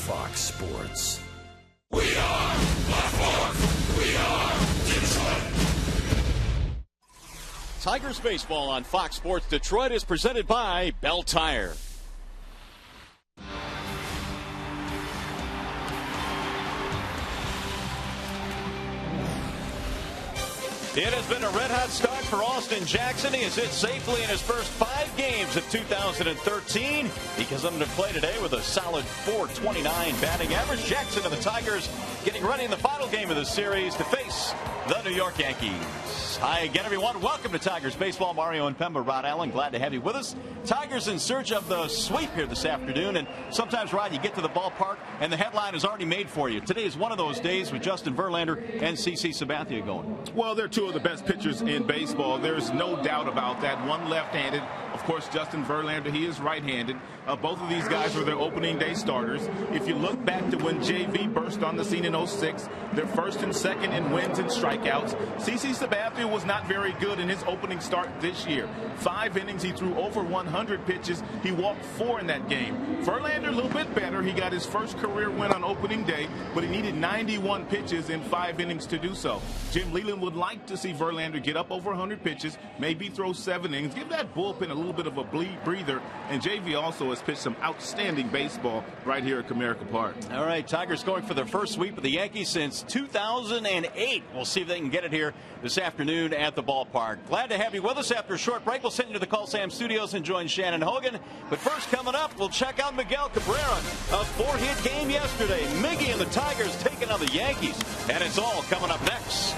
Fox Sports. We are Black We are Detroit. Tigers baseball on Fox Sports Detroit is presented by Bell Tire. It has been a red-hot start for Austin Jackson. He has hit safely in his first 5 games of 2013. He comes into play today with a solid .429 batting average. Jackson and the Tigers getting ready in the final game of the series to face the New York Yankees. Hi again, everyone. Welcome to Tigers Baseball. Mario and Pemba, Rod Allen, glad to have you with us. Tigers in search of the sweep here this afternoon. And sometimes, Rod, you get to the ballpark and the headline is already made for you. Today is one of those days with Justin Verlander and CC Sabathia going. Well, they're two of the best pitchers in baseball. There's no doubt about that. One left-handed. Of course, Justin Verlander, he is right-handed. Both of these guys were their opening day starters. If you look back to when JV burst on the scene in 06, they're first and second in wins and strikeouts. CC Sabathia was not very good in his opening start this year. 5 innings, he threw over 100 pitches. He walked 4 in that game. Verlander, a little bit better. He got his first career win on opening day, but he needed 91 pitches in 5 innings to do so. Jim Leyland would like to see Verlander get up over 100 pitches, maybe throw 7 innings, give that bullpen a little bit of a breather. And JV also has pitched some outstanding baseball right here at Comerica Park. All right, Tigers going for their first sweep of the Yankees since 2008. We'll see if they can get it here this afternoon at the ballpark. Glad to have you with us. After a short break, we'll send you to the Call Sam Studios and join Shannon Hogan. But first, coming up, we'll check out Miguel Cabrera. A 4-hit game yesterday. Miggy and the Tigers taking on the Yankees. And it's all coming up next.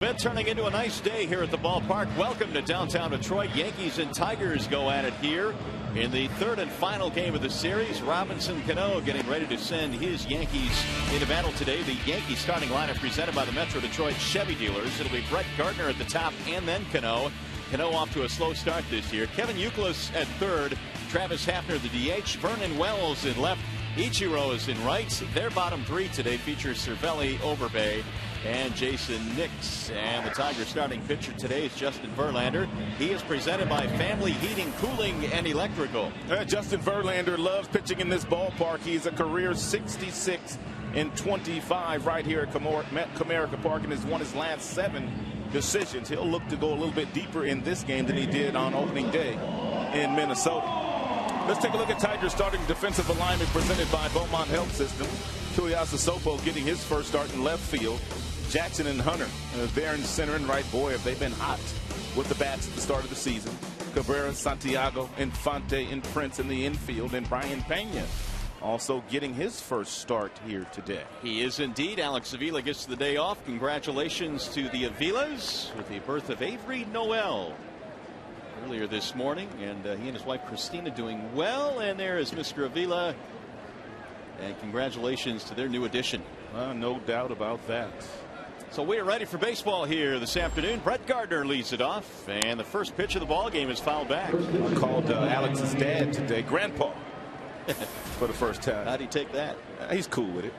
Been turning into a nice day here at the ballpark. Welcome to downtown Detroit. Yankees and Tigers go at it here in the third and final game of the series. Robinson Cano getting ready to send his Yankees into battle today. The Yankees starting lineup presented by the Metro Detroit Chevy dealers. It'll be Brett Gardner at the top and then Cano. Cano off to a slow start this year. Kevin Youkilis at third. Travis Hafner the DH. Vernon Wells in left. Ichiro is in right. Their bottom three today features Cervelli, Overbay, and Jason Nix. And the Tigers starting pitcher today is Justin Verlander. He is presented by Family Heating, Cooling, and Electrical. Justin Verlander loves pitching in this ballpark. He's a career 66 and 25 right here at Comerica Park, and has won his last 7 decisions. He'll look to go a little bit deeper in this game than he did on opening day in Minnesota. Let's take a look at Tigers starting defensive alignment presented by Beaumont Health System. Tuiasa Sopo getting his first start in left field. Jackson and Hunter there in center and right. Boy, have they been hot with the bats at the start of the season. Cabrera, Santiago, Infante, and Prince in the infield. And Brian Pena also getting his first start here today. He is indeed. Alex Avila gets the day off. Congratulations to the Avilas with the birth of Avery Noel earlier this morning, and he and his wife Christina doing well. And there is Mr. Avila, and congratulations to their new addition. No doubt about that. So we are ready for baseball here this afternoon. Brett Gardner leads it off, and the first pitch of the ball game is fouled back. I called Alex's dad today grandpa for the first time. How'd he take that? He's cool with it.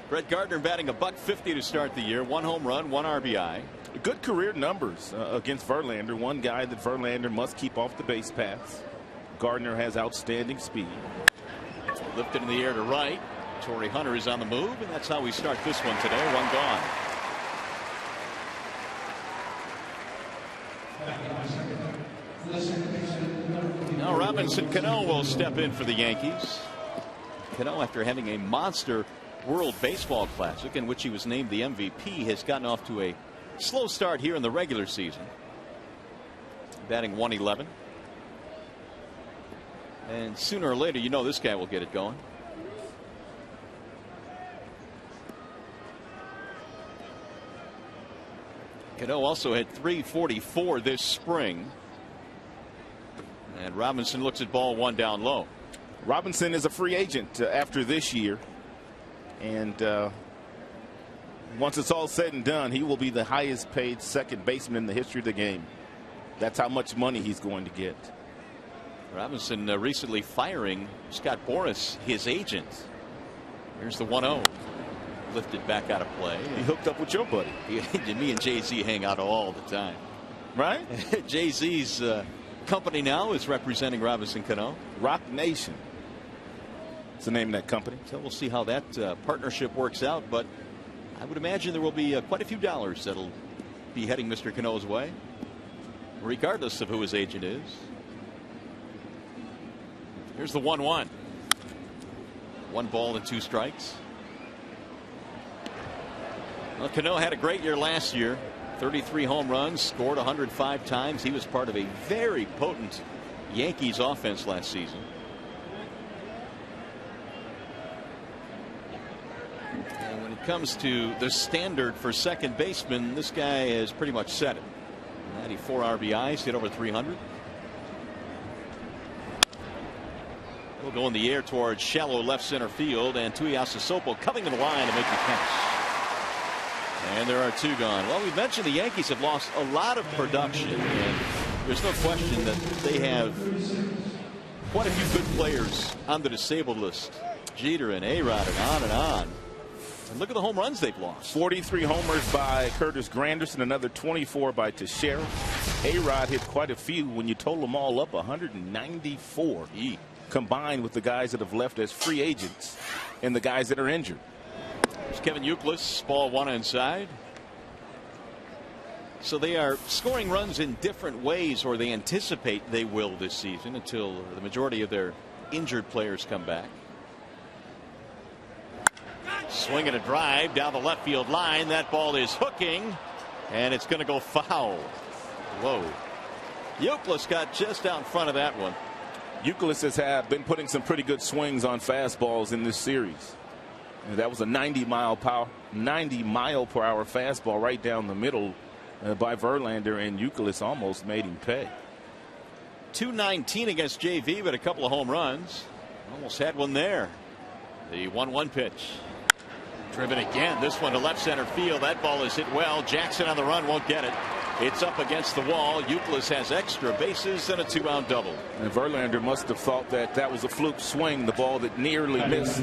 Brett Gardner batting $150 to start the year. 1 home run, 1 RBI. Good career numbers against Verlander. One guy that Verlander must keep off the base paths. Gardner has outstanding speed. Lifted in the air to right. Torrey Hunter is on the move, and that's how we start this one today. 1 gone. Now Robinson Cano will step in for the Yankees. Cano, after having a monster World Baseball Classic in which he was named the MVP, has gotten off to a slow start here in the regular season. Batting .111. And sooner or later, you know, this guy will get it going. Cano also hit .344 this spring. And Robinson looks at ball 1 down low. Robinson is a free agent after this year. And once it's all said and done, he will be the highest paid second baseman in the history of the game. That's how much money he's going to get. Robinson recently firing Scott Boras, his agent. Here's the 1-0. Lifted back out of play. He hooked up with your buddy. Me and Jay-Z hang out all the time. Right? Jay-Z's company now is representing Robinson Cano. Rock Nation. It's the name of that company. So we'll see how that partnership works out. But I would imagine there will be quite a few dollars that'll be heading Mr. Cano's way, regardless of who his agent is. Here's the 1-1. 1 ball and 2 strikes. Well, Cano had a great year last year. 33 home runs, scored 105 times. He was part of a very potent Yankees offense last season. And when it comes to the standard for second baseman, this guy has pretty much set it. 94 RBIs, hit over 300. We'll go in the air towards shallow left center field, and Tuiasa Sopo coming to the line to make the catch. And there are 2 gone. Well, we mentioned the Yankees have lost a lot of production, and there's no question that they have quite a few good players on the disabled list. Jeter and A-Rod and on and on. And look at the home runs they've lost. 43 homers by Curtis Granderson, another 24 by Teixeira. A-Rod hit quite a few. When you total them all up, 194 combined with the guys that have left as free agents and the guys that are injured. There's Kevin Youkilis, ball 1 inside. So they are scoring runs in different ways, or they anticipate they will this season, until the majority of their injured players come back. Swinging a drive down the left field line. That ball is hooking, and it's going to go foul. Whoa. Youkilis got just out in front of that one. Youkilis has been putting some pretty good swings on fastballs in this series. And that was a 90 mile per hour fastball right down the middle by Verlander, and Youkilis almost made him pay. 219 against JV, but a couple of home runs. Almost had one there. The 1-1 pitch. Driven again. This one to left center field. That ball is hit well. Jackson on the run, won't get it. It's up against the wall. Youkilis has extra bases and a 2-out double. And Verlander must have thought that that was a fluke swing, the ball that nearly missed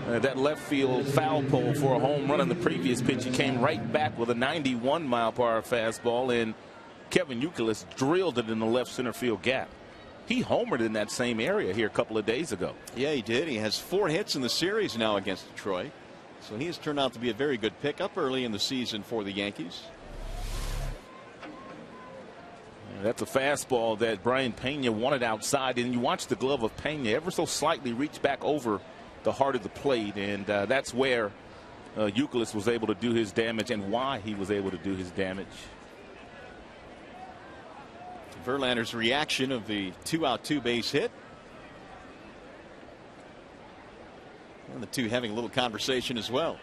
that left field foul pole for a home run on the previous pitch. He came right back with a 91 mile per hour fastball, and Kevin Youkilis drilled it in the left center field gap. He homered in that same area here a couple of days ago. Yeah, he did. He has 4 hits in the series now against Detroit. So he has turned out to be a very good pickup early in the season for the Yankees. That's a fastball that Brian Pena wanted outside, and you watch the glove of Pena ever so slightly reach back over the heart of the plate, and that's where Youkilis was able to do his damage and why he was able to do his damage. Verlander's reaction of the 2-out 2-base hit. And the two having a little conversation as well.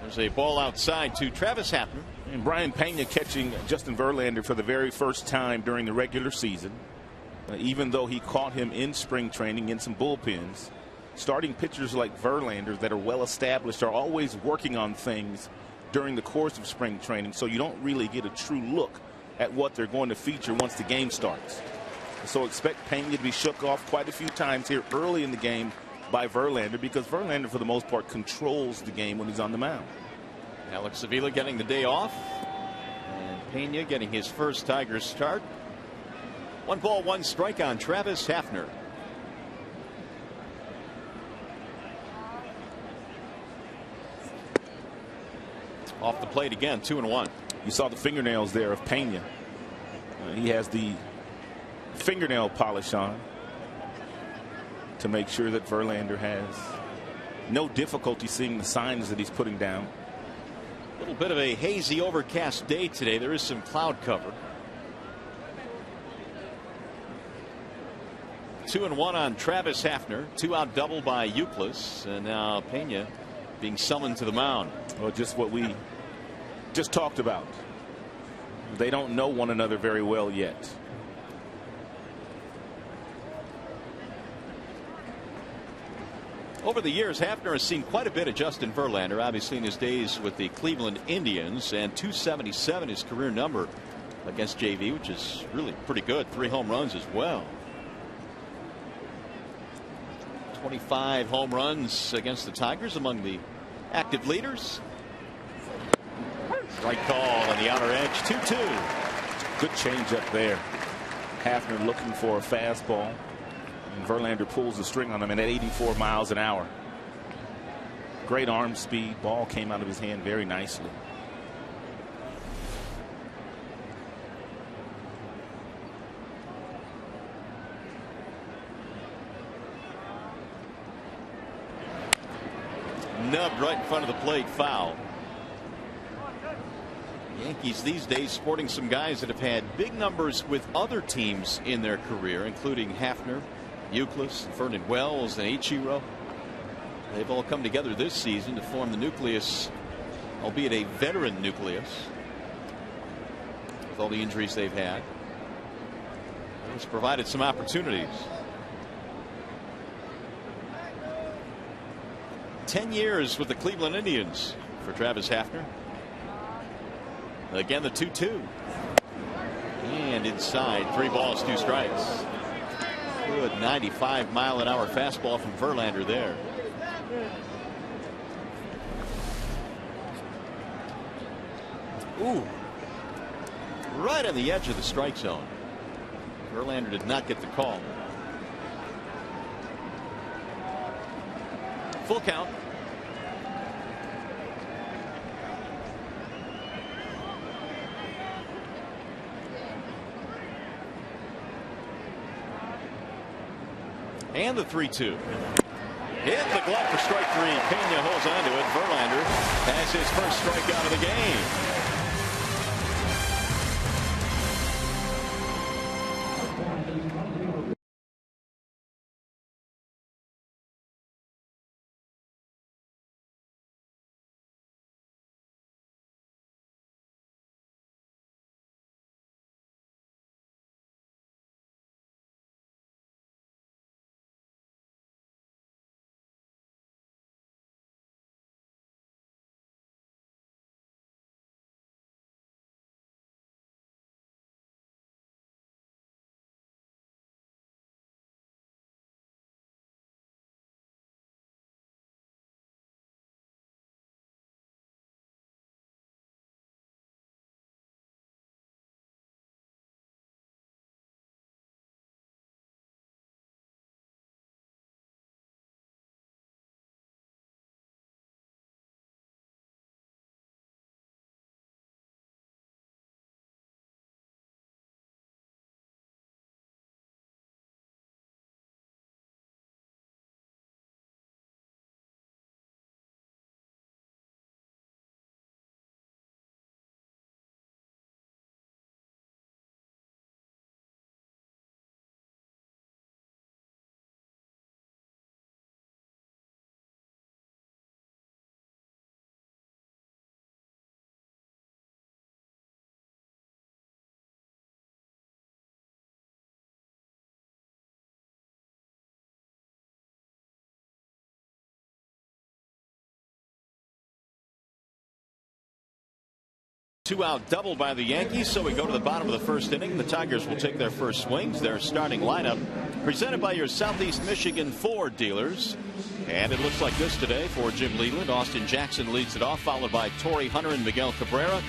There's a ball outside to Travis Hapner. And Brian Pena catching Justin Verlander for the very first time during the regular season. Even though he caught him in spring training in some bullpens, starting pitchers like Verlander that are well established are always working on things during the course of spring training, so you don't really get a true look at what they're going to feature once the game starts. So expect Pena to be shook off quite a few times here early in the game by Verlander, because Verlander for the most part controls the game when he's on the mound. Alex Avila getting the day off, and Pena getting his first Tigers start. 1 ball, 1 strike on Travis Hapner. Off the plate again, 2-1. You saw the fingernails there of Pena. He has the fingernail polish on to make sure that Verlander has no difficulty seeing the signs that he's putting down. A little bit of a hazy, overcast day today. There is some cloud cover. 2-1 on Travis Hapner. 2-out double by Youkilis, and now Pena being summoned to the mound. Well, just what we just talked about. They don't know one another very well yet. Over the years, Hapner has seen quite a bit of Justin Verlander, obviously in his days with the Cleveland Indians, and 277 his career number against JV, which is really pretty good. 3 home runs as well. 25 home runs against the Tigers, among the active leaders. Strike call on the outer edge. 2-2. Good changeup there. Hapner looking for a fastball, and Verlander pulls the string on him at 84 miles an hour. Great arm speed. Ball came out of his hand very nicely. Nubbed right in front of the plate, foul. Yankees these days sporting some guys that have had big numbers with other teams in their career, including Hapner, Youkilis, Vernon Wells, and Ichiro. They've all come together this season to form the nucleus, albeit a veteran nucleus, with all the injuries they've had. It's provided some opportunities. 10 years with the Cleveland Indians for Travis Hapner. Again, the 2-2. And inside, 3 balls, 2 strikes. Good 95-mile-an-hour fastball from Verlander there. Ooh. Right on the edge of the strike zone. Verlander did not get the call. Full count. And the 3-2. Hit the glove for strike 3. Pena holds on to it. Verlander has his first strikeout of the game. 2-out double by the Yankees, so we go to the bottom of the first inning. The Tigers will take their first swings. Their starting lineup presented by your Southeast Michigan Ford dealers. And it looks like this today for Jim Leyland. Austin Jackson leads it off, followed by Torrey Hunter and Miguel Cabrera.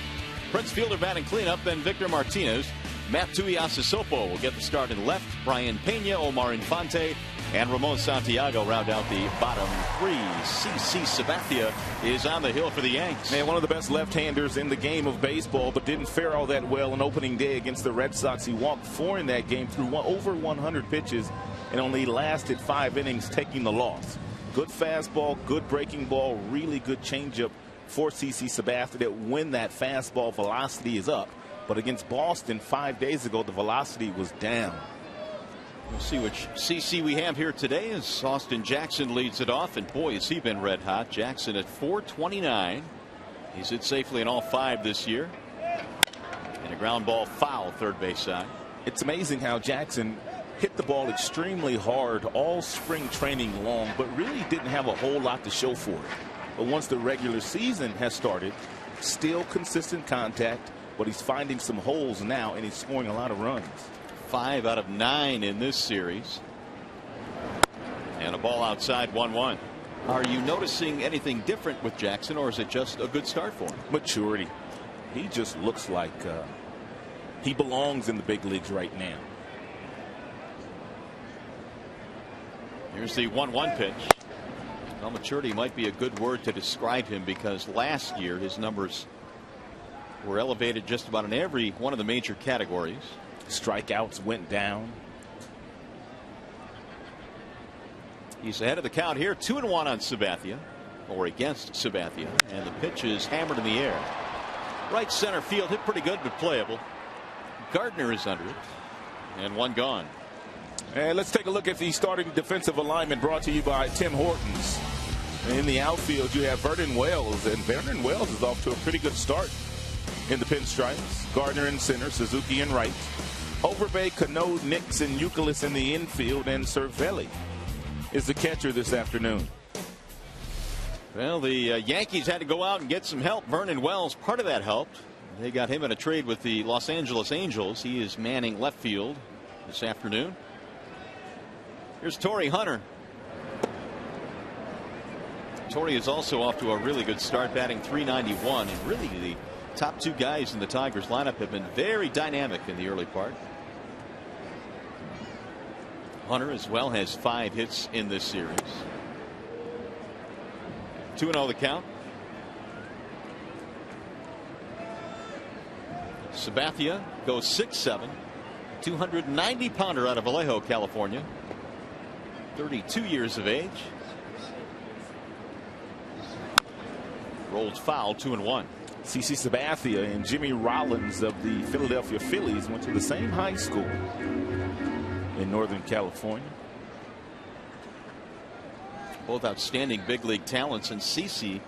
Prince Fielder batting cleanup, then Victor Martinez. Matt Tuiasosopo will get the start in left. Brian Pena, Omar Infante, and Ramon Santiago round out the bottom three. CC Sabathia is on the hill for the Yanks. Man, one of the best left-handers in the game of baseball, but didn't fare all that well on opening day against the Red Sox. He walked 4 in that game, threw over 100 pitches, and only lasted 5 innings, taking the loss. Good fastball, good breaking ball, really good changeup for CC Sabathia, that when that fastball velocity is up. But against Boston 5 days ago, the velocity was down. We'll see which CC we have here today as Austin Jackson leads it off. And boy, has he been red hot. Jackson at .429. He's hit safely in all 5 this year. And a ground ball foul third base side. It's amazing how Jackson hit the ball extremely hard all spring training long, but really didn't have a whole lot to show for it. But once the regular season has started, still consistent contact, but he's finding some holes now, and he's scoring a lot of runs. 5 out of 9 in this series. And a ball outside, 1-1. Are you noticing anything different with Jackson, or is it just a good start for him? Maturity. He just looks like he belongs in the big leagues right now. Here's the 1-1 pitch. Well, maturity might be a good word to describe him, because last year his numbers were elevated just about in every one of the major categories. Strikeouts went down. He's ahead of the count here, 2-1 on Sabathia, or against Sabathia, and the pitch is hammered in the air. Right center field, hit pretty good but playable. Gardner is under it, and 1 gone. And let's take a look at the starting defensive alignment, brought to you by Tim Hortons. In the outfield, you have Vernon Wells, and Vernon Wells is off to a pretty good start in the pinstripes. Gardner in center, Suzuki in right. Overbay, Cano, Nix, and Youkilis in the infield, and Cervelli is the catcher this afternoon. Well, the Yankees had to go out and get some help. Vernon Wells, part of that helped. They got him in a trade with the Los Angeles Angels. He is manning left field this afternoon. Here's Torrey Hunter. Torrey is also off to a really good start, batting .391, and really the top 2 guys in the Tigers lineup have been very dynamic in the early part. Hunter as well has 5 hits in this series. 2-0 the count. Sabathia goes 6-7. 290-pounder out of Vallejo, California. 32 years of age. Rolled foul, 2-1. CC Sabathia and Jimmy Rollins of the Philadelphia Phillies went to the same high school in Northern California. Both outstanding big league talents, and CC,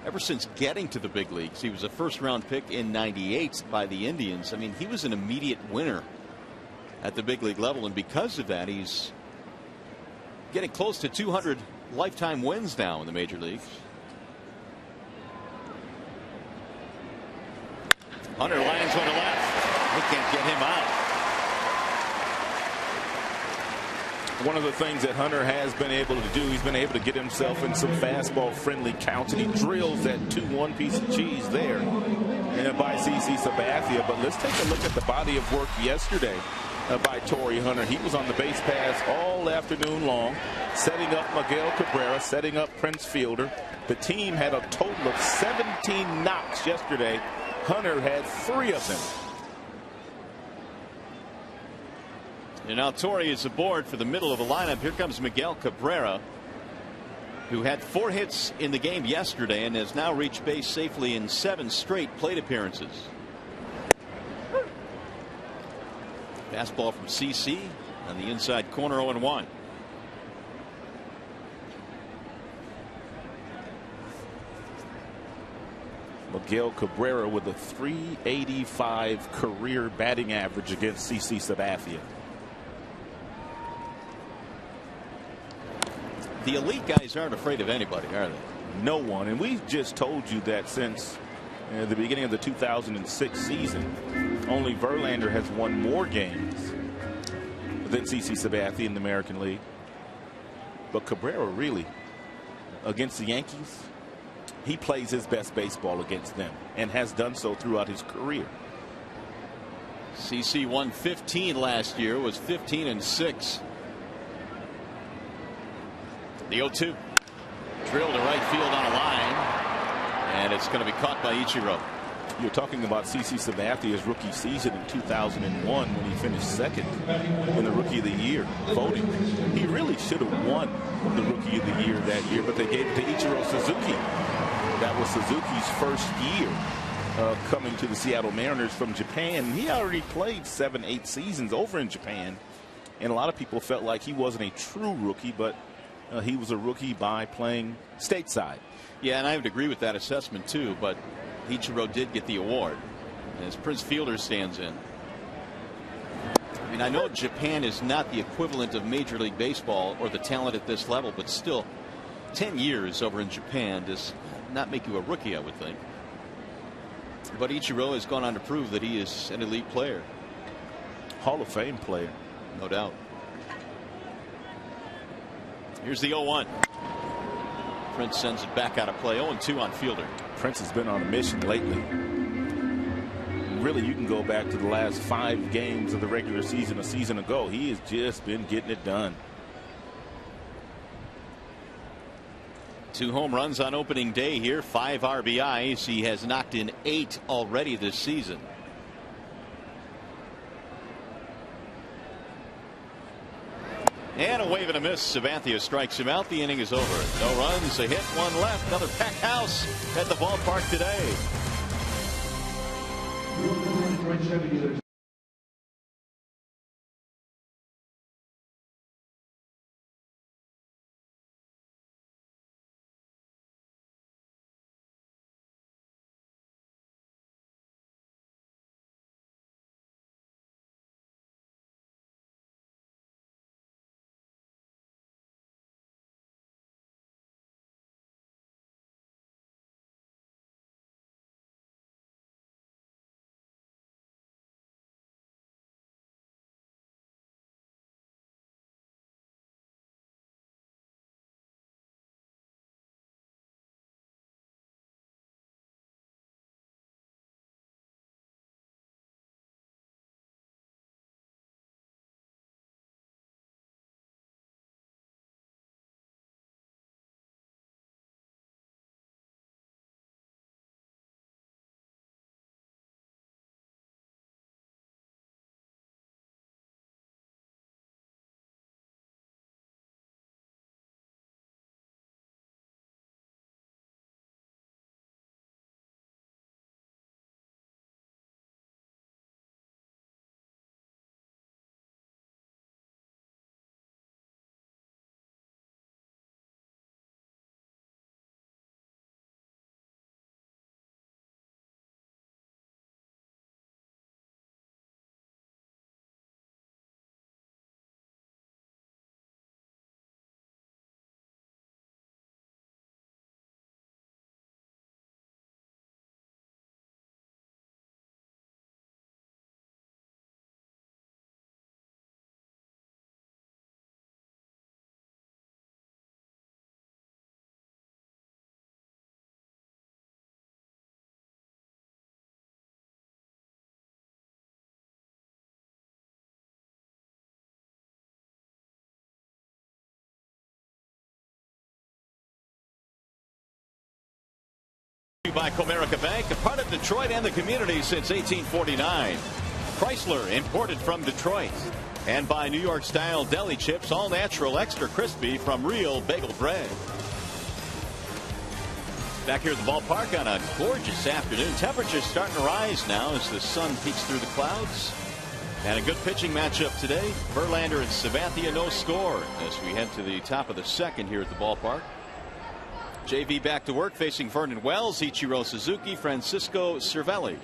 ever since getting to the big leagues, he was a first-round pick in '98 by the Indians. I mean, he was an immediate winner at the big league level, and because of that, he's getting close to 200 lifetime wins now in the major leagues. Hunter lands on the left. They can't get him out. One of the things that Hunter has been able to do, he's been able to get himself in some fastball friendly counts, and he drills that 2-1 piece of cheese there and by CC Sabathia. But let's take a look at the body of work yesterday by Torrey Hunter. He was on the base paths all afternoon long, setting up Miguel Cabrera, setting up Prince Fielder. The team had a total of 17 knocks yesterday. Hunter had 3 of them. And now Torrey is aboard for the middle of the lineup. Here comes Miguel Cabrera, who had 4 hits in the game yesterday and has now reached base safely in 7 straight plate appearances. Fastball from CC on the inside corner, 0-1. Miguel Cabrera with a .385 career batting average against CC Sabathia. The elite guys aren't afraid of anybody, are they? No one. And we've just told you that since At the beginning of the 2006 season, only Verlander has won more games than CC Sabathia in the American League. But Cabrera really, against the Yankees, he plays his best baseball against them and has done so throughout his career. CC won 15 last year, was 15-6. The 0-2. Drilled to right field on a line, and it's going to be caught by Ichiro. You're talking about CC Sabathia's rookie season in 2001 when he finished second in the Rookie of the Year voting. He really should have won the Rookie of the Year that year, but they gave it to Ichiro Suzuki. That was Suzuki's first year coming to the Seattle Mariners from Japan. He already played 7-8 seasons over in Japan, and a lot of people felt like he wasn't a true rookie, but he was a rookie by playing stateside. Yeah, and I would agree with that assessment too, but Ichiro did get the award as Prince Fielder stands in. I mean, I know Japan is not the equivalent of Major League Baseball or the talent at this level, but still 10 years over in Japan does not make you a rookie, I would think. But Ichiro has gone on to prove that he is an elite player. Hall of Fame player. No doubt. Here's the 0-1. Prince sends it back out of play. 0-2 on Fielder. Prince has been on a mission lately. Really, you can go back to the last 5 games of the regular season a season ago. He has just been getting it done. 2 home runs on opening day here, 5 RBIs. He has knocked in 8 already this season. And a wave and a miss. Sabathia strikes him out. The inning is over. No runs, a hit, 1 left. Another packed house at the ballpark today. By Comerica Bank, a part of Detroit and the community since 1849. Chrysler, imported from Detroit. And by New York style deli chips, all natural, extra crispy from real bagel bread. Back here at the ballpark on a gorgeous afternoon. Temperatures starting to rise now as the sun peeks through the clouds. And a good pitching matchup today. Verlander and Sabathia, no score as we head to the top of the second here at the ballpark. JV back to work facing Vernon Wells, Ichiro Suzuki, Francisco Cervelli.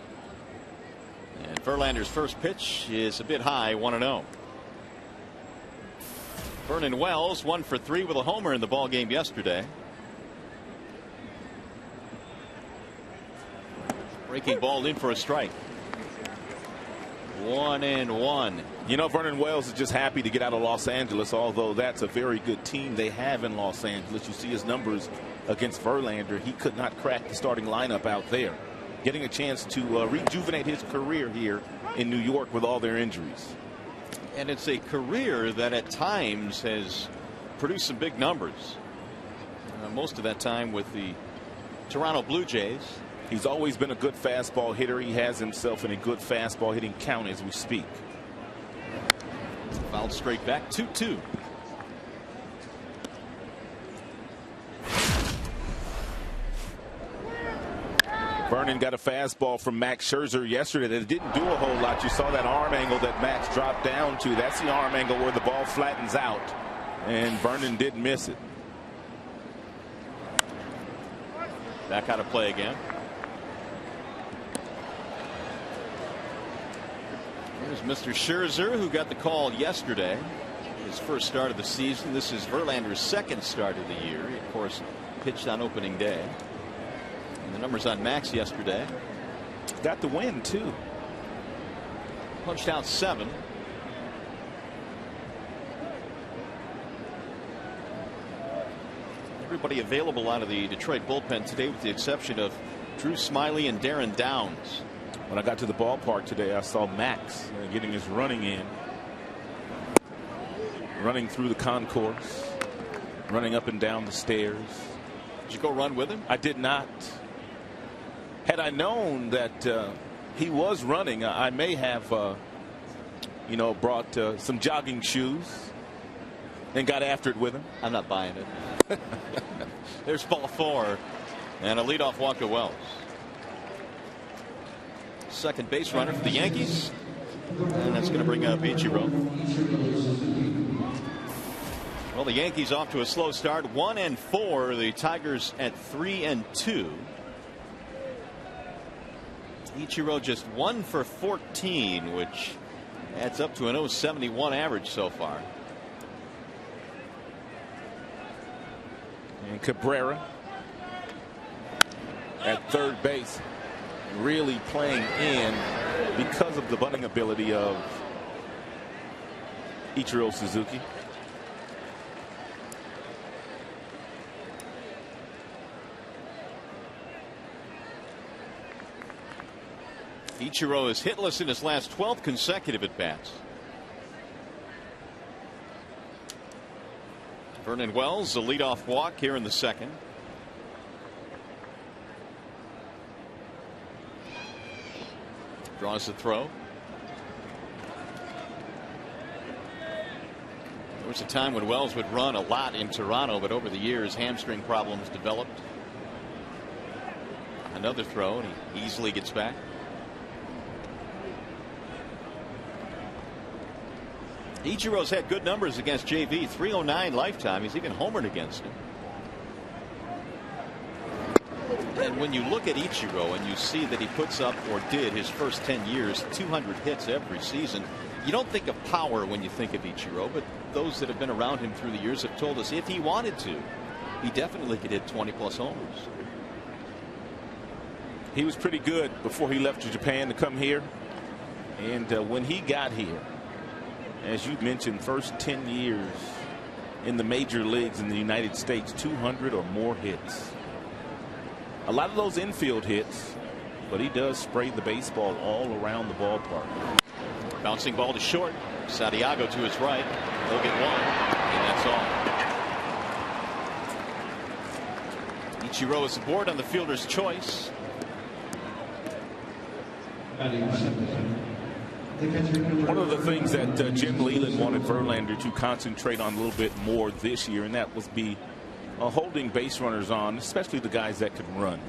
And Verlander's first pitch is a bit high, 1-0. Vernon Wells 1 for 3 with a homer in the ball game yesterday. Breaking ball in for a strike. 1-1. You know, Vernon Wells is just happy to get out of Los Angeles, although that's a very good team they have in Los Angeles. You see his numbers against Verlander. He could not crack the starting lineup out there. Getting a chance to rejuvenate his career here in New York with all their injuries. And it's a career that at times has produced some big numbers. Most of that time with the Toronto Blue Jays. He's always been a good fastball hitter. He has himself in a good fastball hitting count as we speak. Fouled straight back. 2-2. Vernon got a fastball from Max Scherzer yesterday that didn't do a whole lot. You saw that arm angle that Max dropped down to. That's the arm angle where the ball flattens out. And Vernon did miss it. Back out of play again. Here's Mr. Scherzer, who got the call yesterday. His first start of the season. This is Verlander's second start of the year. He, of course, pitched on opening day. And the numbers on Max yesterday. Got the win, too. Punched out 7. Everybody available out of the Detroit bullpen today, with the exception of Drew Smyly and Darren Downs. When I got to the ballpark today, I saw Max getting his running in. Running through the concourse. Running up and down the stairs. Did you go run with him? I did not. Had I known that he was running, I may have, brought some jogging shoes and got after it with him. I'm not buying it. There's ball 4 and a leadoff walk to Wells. Second base runner for the Yankees, and that's going to bring up Ichiro. Well, the Yankees off to a slow start, 1-4. The Tigers at 3-2. Ichiro just 1 for 14, which adds up to an 0.71 average so far. And Cabrera at third base, really playing in because of the bunting ability of Ichiro Suzuki. Ichiro is hitless in his last 12 consecutive at bats. Vernon Wells, the leadoff walk here in the second. Draws the throw. There was a time when Wells would run a lot in Toronto, but over the years hamstring problems developed. Another throw, and he easily gets back. Ichiro's had good numbers against JV, 309 lifetime. He's even homered against him. And when you look at Ichiro and you see that he puts up, or did his first 10 years, 200 hits every season, you don't think of power when you think of Ichiro, but those that have been around him through the years have told us if he wanted to, he definitely could hit 20+ homers. He was pretty good before he left to Japan to come here. And when he got here, as you mentioned, first 10 years in the major leagues in the United States, 200 or more hits. A lot of those infield hits, but he does spray the baseball all around the ballpark. Bouncing ball to short. Santiago to his right. He'll get one, and that's all. Ichiro is aboard on the fielder's choice. One of the things that Jim Leland wanted Verlander to concentrate on a little bit more this year, and that was be holding base runners on, especially the guys that could run.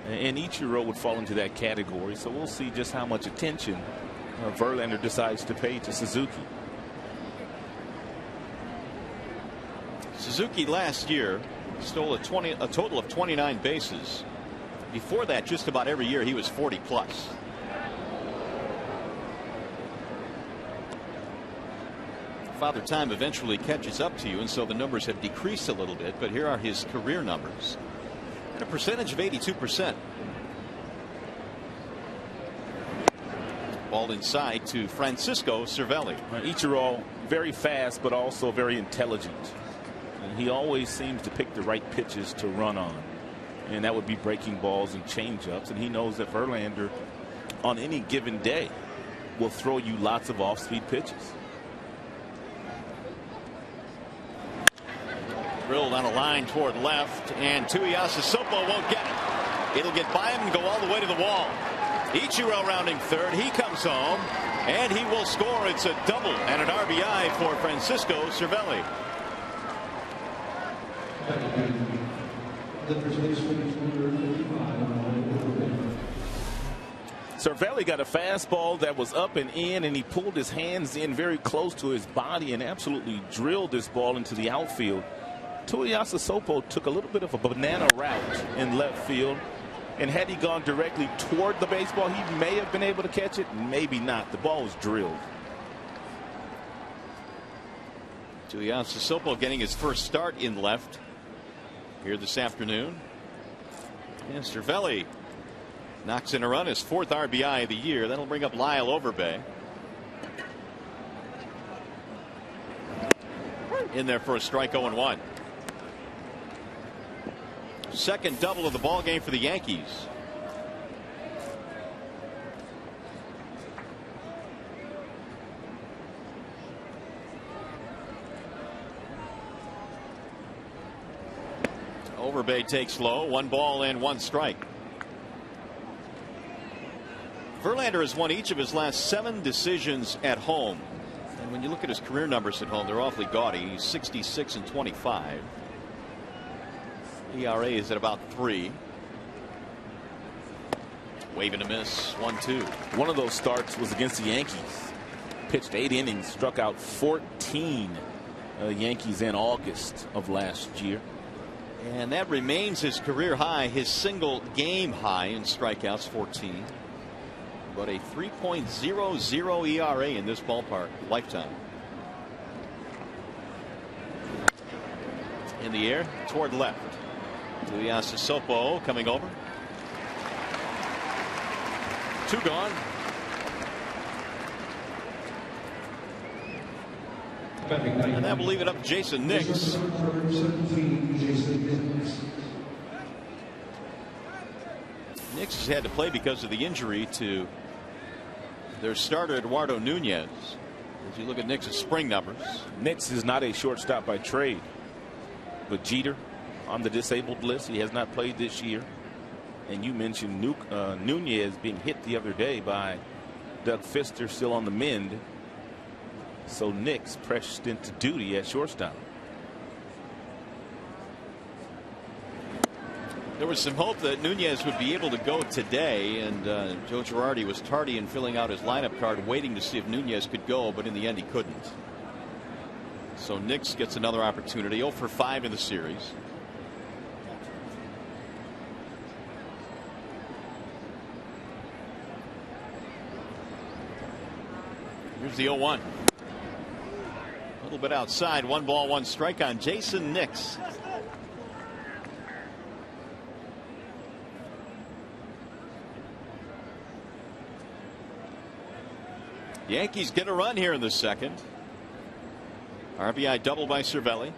And Ichiro would fall into that category, so we'll see just how much attention Verlander decides to pay to Suzuki. Suzuki last year stole a total of 29 bases. Before that, just about every year he was 40+. Father Time eventually catches up to you, and so the numbers have decreased a little bit, but here are his career numbers. And a percentage of 82%. Ball inside to Francisco Cervelli. Ichiro, very fast, but also very intelligent. And he always seems to pick the right pitches to run on. And that would be breaking balls and changeups. And he knows that Verlander, on any given day, will throw you lots of off-speed pitches. Drilled on a line toward left, and Tuiasa Sopo won't get it. It'll get by him and go all the way to the wall. Ichiro rounding third. He comes home, and he will score. It's a double and an RBI for Francisco Cervelli. Cervelli got a fastball that was up and in, and he pulled his hands in very close to his body and absolutely drilled this ball into the outfield. Tuiasa Sopo took a little bit of a banana route in left field, and had he gone directly toward the baseball, he may have been able to catch it, maybe not. The ball was drilled. Tuiasa Sopo getting his first start in left here this afternoon. And Cervelli knocks in a run, his fourth RBI of the year. That'll bring up Lyle Overbay. In there for a strike, 0-1. Second double of the ball game for the Yankees. Overbay takes low. 1 ball and 1 strike. Verlander has won each of his last 7 decisions at home. And when you look at his career numbers at home, they're awfully gaudy. He's 66-25. ERA is at about 3. Wave and a miss. 1-2. One of those starts was against the Yankees. Pitched 8 innings, struck out 14 Yankees in August of last year. And that remains his career high, his single game high in strikeouts, 14. But a 3.00 ERA in this ballpark lifetime. In the air toward left. Tuiasa Sopo coming over. 2 gone. And that will leave it up to Jason Nix. Nix has had to play because of the injury to their starter Eduardo Nunez. As you look at Nix's spring numbers, Nix is not a shortstop by trade. But Jeter on the disabled list, he has not played this year. And you mentioned Nunez being hit the other day by Doug Fister, still on the mend. So Nix pressed into duty at shortstop. there was some hope that Nunez would be able to go today, and Joe Girardi was tardy in filling out his lineup card, waiting to see if Nunez could go, but in the end he couldn't. So Nix gets another opportunity. 0 for 5 in the series. Here's the 0-1. A little bit outside. 1 ball, 1 strike on Jason Nix. Yankees get a run here in the second. RBI double by Cervelli.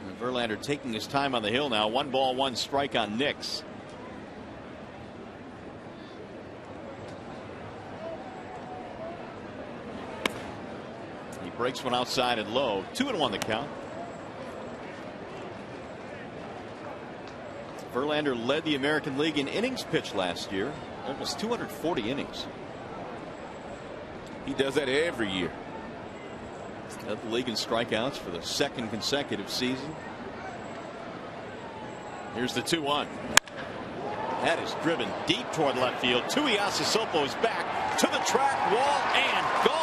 And Verlander taking his time on the hill now. 1 ball, 1 strike on Nix. He breaks one outside and low. 2-1 the count. Verlander led the American League in innings pitched last year, almost 240 innings. He does that every year. Led the league in strikeouts for the 2nd consecutive season. Here's the 2-1. That is driven deep toward left field. Tuiasa Sopo is back to the track wall and gone.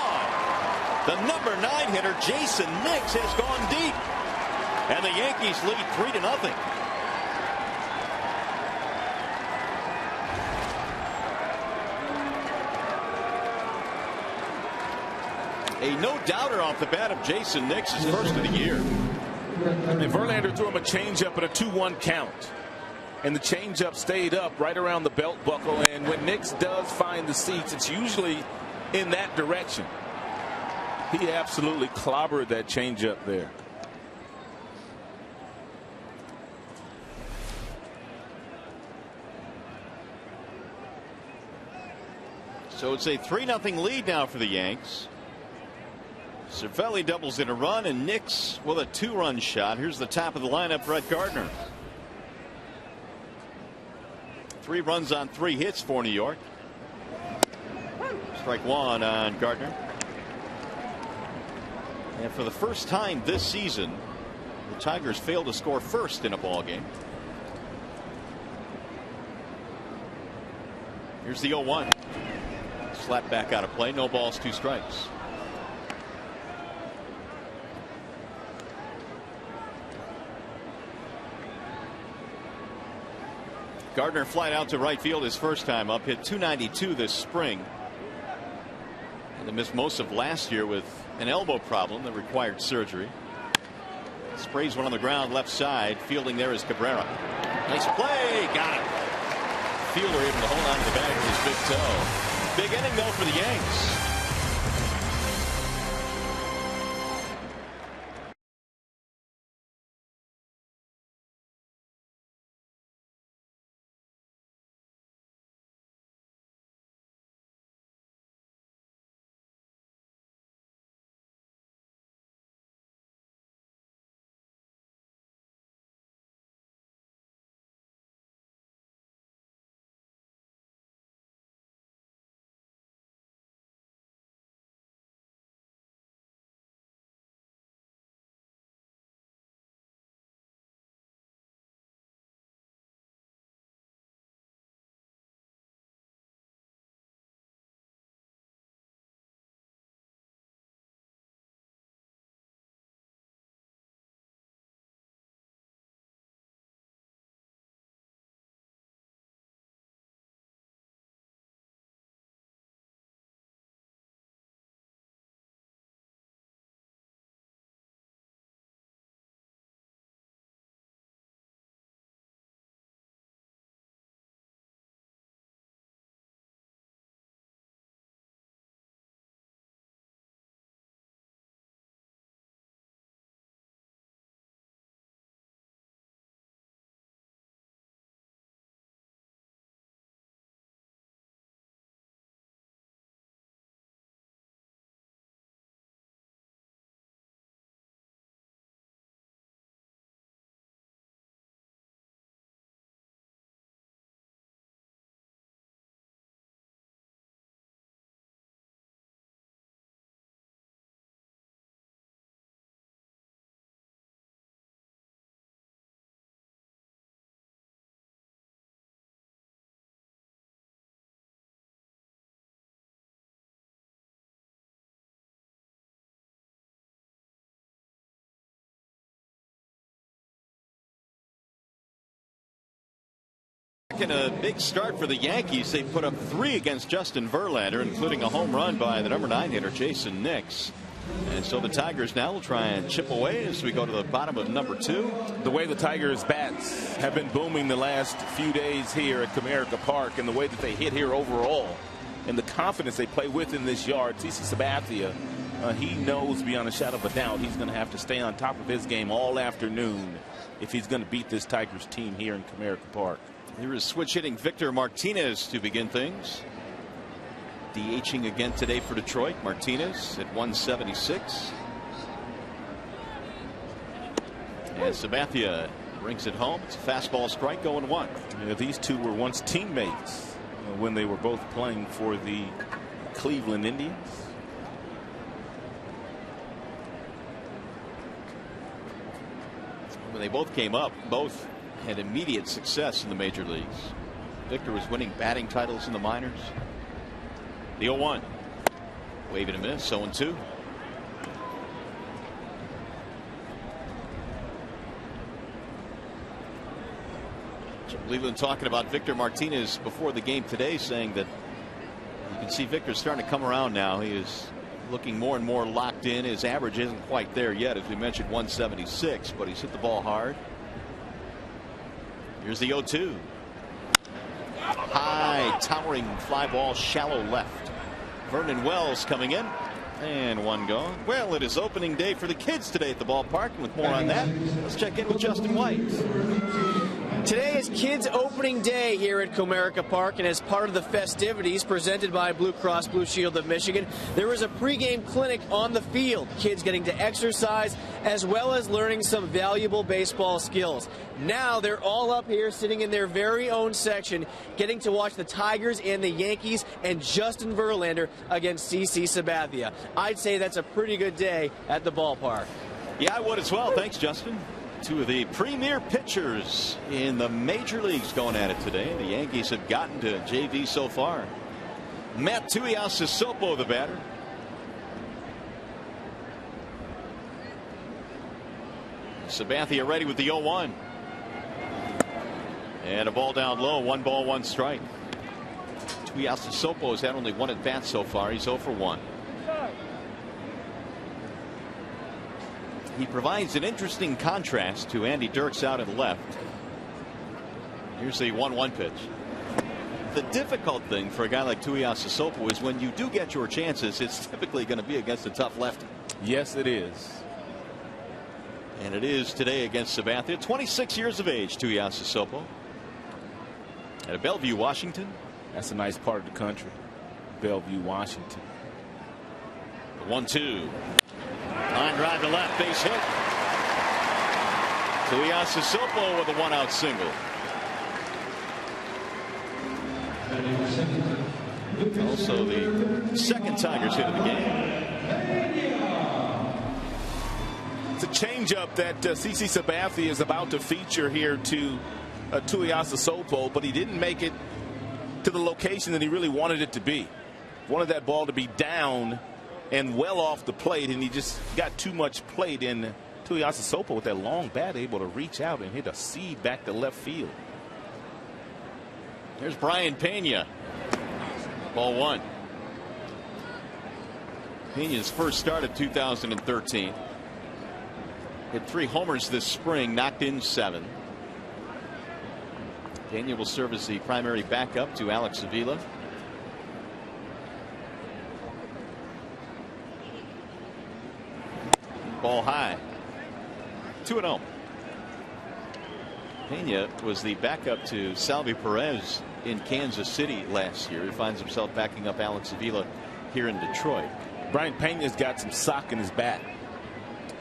The number 9 hitter Jason Nix has gone deep, and the Yankees lead 3-0. A no-doubter off the bat of Jason Nix, his first of the year. And Verlander threw him a changeup at a 2-1 count. And the changeup stayed up right around the belt buckle. And when Nix does find the seats, it's usually in that direction. He absolutely clobbered that changeup there. So it's a 3-0 lead now for the Yanks. Cervelli doubles in a run, and Nix with a 2-run shot. Here's the top of the lineup, Brett Gardner. 3 runs on 3 hits for New York. Strike 1 on Gardner. And for the first time this season, the Tigers failed to score first in a ball game. Here's the 0-1. Slapped back out of play. No balls, 2 strikes. Gardner flied out to right field his first time up, hit .292 this spring. And they missed most of last year with an elbow problem that required surgery. Sprays one on the ground left side. Fielding there is Cabrera. Nice play. Got it. Fielder able to hold on to the bag with his big toe. Big inning though for the Yanks. In a big start for the Yankees, they put up 3 against Justin Verlander, including a home run by the number 9 hitter Jason Nix. And so the Tigers now will try and chip away as we go to the bottom of number 2. The way the Tigers bats have been booming the last few days here at Comerica Park, and the way that they hit here overall, and the confidence they play with in this yard. CC Sabathia, he knows beyond a shadow of a doubt he's going to have to stay on top of his game all afternoon if he's going to beat this Tigers team here in Comerica Park. Here is switch hitting Victor Martinez to begin things. DHing again today for Detroit. Martinez at 176. And Sabathia brings it home. It's a fastball strike, going 1. Yeah, these two were once teammates when they were both playing for the Cleveland Indians. When they both came up, both had immediate success in the major leagues. Victor was winning batting titles in the minors. The 0-1. Wave and a miss. 0-2. Jim Cleveland talking about Victor Martinez before the game today, saying that you can see Victor starting to come around now. He is looking more and more locked in. His average isn't quite there yet, as we mentioned, 176, but he's hit the ball hard. Here's the 0-2. High, towering fly ball, shallow left. Vernon Wells coming in. And one gone. Well, it is opening day for the kids today at the ballpark. And with more on that, let's check in with Justin White. Today is Kids Opening Day here at Comerica Park, and as part of the festivities presented by Blue Cross Blue Shield of Michigan, there was a pregame clinic on the field. Kids getting to exercise as well as learning some valuable baseball skills. Now they're all up here sitting in their very own section, getting to watch the Tigers and the Yankees and Justin Verlander against CC Sabathia. I'd say that's a pretty good day at the ballpark. Yeah, I would as well. Thanks, Justin. Two of the premier pitchers in the major leagues going at it today. The Yankees have gotten to JV so far. Matt Tuiasosopo, the batter. Sabathia ready with the 0-1. And a ball down low. 1 ball, 1 strike. Tuiasosopo has had only 1 at bat so far. He's 0 for 1. He provides an interesting contrast to Andy Dirks out at left. Here's the 1-1 pitch. The difficult thing for a guy like Tuiasosopo is when you do get your chances, it's typically going to be against a tough lefty. Yes, it is. And it is today against Sabathia. 26 years of age, Tuiasosopo. Out of Bellevue, Washington. That's a nice part of the country. Bellevue, Washington. The 1-2. Line drive to left, base hit. Tuiasosopo with a 1-out single. Also the second Tigers hit of the game. It's a changeup that CC Sabathia is about to feature here to Tuiasosopo, but he didn't make it to the location that he really wanted it to be. Wanted that ball to be down and well off the plate, and he just got too much plate in. Tuiasosopo with that long bat able to reach out and hit a seed back to left field. There's Brian Pena. Ball 1. Pena's first start of 2013. Hit 3 homers this spring, knocked in 7. Pena will serve as the primary backup to Alex Avila. Ball high. 2-0. Pena was the backup to Salvi Perez in Kansas City last year. He finds himself backing up Alex Avila here in Detroit. Brian Pena's got some sock in his bat.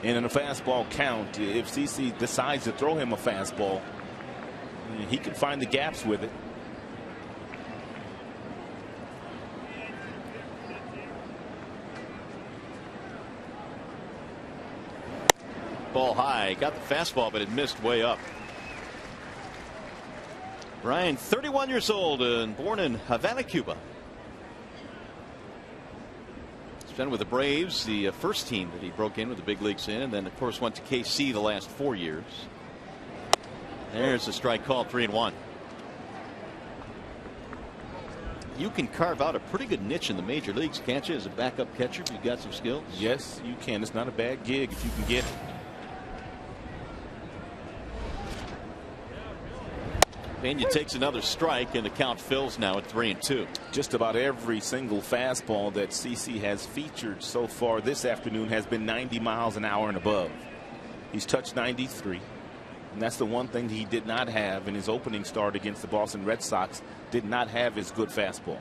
And in a fastball count, if CC decides to throw him a fastball, he can find the gaps with it. Ball high. Got the fastball, but it missed way up. Brian, 31 years old and born in Havana, Cuba. He's been with the Braves, the first team that he broke in with the big leagues in, and then, of course, went to KC the last 4 years. There's the strike call, 3-1. You can carve out a pretty good niche in the major leagues, can't you, as a backup catcher if you've got some skills? Yes, you can. It's not a bad gig if you can get it. Pena takes another strike, and the count fills now at 3-2. Just about every single fastball that CC has featured so far this afternoon has been 90 miles an hour and above. He's touched 93, and that's the one thing he did not have in his opening start against the Boston Red Sox. Did not have his good fastball.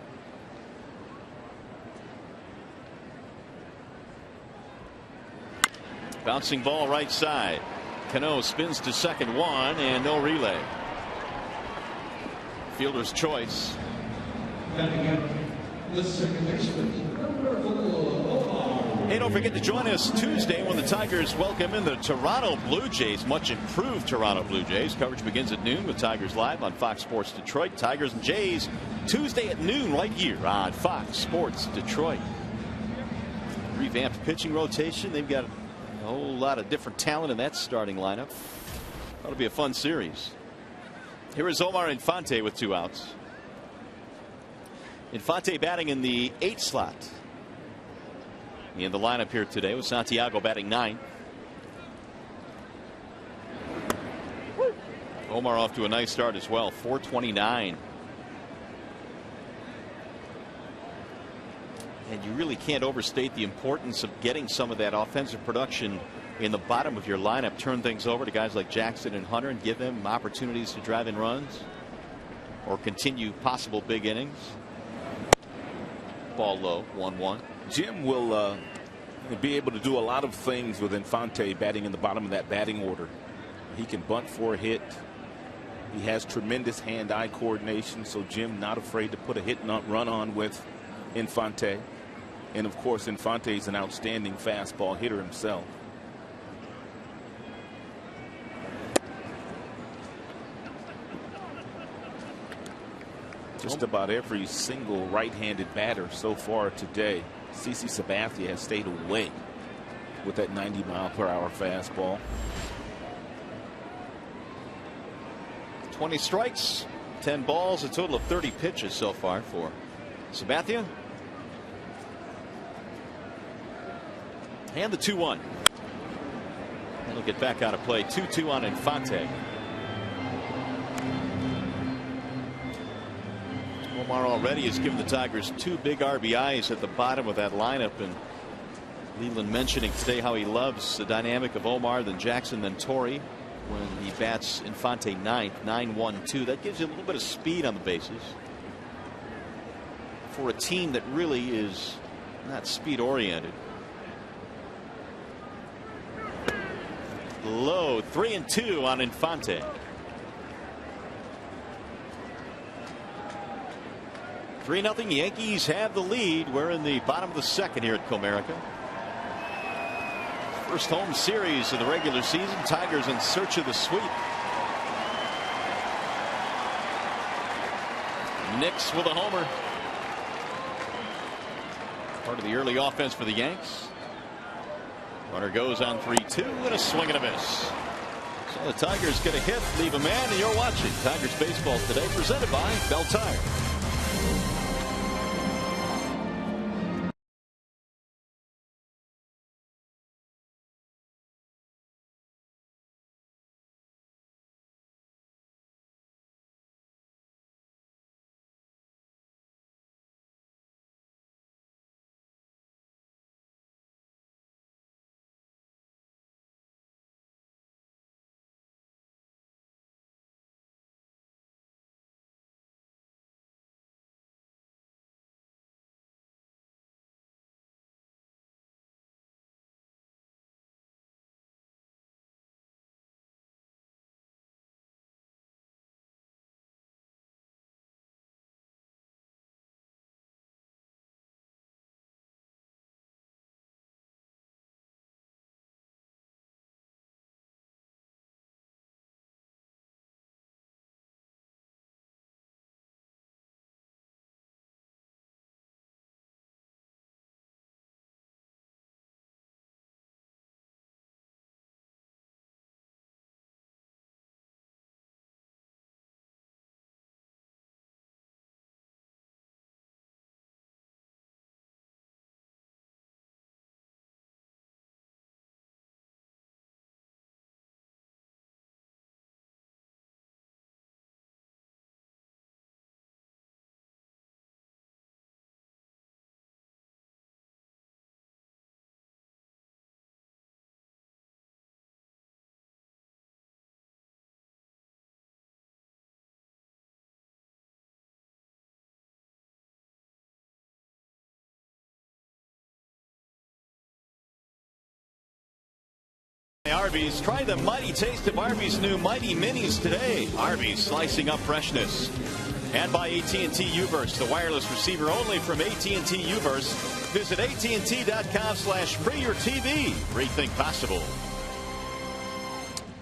Bouncing ball right side. Cano spins to second, 1, and no relay. Fielder's choice. Hey, don't forget to join us Tuesday when the Tigers welcome in the Toronto Blue Jays, much improved Toronto Blue Jays. Coverage begins at noon with Tigers Live on Fox Sports Detroit. Tigers and Jays Tuesday at noon right here on Fox Sports Detroit. Revamped pitching rotation. They've got a whole lot of different talent in that starting lineup. That'll be a fun series. Here is Omar Infante with 2 outs. Infante batting in the 8 slot. in the lineup here today, with Santiago batting 9th. Omar off to a nice start as well, 429. And you really can't overstate the importance of getting some of that offensive production in the bottom of your lineup. Turn things over to guys like Jackson and Hunter and give them opportunities to drive in runs or continue possible big innings. Ball low, 1-1. Jim will be able to do a lot of things with Infante batting in the bottom of that batting order. He can bunt for a hit. He has tremendous hand-eye coordination, so Jim not afraid to put a hit and run on with Infante. And of course, Infante is an outstanding fastball hitter himself. Just about every single right-handed batter so far today, CC Sabathia has stayed away with that 90-mile-per-hour fastball. 20 strikes, 10 balls, a total of 30 pitches so far for Sabathia. And the 2-1. He'll get back out of play. 2-2 on Infante. Omar already has given the Tigers 2 big RBIs at the bottom of that lineup, and Leland mentioning today how he loves the dynamic of Omar, then Jackson, then Torrey when he bats Infante 9th, 9-1-2. That gives you a little bit of speed on the bases for a team that really is not speed oriented. Low, 3-2 on Infante. 3-0 Yankees have the lead. We're in the bottom of the second here at Comerica. First home series of the regular season. Tigers in search of the sweep. Nix with a homer. Part of the early offense for the Yanks. Runner goes on 3-2 and a swing and a miss. So the Tigers get a hit, leave a man, and you're watching Tigers baseball today, presented by Bell Tire. Arby's. Try the mighty taste of Arby's new Mighty Minis today. Arby's, slicing up freshness. And by AT&T Uverse, the wireless receiver only from AT&T Uverse. Visit AT&T.com/freeyourtv. Rethink possible.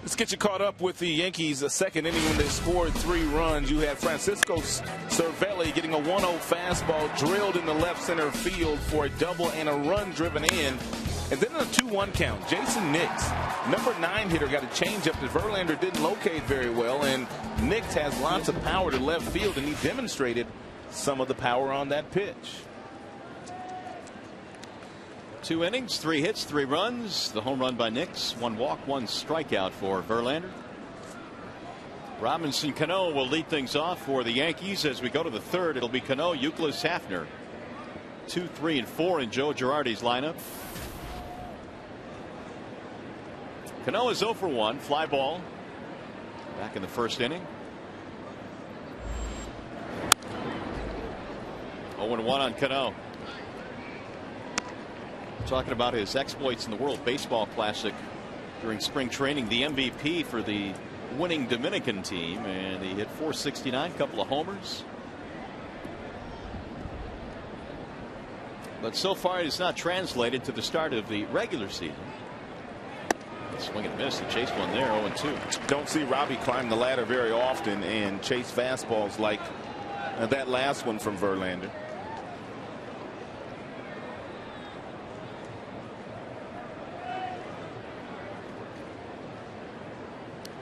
Let's get you caught up with the Yankees' second inning when they scored 3 runs. You had Francisco Cervelli getting a 1-0 fastball drilled in the left center field for a double and a run driven in. And then in a 2-1 count, Jason Nix, number 9 hitter, got a changeup that Verlander didn't locate very well. And Nix has lots of power to left field, and he demonstrated some of the power on that pitch. 2 innings, 3 hits, 3 runs. The home run by Nix. 1 walk, 1 strikeout for Verlander. Robinson Cano will lead things off for the Yankees as we go to the 3rd. It'll be Cano, Youkilis, Hafner. 2, 3, and 4 in Joe Girardi's lineup. Cano is 0 for 1. Fly ball. Back in the 1st inning. 0-1 on Cano. Talking about his exploits in the World Baseball Classic during spring training. The MVP for the winning Dominican team, and he hit .469, couple of homers. But so far it has not translated to the start of the regular season. Swing and miss. He chased one there. 0-2. Don't see Robbie climb the ladder very often and chase fastballs like that last one from Verlander.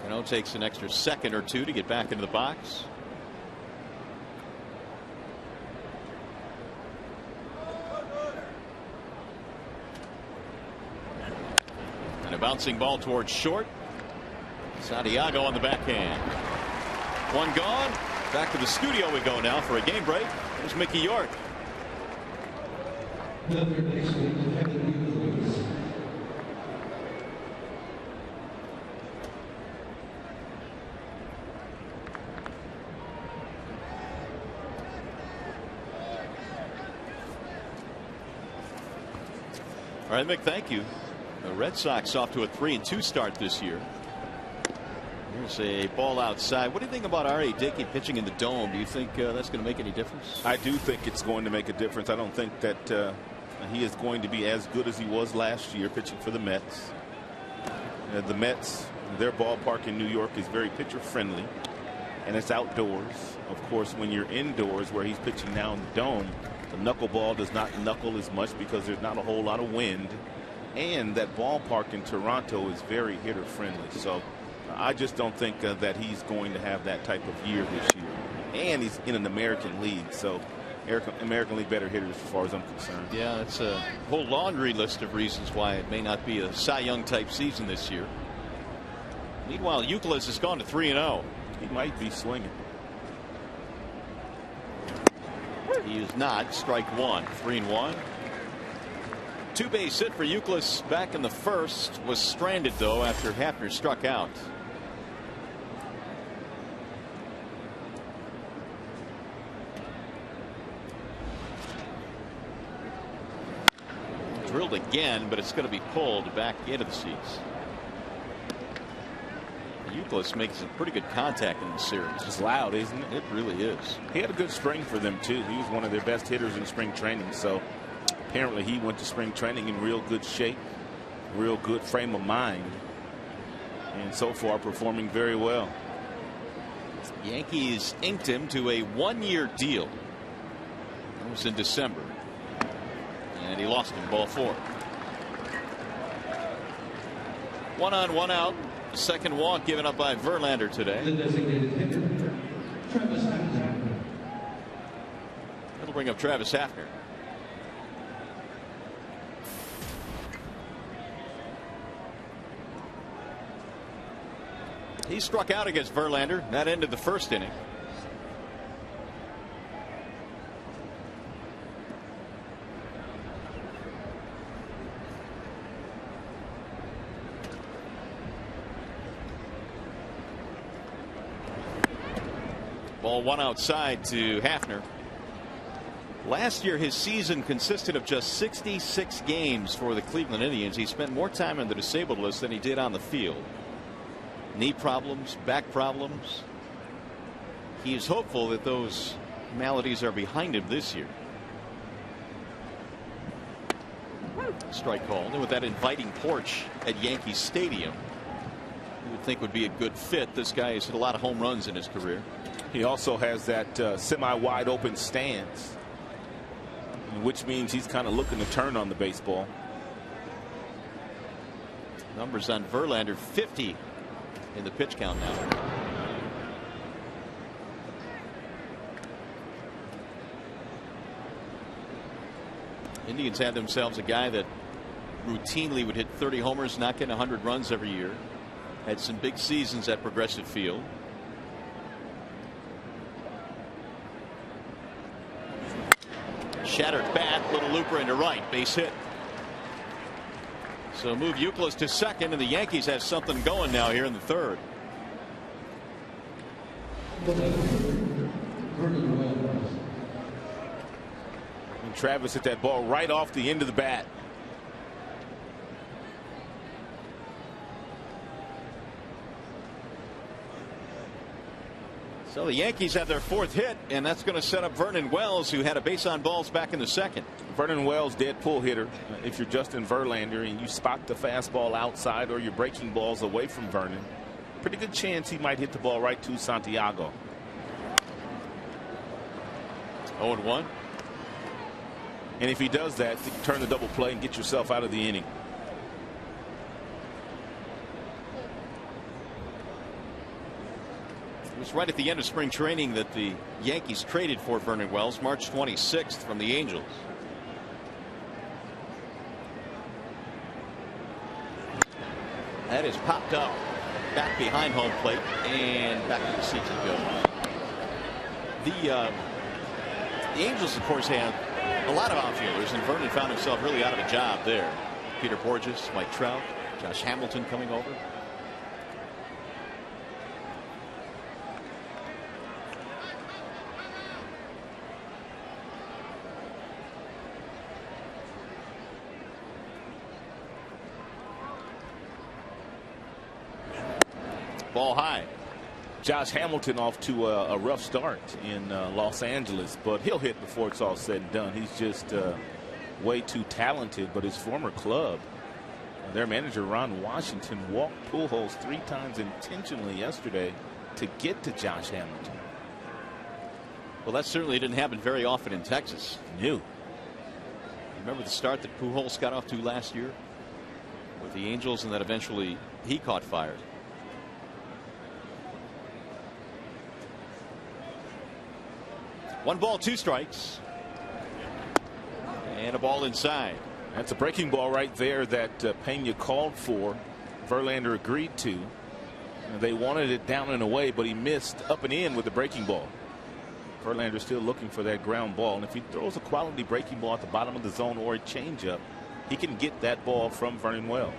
Cano takes an extra second or 2 to get back into the box. And a bouncing ball towards short. Santiago on the backhand. 1 gone. Back to the studio we go now for a game break. There's Mickey York. All right, Mick, thank you. The Red Sox off to a 3-2 start this year. Here's a ball outside. What do you think about R.A. Dickey pitching in the Dome? Do you think that's going to make any difference? I do think it's going to make a difference. I don't think that he is going to be as good as he was last year pitching for the Mets. The Mets, their ballpark in New York is very pitcher friendly, and it's outdoors. Of course, when you're indoors where he's pitching now in the Dome, the knuckleball does not knuckle as much because there's not a whole lot of wind, and that ballpark in Toronto is very hitter friendly. So I just don't think that he's going to have that type of year this year. And he's in an American League, so American League better hitters as far as I'm concerned. Yeah, it's a whole laundry list of reasons why it may not be a Cy Young type season this year. Meanwhile, Youkilis has gone to 3-0. He might be swinging. He is not. Strike 1. 3-1. 2-base hit for Youkilis back in the 1st. Was stranded though after Hafner struck out. Drilled again, but it's going to be pulled back into the seats. Youkilis makes some pretty good contact in the series. It's loud, isn't it? It really is. He had a good spring for them too. He was one of their best hitters in spring training. So apparently he went to spring training in real good shape, real good frame of mind, and so far performing very well. Yankees inked him to a 1-year deal. That was in December, and he lost him ball 4. 1 on, 1 out. Second walk given up by Verlander today. The designated hitter, Travis Hafner. That'll bring up Travis Hafner. He struck out against Verlander. That ended the 1st inning. Ball 1 outside to Hafner. Last year his season consisted of just 66 games for the Cleveland Indians. He spent more time on the disabled list than he did on the field. Knee problems, back problems. He is hopeful that those maladies are behind him this year. Strike called. And with that inviting porch at Yankee Stadium, you would think would be a good fit. This guy has hit a lot of home runs in his career. He also has that semi-wide open stance, which means he's kind of looking to turn on the baseball. Numbers on Verlander, 50 in the pitch count now. Indians had themselves a guy that routinely would hit 30 homers, not getting 100 runs every year. Had some big seasons at Progressive Field. Shattered bat, little looper into right, base hit. So move Euclid to second, and the Yankees have something going now here in the third. And Travis hit that ball right off the end of the bat. So the Yankees have their fourth hit, and that's going to set up Vernon Wells, who had a base on balls back in the second. Vernon Wells, dead pull hitter. If you're Justin Verlander and you spot the fastball outside or you're breaking balls away from Vernon, pretty good chance he might hit the ball right to Santiago. 0-1. And if he does that, turn the double play and get yourself out of the inning. It was right at the end of spring training that the Yankees traded for Vernon Wells, March 26th, from the Angels. That is popped up back behind home plate, and back to the seats it goes. The Angels, of course, have a lot of outfielders, and Vernon found himself really out of a job there. Peter Porges, Mike Trout, Josh Hamilton coming over. Ball high. Josh Hamilton off to a rough start in Los Angeles, but he'll hit before it's all said and done. He's just way too talented. But his former club, their manager Ron Washington, walked Pujols 3 times intentionally yesterday to get to Josh Hamilton. Well, that certainly didn't happen very often in Texas. New. Remember the start that Pujols got off to last year with the Angels, and that eventually he caught fire. One ball, 2 strikes. And a ball inside. That's a breaking ball right there that Pena called for. Verlander agreed to. They wanted it down and away, but he missed up and in with the breaking ball. Verlander still looking for that ground ball, and if he throws a quality breaking ball at the bottom of the zone or a changeup, he can get that ball from Vernon Wells.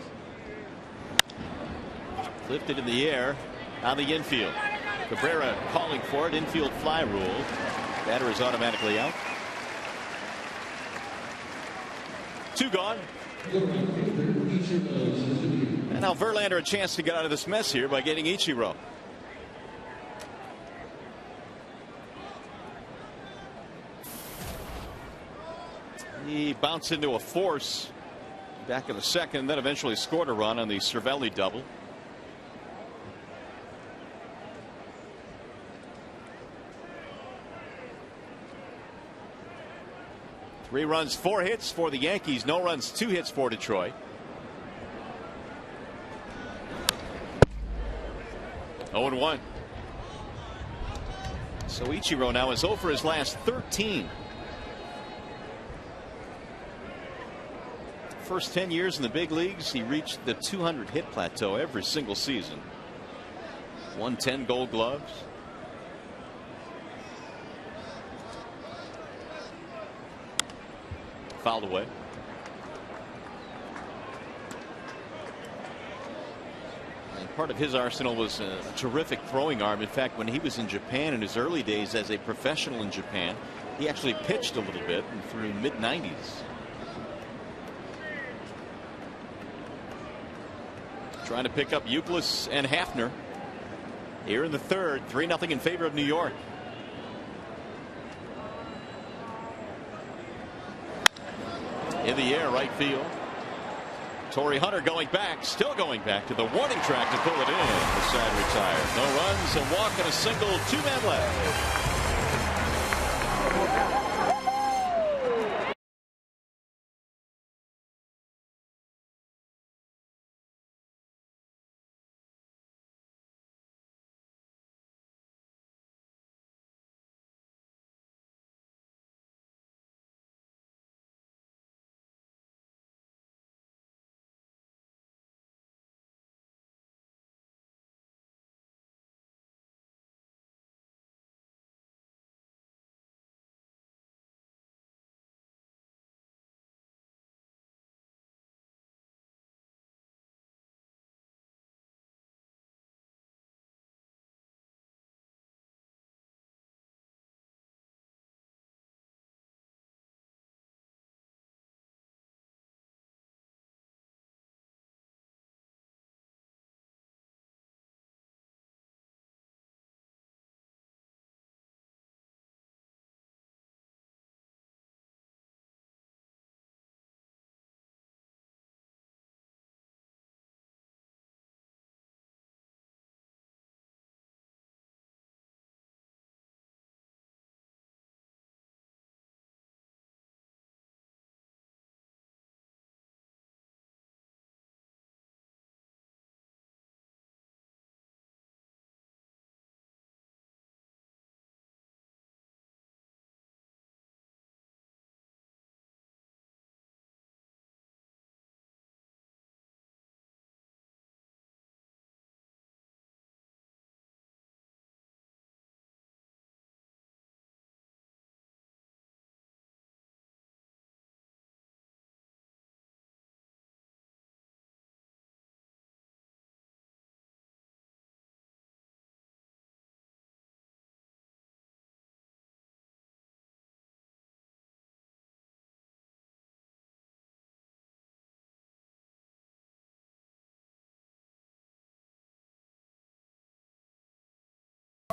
Lifted in the air on the infield. Cabrera calling for it. Infield fly rule. Batter is automatically out. 2 gone. And now Verlander a chance to get out of this mess here by getting Ichiro. He bounced into a force back in the second, then eventually scored a run on the Cervelli double. Three runs, 4 hits for the Yankees. No runs, 2 hits for Detroit. Oh and 1. So Ichiro now is over his last 13. First 10 years in the big leagues, he reached the 200 hit plateau every single season. 110 Gold Gloves. Fouled away. And part of his arsenal was a terrific throwing arm. In fact, when he was in Japan in his early days as a professional in Japan, he actually pitched a little bit through mid-90s. Trying to pick up Euclid and Hafner here in the third. 3-0 in favor of New York. In the air, right field. Torrey Hunter going back, still going back to the warning track to pull it in. The side retired. No runs, a walk, and a single. 2-man left.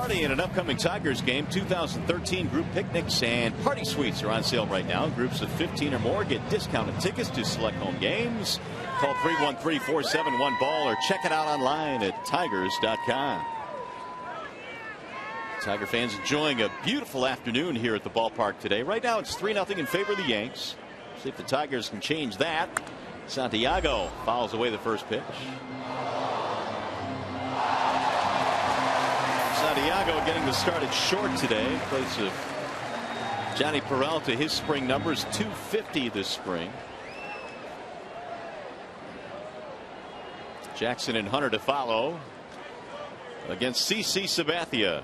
party in an upcoming Tigers game. 2013 group picnics and party suites are on sale right now. Groups of 15 or more get discounted tickets to select home games. Call 313-471-BALL or check it out online at tigers.com. Tiger fans enjoying a beautiful afternoon here at the ballpark today. Right now it's 3-0 in favor of the Yanks. See if the Tigers can change that. Santiago fouls away the first pitch. Santiago getting the started short today in place of Johnny Peralta. His spring numbers .250 this spring. Jackson and Hunter to follow against CC Sabathia.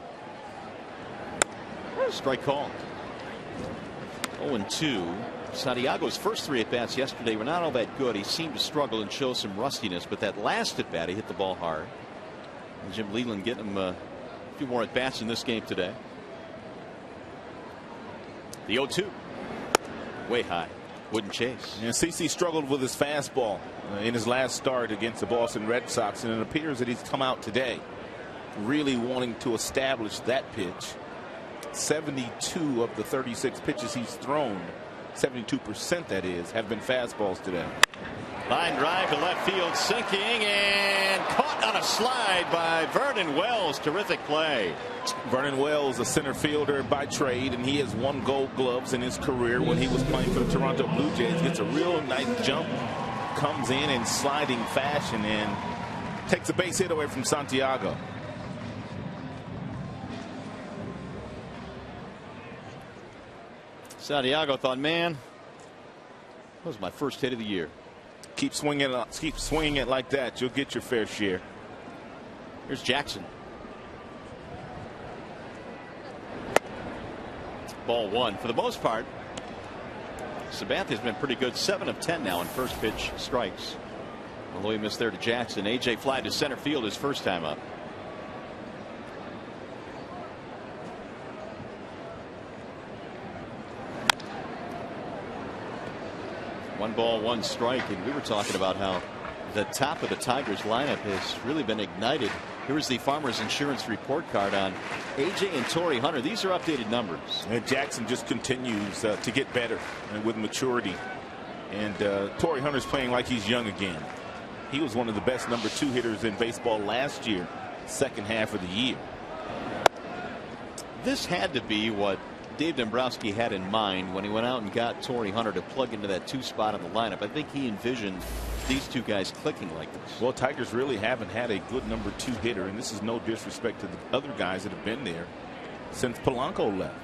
Strike call. 0-2. Santiago's first 3 at-bats yesterday were not all that good. He seemed to struggle and show some rustiness, but that last at-bat he hit the ball hard. And Jim Leland getting him a few more at-bats in this game today. The 0-2. Way high. Wouldn't chase. And CC struggled with his fastball in his last start against the Boston Red Sox, and it appears that he's come out today really wanting to establish that pitch. 72 of the 36 pitches he's thrown, 72% that is, have been fastballs today. Line drive to left field, sinking and caught on a slide by Vernon Wells. Terrific play. Vernon Wells, a center fielder by trade, and he has won Gold Gloves in his career when he was playing for the Toronto Blue Jays. Gets a real nice jump, comes in sliding fashion, and takes a base hit away from Santiago. Santiago thought, man, that was my first hit of the year. Keep swinging it like that. You'll get your fair share. Here's Jackson. Ball 1. For the most part, Sabathia's been pretty good. 7 of 10 now in first pitch strikes. Although he missed there to Jackson. A.J. fly to center field his first time up. One ball, one strike, and we were talking about how the top of the Tigers lineup has really been ignited. Here's the Farmers Insurance report card on AJ and Torrey Hunter. These are updated numbers. And Jackson just continues to get better with maturity. And Torrey Hunter's playing like he's young again. He was one of the best number 2 hitters in baseball last year, second half of the year. This had to be what Dave Dombrowski had in mind when he went out and got Torrey Hunter to plug into that 2 spot in the lineup. I think he envisioned these two guys clicking like this. Well, Tigers really haven't had a good number 2 hitter, and this is no disrespect to the other guys that have been there since Polanco left.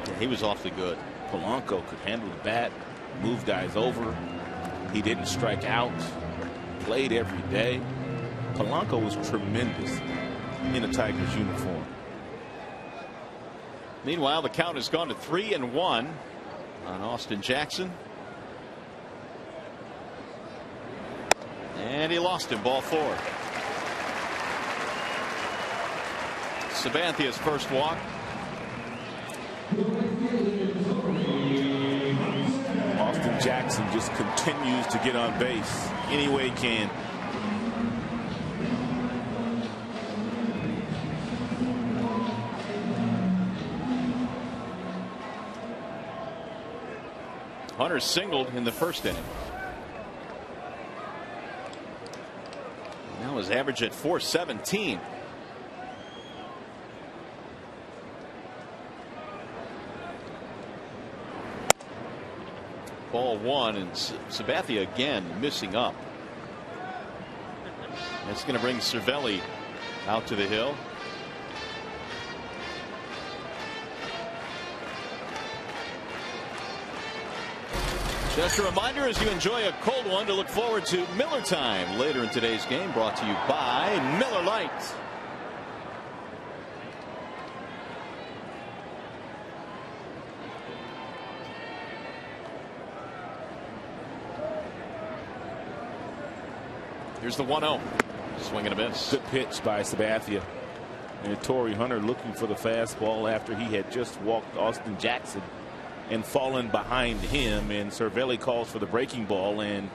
Yeah, he was awfully good. Polanco could handle the bat, move guys over. He didn't strike out, played every day. Polanco was tremendous in a Tigers uniform. Meanwhile, the count has gone to 3-1 on Austin Jackson. And he lost him. Ball 4. Sabathia's first walk. Austin Jackson just continues to get on base any way he can. Hunter singled in the first inning. Now his average at .417. Ball 1, and Sabathia again missing up. That's going to bring Cervelli out to the hill. Just a reminder, as you enjoy a cold one, to look forward to Miller Time later in today's game, brought to you by Miller Lite. Here's the 1-0. Swing and a miss. Good pitch by Sabathia. And Torrey Hunter looking for the fastball after he had just walked Austin Jackson and fallen behind him, and Cervelli calls for the breaking ball, and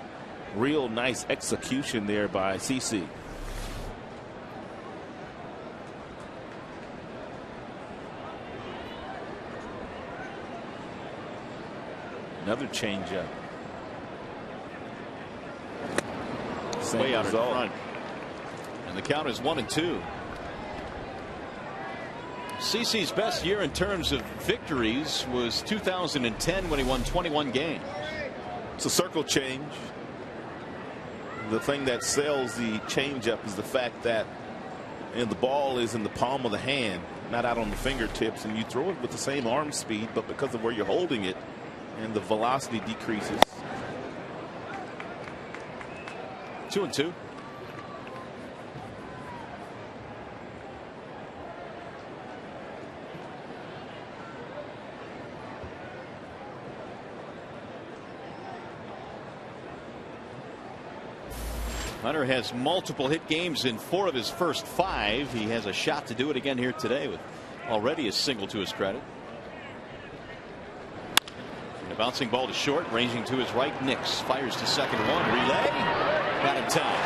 real nice execution there by CC. Another changeup. Same Way out in result. front. And the count is 1-2. CeCe's best year in terms of victories was 2010 when he won 21 games. It's a circle change. The thing that sells the changeup is the fact that the ball is in the palm of the hand, not out on the fingertips, and you throw it with the same arm speed, but because of where you're holding it and the velocity decreases. 2-2. Hunter has multiple hit games in 4 of his first 5. He has a shot to do it again here today with already a single to his credit. And a bouncing ball to short, ranging to his right. Nix fires to second 1. Relay. Got in time.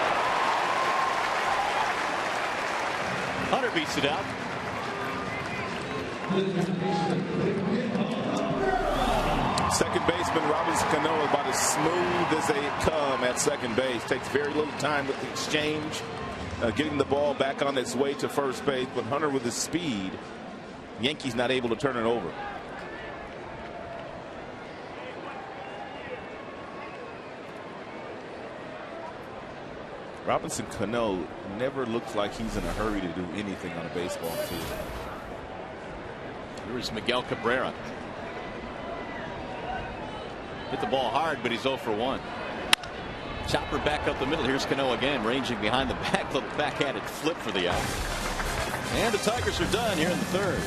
Hunter beats it out. Second baseman Robinson Cano about as smooth as they come at second base. Takes very little time with the exchange, getting the ball back on its way to first base. But Hunter with his speed, Yankees not able to turn it over. Robinson Cano never looks like he's in a hurry to do anything on a baseball field. Here's Miguel Cabrera. Hit the ball hard, but he's 0 for 1. Chopper back up the middle. Here's Cano again, ranging behind the back. Little backhanded flip for the out. And the Tigers are done here in the third.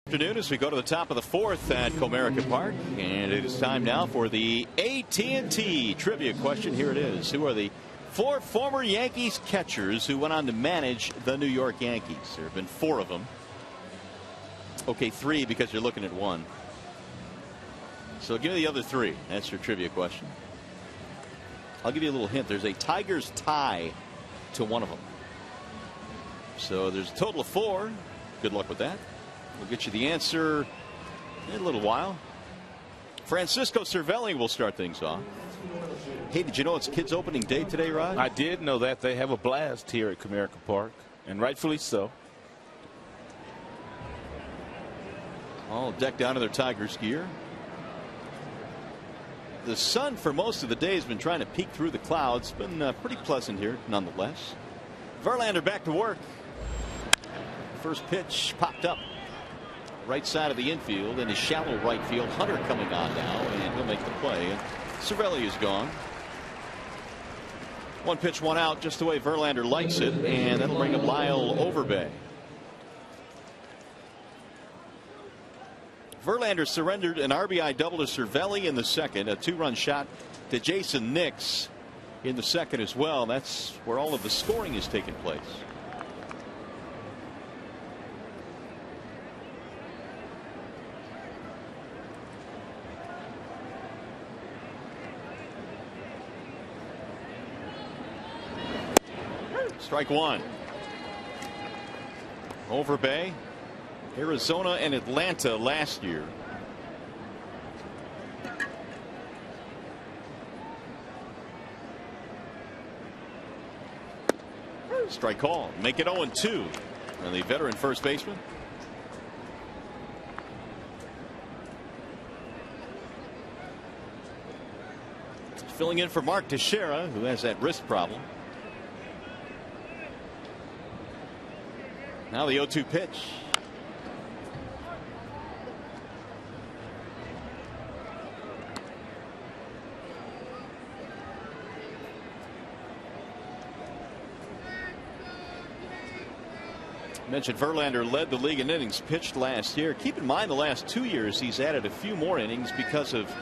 Afternoon as we go to the top of the 4th at Comerica Park, and it is time now for the AT&T trivia question. Here it is. Who are the 4 former Yankees catchers who went on to manage the New York Yankees? There have been 4 of them. Okay, 3 because you're looking at 1. So give me the other 3. That's your trivia question. I'll give you a little hint. There's a Tigers tie to one of them. So there's a total of 4. Good luck with that. We'll get you the answer in a little while. Francisco Cervelli will start things off. Hey, did you know it's kids opening day today, Rod? I did know that. They have a blast here at Comerica Park, and rightfully so. All decked out in their Tigers gear. The sun for most of the day has been trying to peek through the clouds. Been pretty pleasant here nonetheless. Verlander back to work. First pitch popped up. right side of the infield in his shallow right field. Hunter coming on now, and he'll make the play. And Cervelli is gone. One pitch, one out, just the way Verlander likes it, and that'll bring up Lyle Overbay. Verlander surrendered an RBI double to Cervelli in the second, a 2-run shot to Jason Nix in the second as well. That's where all of the scoring is taking place. Strike one. Overbay, Arizona and Atlanta last year. Strike call. Make it 0-2. And the veteran first baseman. Filling in for Mark Teixeira, who has that wrist problem. Now the 0-2 pitch. Mentioned Verlander led the league in innings pitched last year. Keep in mind the last 2 years he's added a few more innings because of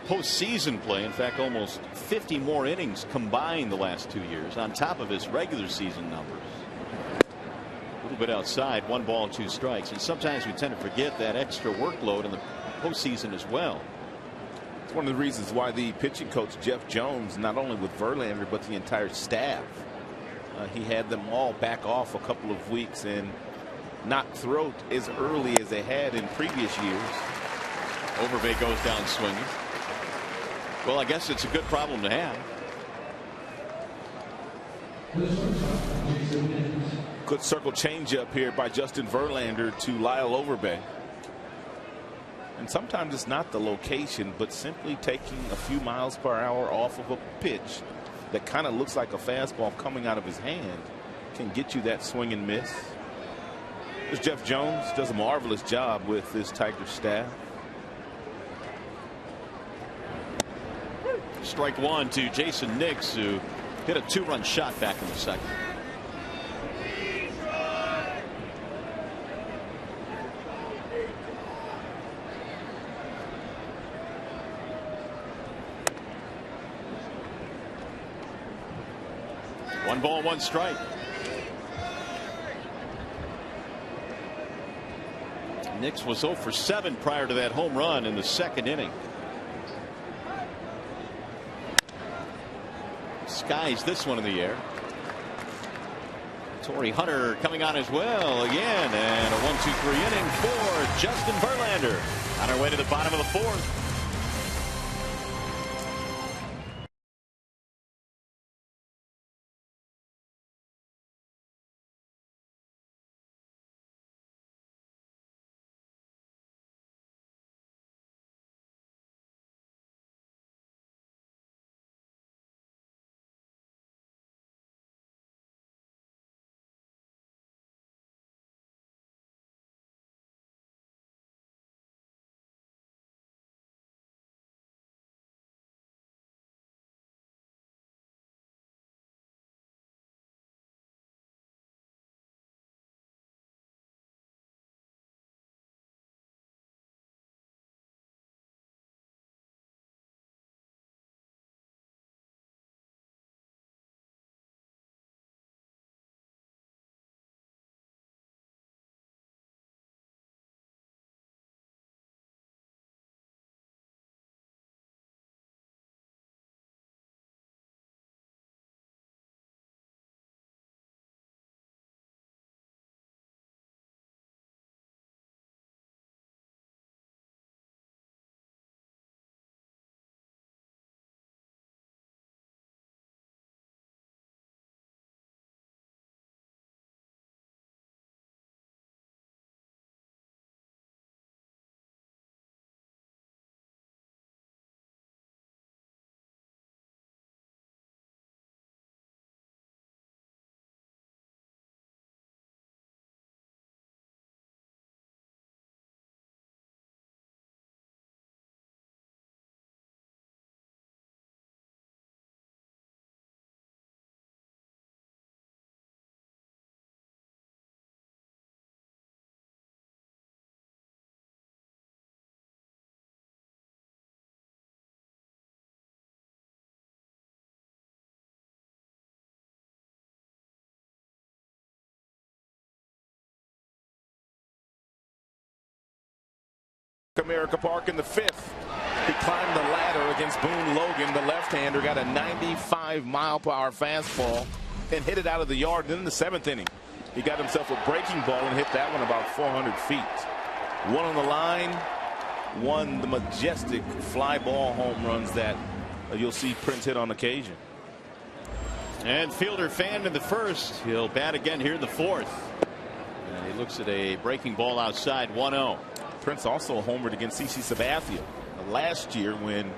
postseason play. In fact, almost 50 more innings combined the last 2 years on top of his regular season numbers. A little bit outside, 1 ball, 2 strikes, and sometimes we tend to forget that extra workload in the postseason as well. It's one of the reasons why the pitching coach Jeff Jones, not only with Verlander but the entire staff, he had them all back off a couple of weeks and not throw as early as they had in previous years. Overbay goes down swinging. Well, I guess it's a good problem to have. Good circle changeup here by Justin Verlander to Lyle Overbay. And sometimes it's not the location, but simply taking a few miles per hour off of a pitch that kind of looks like a fastball coming out of his hand can get you that swing and miss. This Jeff Jones does a marvelous job with this Tiger staff. Strike one to Jason Nix, who hit a 2-run shot back in the second. One ball, 1 strike. Nix was 0 for 7 prior to that home run in the second inning. Skies this one in the air. Torrey Hunter coming on as well again, and a 1-2-3 inning for Justin Verlander on our way to the bottom of the 4th. Comerica Park in the 5th. He climbed the ladder against Boone Logan. The left-hander got a 95-mile-per-hour fastball and hit it out of the yard. Then in the 7th inning, he got himself a breaking ball and hit that one about 400 feet. One on the line, one the majestic fly ball home runs that you'll see Prince hit on occasion. And fielder fanned in the 1st. He'll bat again here in the 4th. And he looks at a breaking ball outside, 1-0. Prince also homered against CC Sabathia last year when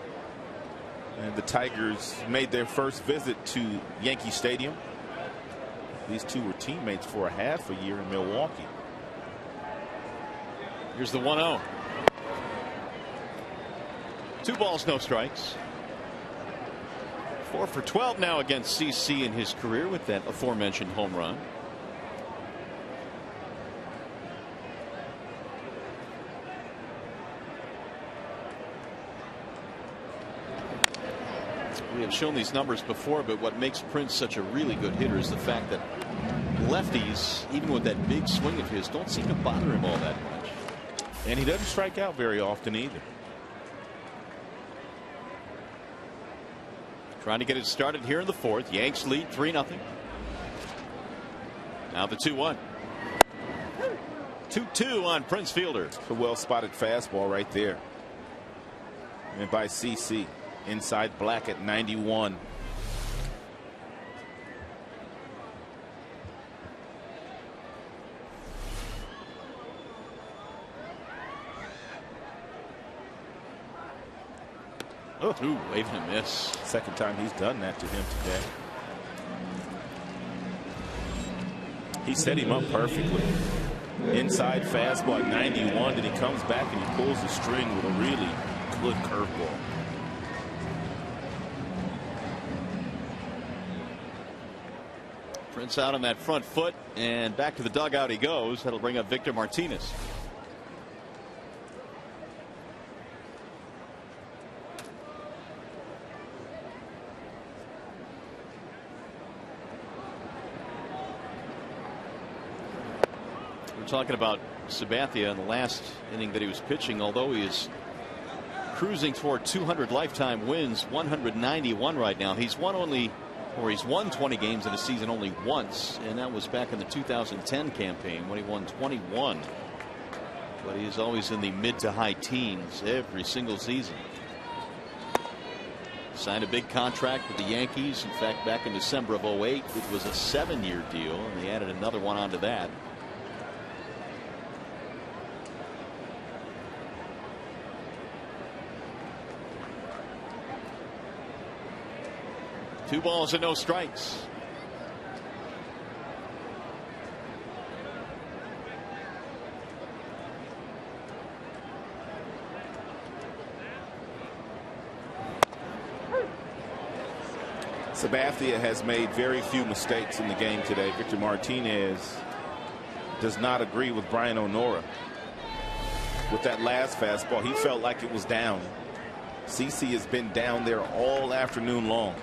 the Tigers made their first visit to Yankee Stadium. These two were teammates for a half a year in Milwaukee. Here's the 1-0. 2 balls, no strikes. 4 for 12 now against CC in his career with that aforementioned home run. We have shown these numbers before, but what makes Prince such a really good hitter is the fact that lefties, even with that big swing of his, don't seem to bother him all that much. And he doesn't strike out very often either. Trying to get it started here in the 4th. Yanks lead 3-0. Now the 2-1. 2-2 on Prince Fielder. A well-spotted fastball right there. And by CC. Inside Black at 91. Oh, ooh, waving a miss. Second time he's done that to him today. He set him up perfectly. Inside fastball at 91. Then he comes back and he pulls the string with a really good curveball. Prince out on that front foot, and back to the dugout he goes. That'll bring up Victor Martinez. We're talking about Sabathia in the last inning that he was pitching. Although he is cruising toward 200 lifetime wins, 191 right now. He's won 20 games in a season only once, and that was back in the 2010 campaign when he won 21. But he is always in the mid to high teens every single season. Signed a big contract with the Yankees. In fact, back in December of 08, it was a 7-year deal, and they added another one onto that. Two balls and no strikes. Sabathia has made very few mistakes in the game today. Victor Martinez does not agree with Brian O'Nora. With that last fastball, he felt like it was down. CC has been down there all afternoon long.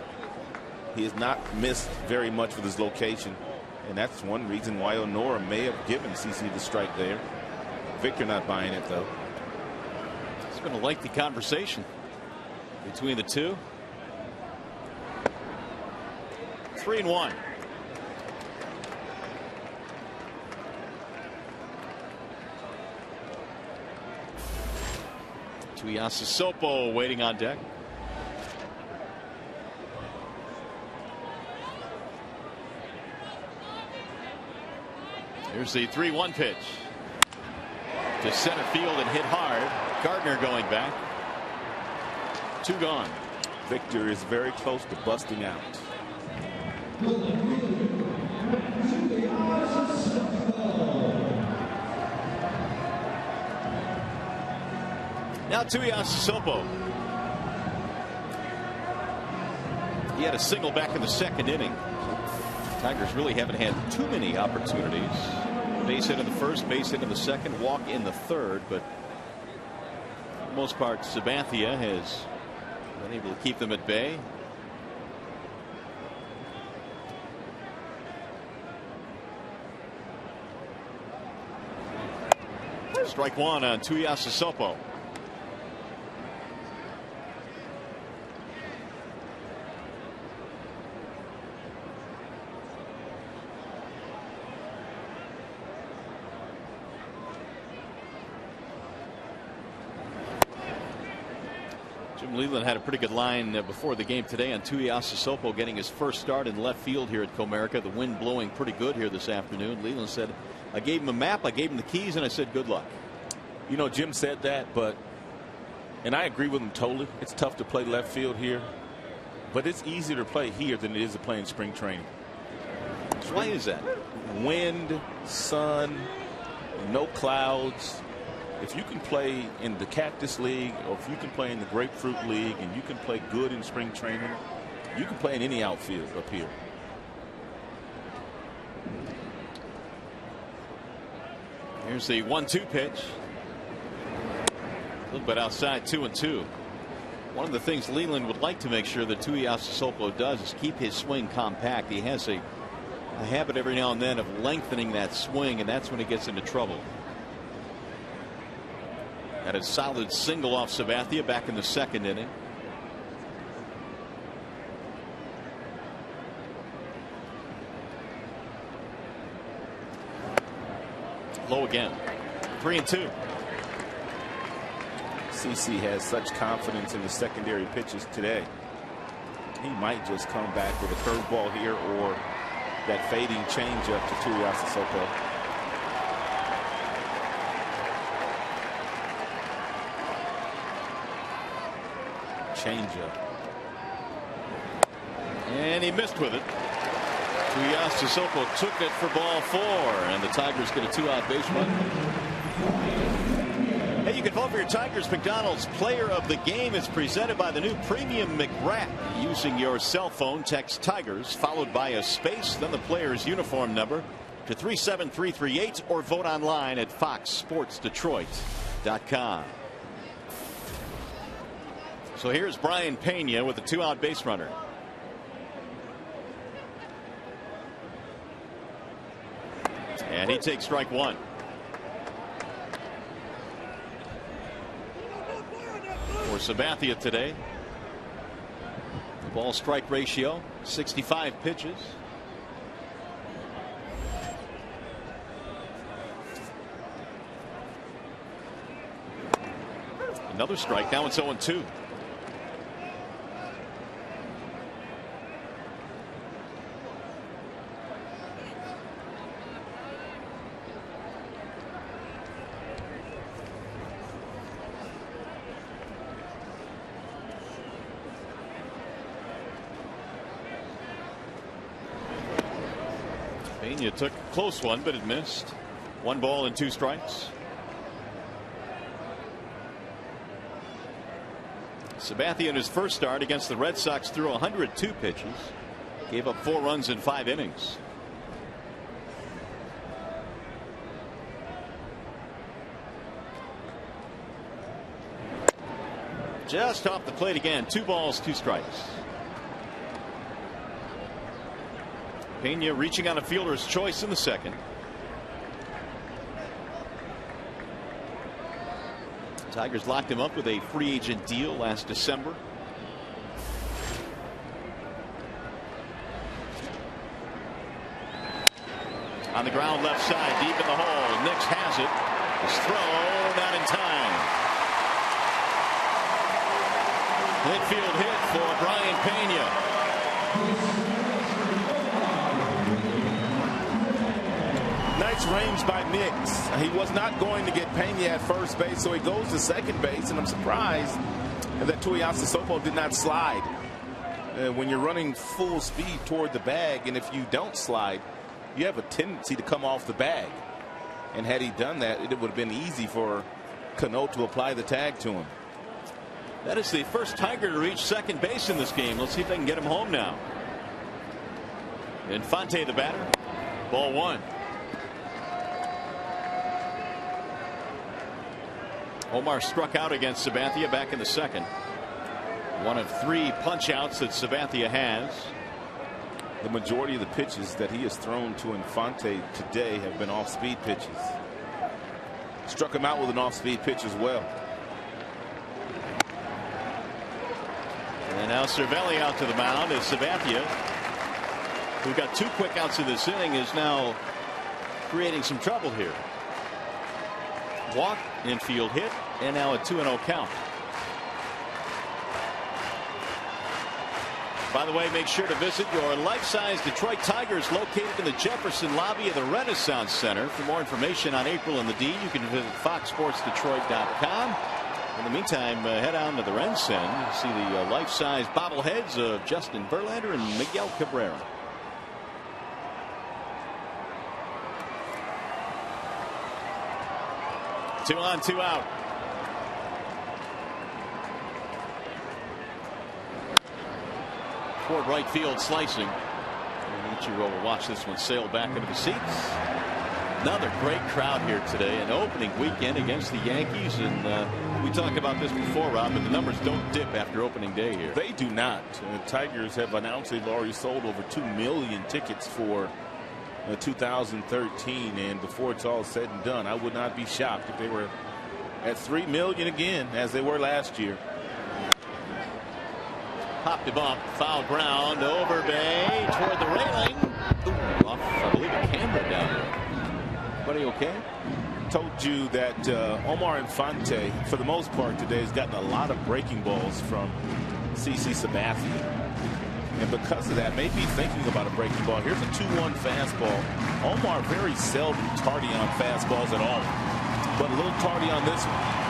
He has not missed very much with his location, and that's one reason why O'Nora may have given CC the strike there. Victor not buying it, though. It's been a lengthy conversation between the two. 3-1. Tuiasosopo waiting on deck. Here's the 3-1 pitch to center field and hit hard. Gardner going back. 2 gone. Victor is very close to busting out. Now Tuiasosopo. He had a single back in the 2nd inning. Tigers really haven't had too many opportunities. Base hit in the 1st, base hit in the 2nd, walk in the 3rd, but for the most part Sabathia has been able to keep them at bay. Strike 1 on Tuiasosopo. Jim Leland had a pretty good line before the game today on Tuiasosopo getting his first start in left field here at Comerica. The wind blowing pretty good here this afternoon. Leland said, I gave him a map, I gave him the keys, and I said good luck. You know, Jim said that, and I agree with him totally. It's tough to play left field here, but it's easier to play here than it is to play in spring training. Why is that? Wind, sun, no clouds. If you can play in the Cactus League, or if you can play in the Grapefruit League, and you can play good in spring training, you can play in any outfield up here. Here's the 1-2 pitch. A little bit outside, 2-2. One of the things Leland would like to make sure that Tuiasosopo does is keep his swing compact. He has a habit every now and then of lengthening that swing, and that's when he gets into trouble. Had a solid single off Sabathia back in the second inning. Low again. 3-2. CC has such confidence in the secondary pitches today. He might just come back with a curveball here or that fading changeup to Tuiasosopo. Changeup. And he missed with it. Tuiasosopo took it for ball 4, and the Tigers get a 2-out base run. Hey, you can vote for your Tigers McDonald's Player of the Game. It's presented by the new Premium McWrap. Using your cell phone, text Tigers followed by a space, then the player's uniform number to 37338, or vote online at foxsportsdetroit.com. So here's Brian Pena with a 2-out base runner. And he takes strike 1. For Sabathia today, the ball strike ratio 65 pitches. Another strike. Now it's 0-2. Pena took a close one, but it missed. 1 ball and 2 strikes. Sabathia in his first start against the Red Sox threw 102 pitches. Gave up 4 runs in 5 innings. Just off the plate again. 2 balls, 2 strikes. Pena reaching on a fielder's choice in the second. Tigers locked him up with a free agent deal last December. On the ground left side, deep in the hole. Nix has it. His throw not in time. Infield hit for Brian Pena. Nice range by Nix. He was not going to get Pena at first base, so he goes to second base, and I'm surprised that Tuiasosopo did not slide. When you're running full speed toward the bag, and if you don't slide, you have a tendency to come off the bag. And had he done that, it would have been easy for Cano to apply the tag to him. That is the first Tiger to reach second base in this game. Let's see if they can get him home now. Infante the batter. Ball 1. Omar struck out against Sabathia back in the second. One of 3 punch outs that Sabathia has. The majority of the pitches that he has thrown to Infante today have been off-speed pitches. Struck him out with an off-speed pitch as well. And now Cervelli out to the mound as Sabathia, who got 2 quick outs in this inning, is now creating some trouble here. Walk, infield hit, and now a 2-0 count. By the way, make sure to visit your life-size Detroit Tigers located in the Jefferson lobby of the Renaissance Center. For more information on April and the D, you can visit foxsportsdetroit.com. In the meantime, head on to the RenCen. See the life-size bobbleheads of Justin Verlander and Miguel Cabrera. Two on, two out. Toward right field, slicing. Ichiro will watch this one sail back into the seats. Another great crowd here today. An opening weekend against the Yankees. And we talked about this before, Rob, but the numbers don't dip after opening day here. They do not. The Tigers have announced they've already sold over 2 million tickets for 2013. And before it's all said and done, I would not be shocked if they were at 3 million again, as they were last year. Popped him up, foul ground, over Bay, toward the railing. Ooh, off, I believe, a camera down there. Buddy, okay? Told you that Omar Infante, for the most part today, has gotten a lot of breaking balls from CC Sabathia. And because of that, maybe thinking about a breaking ball. Here's a 2-1 fastball. Omar very seldom tardy on fastballs at all, but a little tardy on this one.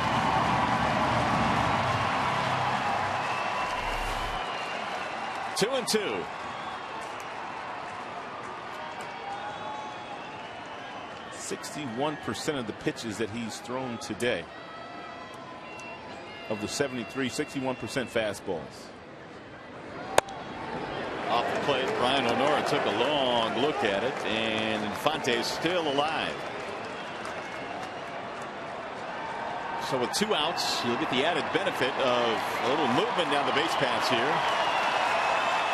2-2. %61% of the pitches that he's thrown today, of the 73, 61% fastballs. Off the plate, Brian Honora took a long look at it, and Infante is still alive. So with 2 outs, you'll get the added benefit of a little movement down the base paths here.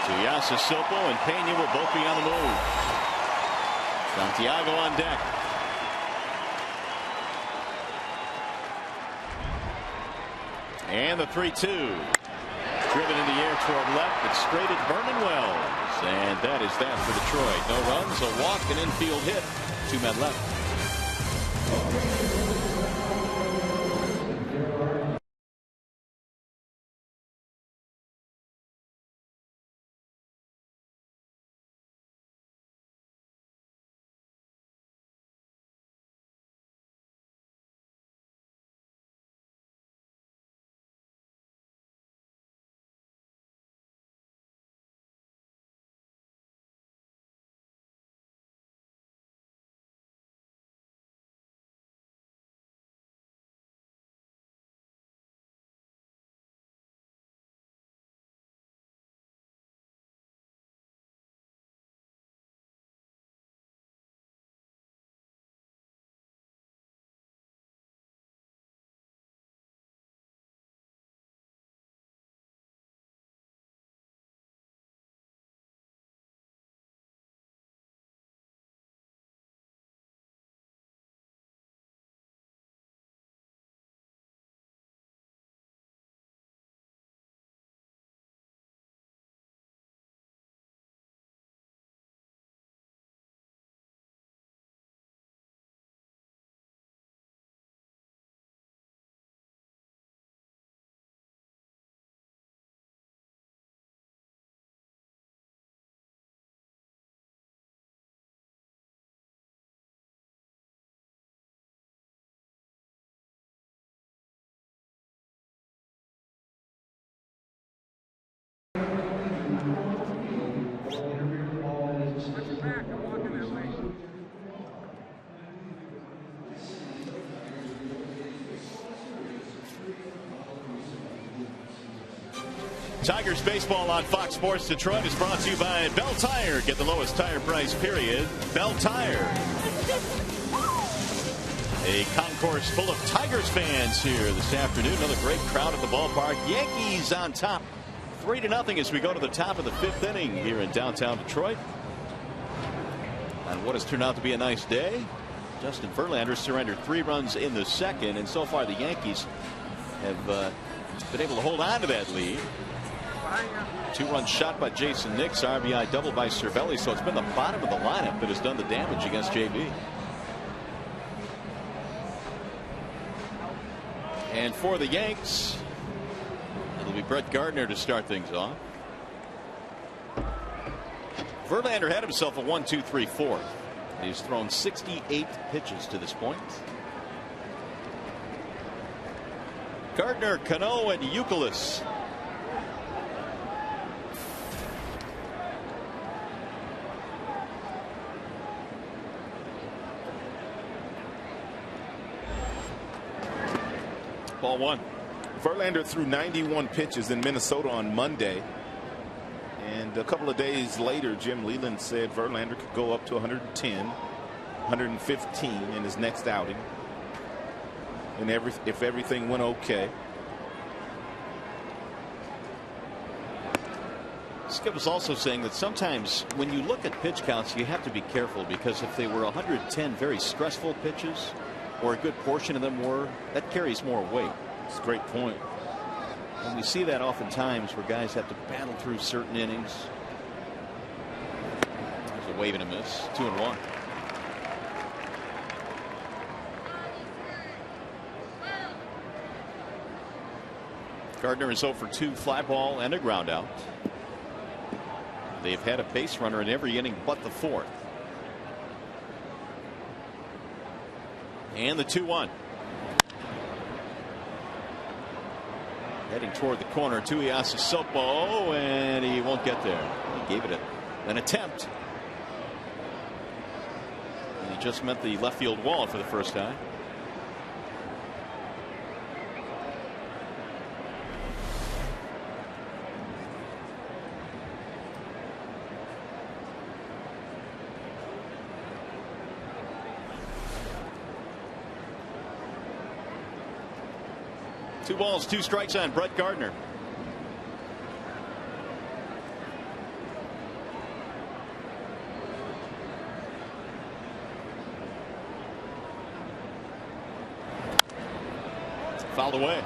Tuyasa, Silpo, and Pena will both be on the move. Santiago on deck. And the 3-2. Driven in the air toward left. It's straight at Vernon Wells. And that is that for Detroit. No runs, a walk, an infield hit. 2 men left. Tigers baseball on Fox Sports Detroit is brought to you by Bell Tire. Get the lowest tire price, period. Bell Tire. A concourse full of Tigers fans here this afternoon. Another great crowd at the ballpark. Yankees on top 3-0 as we go to the top of the 5th inning here in downtown Detroit. And what has turned out to be a nice day. Justin Verlander surrendered 3 runs in the 2nd, and so far the Yankees have been able to hold on to that lead. 2-run shot by Jason Nix, RBI double by Cervelli, so it's been the bottom of the lineup that has done the damage against JB. And for the Yanks, it'll be Brett Gardner to start things off. Verlander had himself a 1-2-3-4. He's thrown 68 pitches to this point. Gardner, Cano, and Youkilis. Ball one. Verlander threw 91 pitches in Minnesota on Monday. And a couple of days later, Jim Leyland said Verlander could go up to 110, 115 in his next outing. And if everything went okay. Skip was also saying that sometimes when you look at pitch counts, you have to be careful, because if they were 110 very stressful pitches, or a good portion of them were, that carries more weight. It's a great point. And we see that oftentimes where guys have to battle through certain innings. There's a wave and a miss. 2-1. Gardner is 0 for 2, fly ball and a ground out. They've had a base runner in every inning but the fourth. And the 2-1. Heading toward the corner, Tuiasa Sopo, and he won't get there. He gave it an attempt. And he just met the left field wall for the first time. Two balls, 2 strikes on Brett Gardner. Fouled away.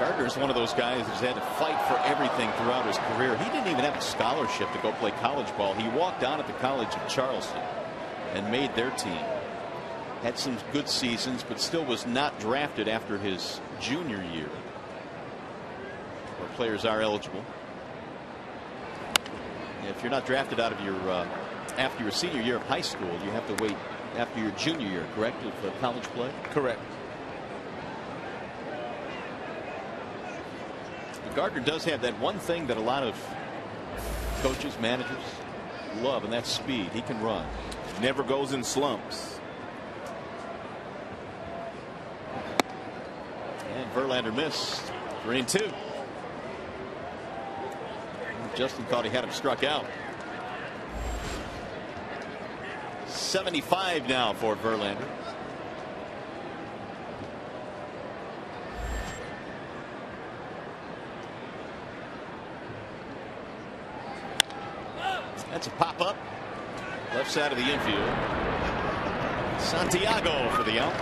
Gardner's one of those guys who's had to fight for everything throughout his career. He didn't even have a scholarship to go play college ball. He walked on at the College of Charleston and made their team. Had some good seasons, but still was not drafted after his junior year, where players are eligible. If you're not drafted out of your after your senior year of high school, you have to wait after your junior year, correct, of college play? Correct. But Gardner does have that one thing that a lot of coaches, managers love, and that's speed. He can run. Never goes in slumps. And Verlander missed. 3-2. Justin thought he had him struck out. 75 now for Verlander. That's a pop up left side of the infield. Santiago for the out.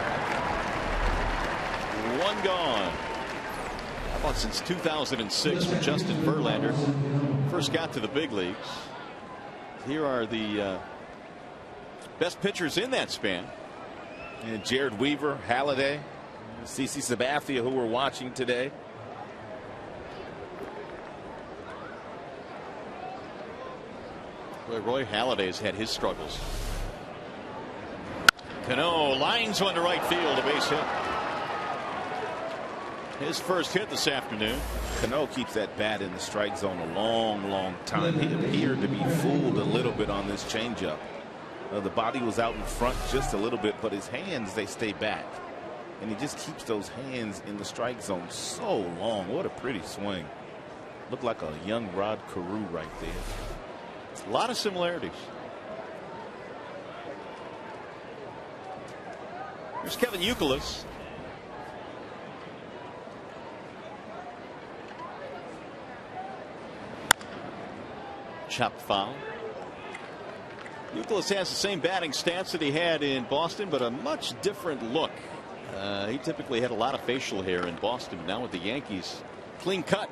One gone. How about since 2006 when Justin Verlander first got to the big leagues? Here are the best pitchers in that span. And Jared Weaver, Halladay, CC Sabathia, who we're watching today. Boy, Roy Halladay has had his struggles. Cano lines one to right field, a base hit. His first hit this afternoon. Cano keeps that bat in the strike zone a long time. He appeared to be fooled a little bit on this changeup. The body was out in front just a little bit, but his hands, they stay back. And he just keeps those hands in the strike zone so long. What a pretty swing. Looked like a young Rod Carew right there. A lot of similarities. Here's Kevin Youkilis. Chopped foul. Youkilis has the same batting stance that he had in Boston, but a much different look. He typically had a lot of facial hair in Boston. Now with the Yankees, clean cut.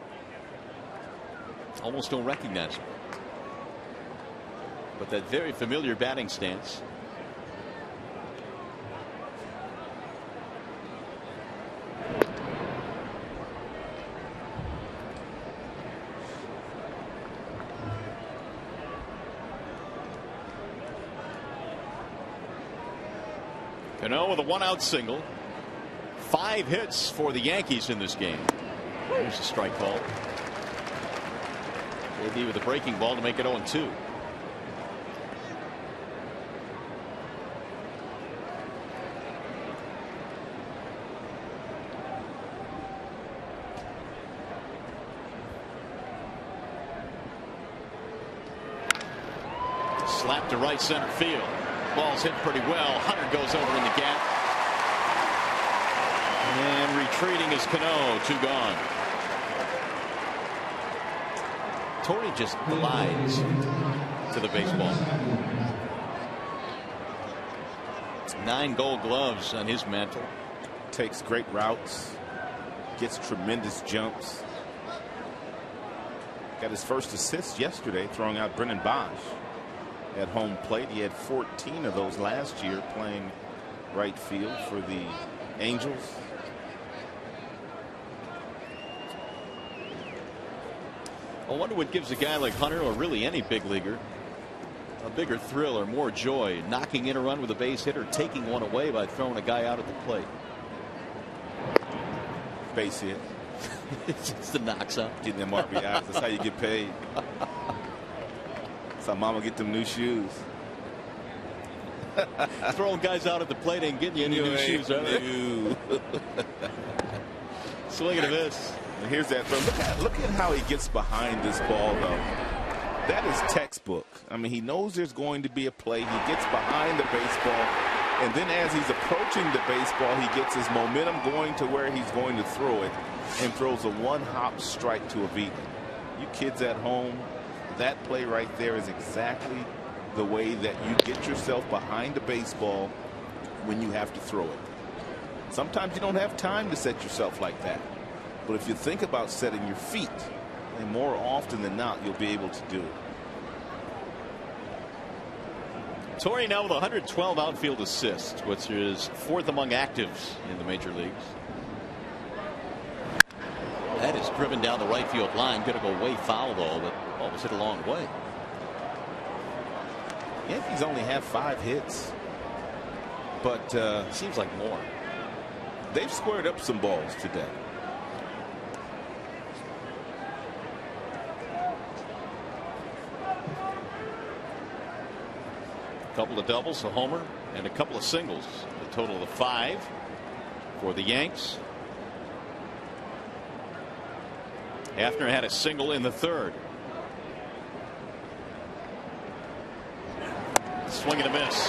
Almost don't recognize him. But that very familiar batting stance. Cano with a 1-out single. 5 hits for the Yankees in this game. Here's the strike call. JV with a breaking ball to make it 0-2. Slap to right center field. Ball's hit pretty well. Hunter goes over in the gap. And retreating is Cano. 2 gone. Torrey just glides to the baseball. 9 gold gloves on his mantle. Takes great routes. Gets tremendous jumps. Got his first assist yesterday throwing out Brennan Bosch at home plate. He had 14 of those last year playing right field for the Angels. I wonder what gives a guy like Hunter, or really any big leaguer, a bigger thrill or more joy, knocking in a run with a base hit or taking one away by throwing a guy out at the plate. Base hit. It's the knocks out. Getting them RBIs. That's how you get paid. That's how mama get them new shoes. Throwing guys out at the plate ain't getting you any new shoes, are they? Swing and a miss. And here's that throw. Look at how he gets behind this ball, though. That is textbook. I mean, he knows there's going to be a play. He gets behind the baseball, and then as he's approaching the baseball, he gets his momentum going to where he's going to throw it, and throws a one-hop strike to Avila. You kids at home, that play right there is exactly the way that you get yourself behind the baseball when you have to throw it. Sometimes you don't have time to set yourself like that. But if you think about setting your feet, and more often than not, you'll be able to do it. Torrey now with 112 outfield assists, which is 4th among actives in the major leagues. That is driven down the right field line. Going to go way foul, though, but ball was hit a long way. Yankees only have 5 hits, but seems like more. They've squared up some balls today. A couple of doubles, a homer, and a couple of singles. A total of 5 for the Yanks. Hafner had a single in the 3rd. Swing and a miss.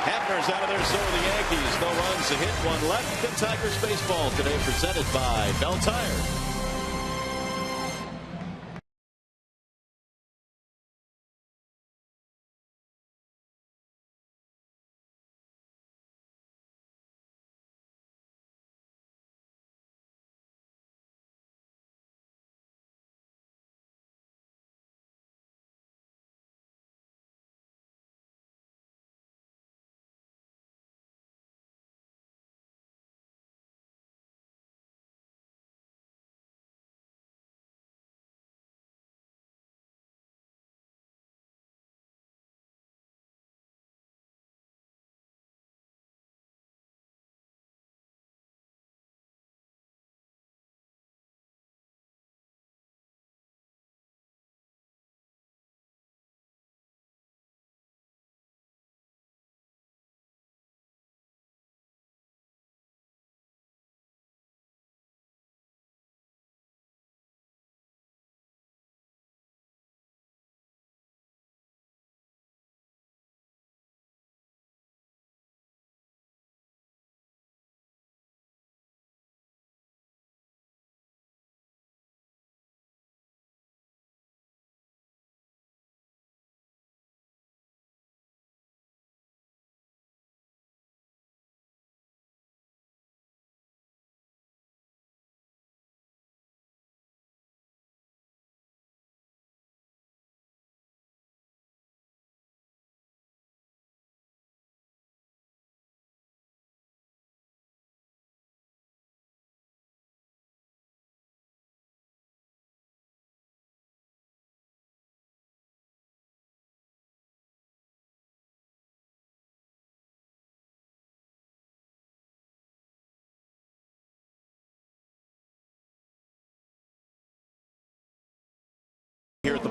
Hafner's out of there, so are the Yankees. No runs, a hit, 1 left. Good Tigers baseball today, presented by Bell Tire.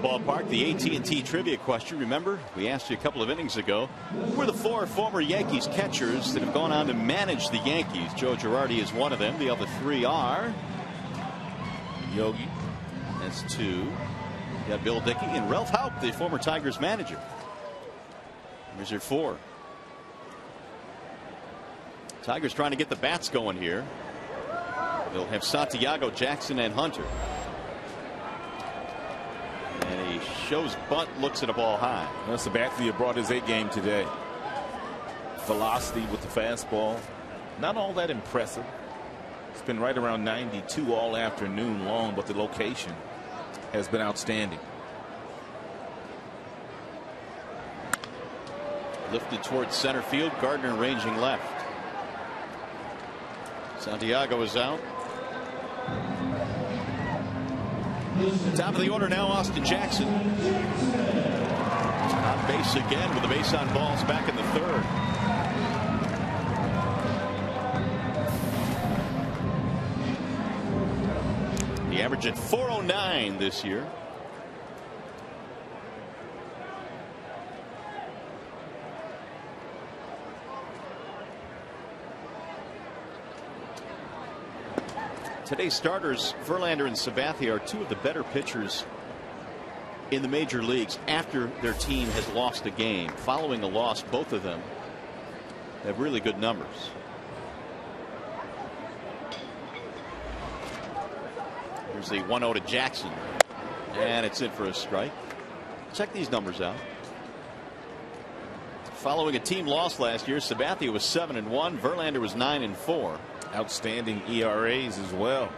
ballpark. The AT&T trivia question. Remember, we asked you a couple of innings ago, who are the 4 former Yankees catchers that have gone on to manage the Yankees? Joe Girardi is one of them. The other 3 are Yogi. That's 2. You got Bill Dickey and Ralph Houck, the former Tigers manager. Here's your 4. Tigers trying to get the bats going here. They'll have Santiago, Jackson, and Hunter. And he shows bunt, looks at a ball high. Well, Sabathia brought his A game today. Velocity with the fastball. Not all that impressive. It's been right around 92 all afternoon long, but the location has been outstanding. Lifted towards center field. Gardner ranging left. Santiago is out. Top of the order now, Austin Jackson. On base again with the base on balls back in the 3rd. The average at 409 this year. Today's starters, Verlander and Sabathia, are 2 of the better pitchers in the major leagues after their team has lost a game. Following a loss, both of them have really good numbers. Here's the 1-0 to Jackson. And it's in for a strike. Check these numbers out. Following a team loss last year, Sabathia was 7-1. Verlander was 9-4. Outstanding ERAs as well.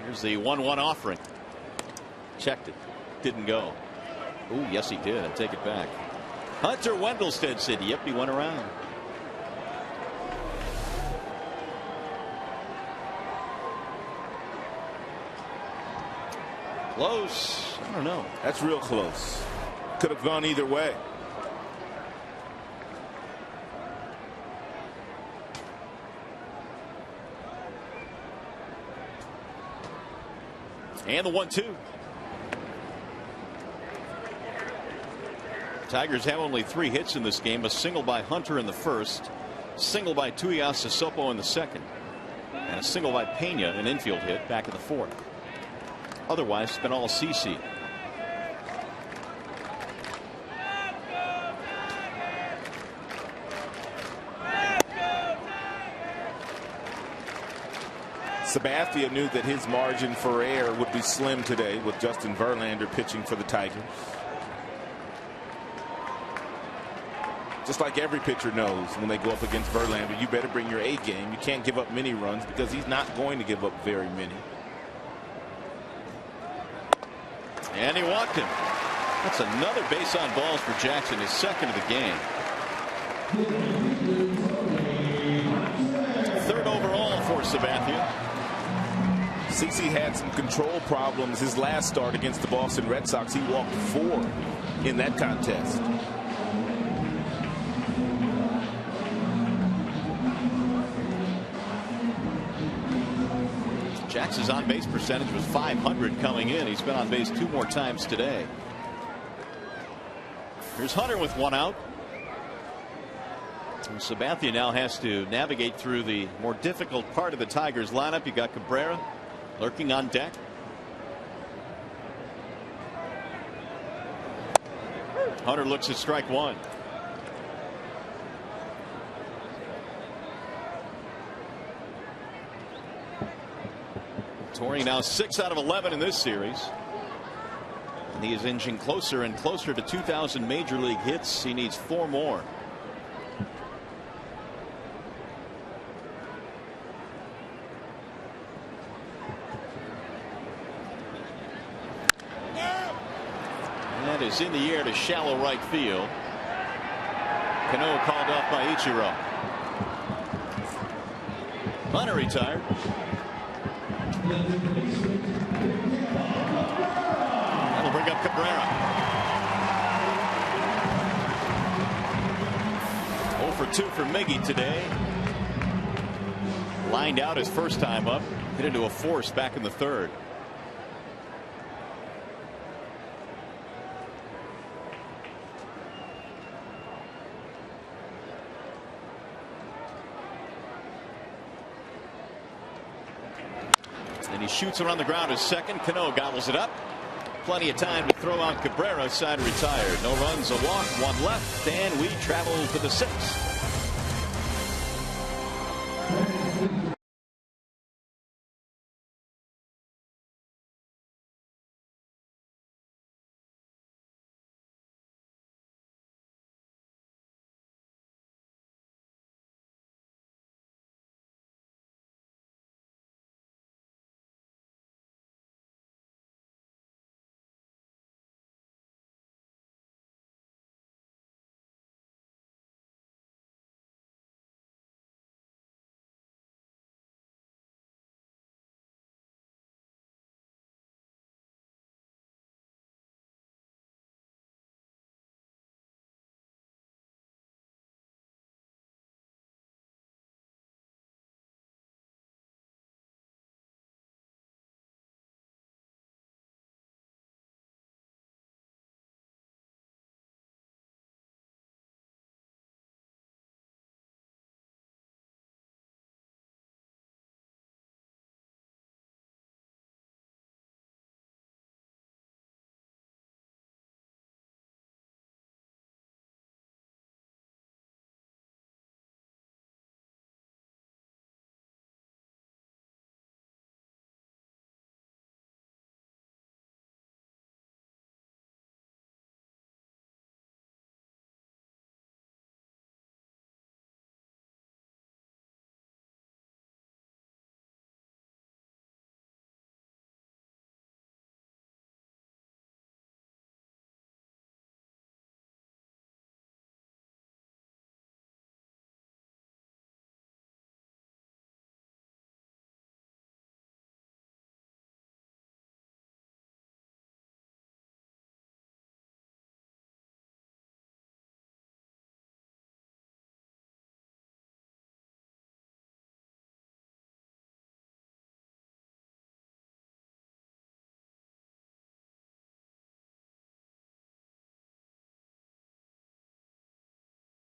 Here's the 1-1 offering. Checked it. Didn't go. Oh, yes, he did. I take it back. Hunter Wendelstedt said, yep, he went around. Close. I don't know. That's real close. Could have gone either way. And the 1-2. Tigers have only 3 hits in this game. A single by Hunter in the 1st, single by Tuiasosopo in the 2nd, and a single by Pena, an infield hit, back in the 4th. Otherwise, it's been all CC. Sabathia knew that his margin for error would be slim today with Justin Verlander pitching for the Tigers. Just like every pitcher knows, when they go up against Verlander, you better bring your A game. You can't give up many runs because he's not going to give up very many. And he walked him. That's another base on balls for Jackson, his 2nd of the game. 3rd overall for Sabathia. CC had some control problems his last start against the Boston Red Sox. He walked 4 in that contest. Jackson's on base percentage was .500 coming in. He's been on base 2 more times today. Here's Hunter with 1 out. And Sabathia now has to navigate through the more difficult part of the Tigers lineup. You got Cabrera lurking on deck. Hunter looks at strike 1. Torrey now 6 out of 11 in this series. And he is inching closer and closer to 2,000 major league hits. He needs 4 more. That is in the air to shallow right field. Cano called off by Ichiro. Hunter retired. That'll bring up Cabrera. 0 for 2 for Miggy today. Lined out his first time up. Hit into a force back in the 3rd. he shoots around the ground. His second. Cano gobbles it up. Plenty of time to throw out Cabrera. Side retired. No runs, a walk, one left, and we travel to the 6th.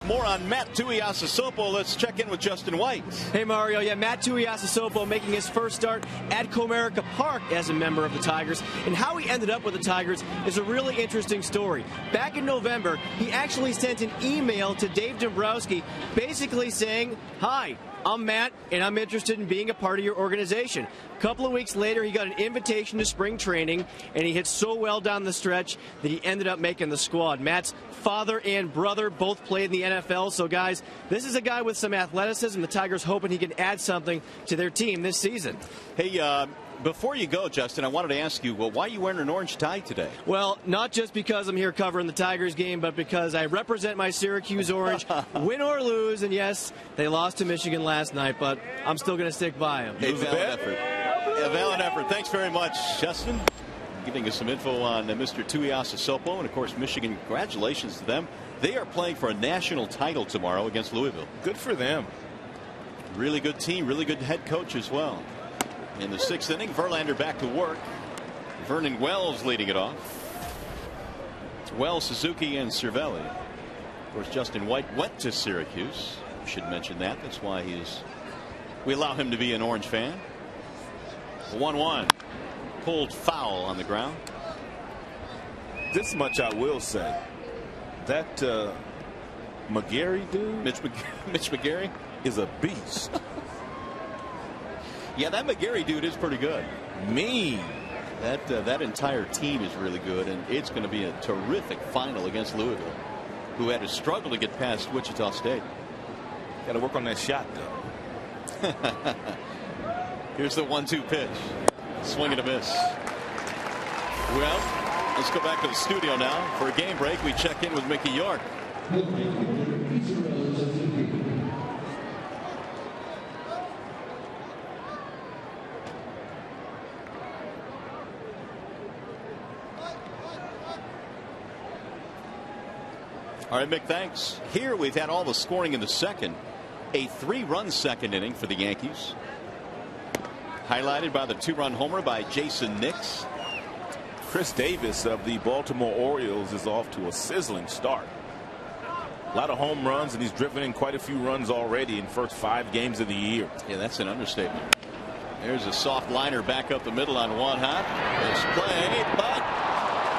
More on Matt Tuiasosopo. Let's check in with Justin White. Hey, Mario. Yeah, Matt Tuiasosopo making his first start at Comerica Park as a member of the Tigers. And how he ended up with the Tigers is a really interesting story. Back in November, he actually sent an email to Dave Dombrowski basically saying, "Hi, I'm Matt, and I'm interested in being a part of your organization." A couple of weeks later, he got an invitation to spring training, and he hit so well down the stretch that he ended up making the squad. Matt's father and brother both played in the NFL, so guys, this is a guy with some athleticism. The Tigers hoping he can add something to their team this season. Hey, before you go, Justin, I wanted to ask you, well, why are you wearing an orange tie today? Well, not just because I'm here covering the Tigers game, but because I represent my Syracuse Orange, win or lose. And yes, they lost to Michigan last night, but I'm still going to stick by them. Hey, valid effort. Yeah, valid effort. Thanks very much, Justin, giving us some info on Mr. Tuiasosopo. And, of course, Michigan, congratulations to them. They are playing for a national title tomorrow against Louisville. Good for them. Really good team, really good head coach as well. In the 6th inning, Verlander back to work. Vernon Wells leading it off. Wells, Suzuki, and Cervelli. Of course, Justin White went to Syracuse. Should mention that. That's why we allow him to be an Orange fan. 1-1. Pulled foul on the ground. This much I will say. That McGarry dude, Mitch McGarry, is a beast. Yeah, that McGarry dude is pretty good. Mean. That entire team is really good, and it's going to be a terrific final against Louisville, who had to struggle to get past Wichita State. Got to work on that shot, though. Here's the 1-2 pitch. Swing and a miss. Well, let's go back to the studio now. For a game break, we check in with Mickey York. All right, Mick, thanks. Here we've had all the scoring in the second. A 3-run second inning for the Yankees. Highlighted by the 2-run homer by Jason Nix. Chris Davis of the Baltimore Orioles is off to a sizzling start. A lot of home runs, and he's driven in quite a few runs already in the first 5 games of the year. Yeah, that's an understatement. There's a soft liner back up the middle on one hop. Nice play, but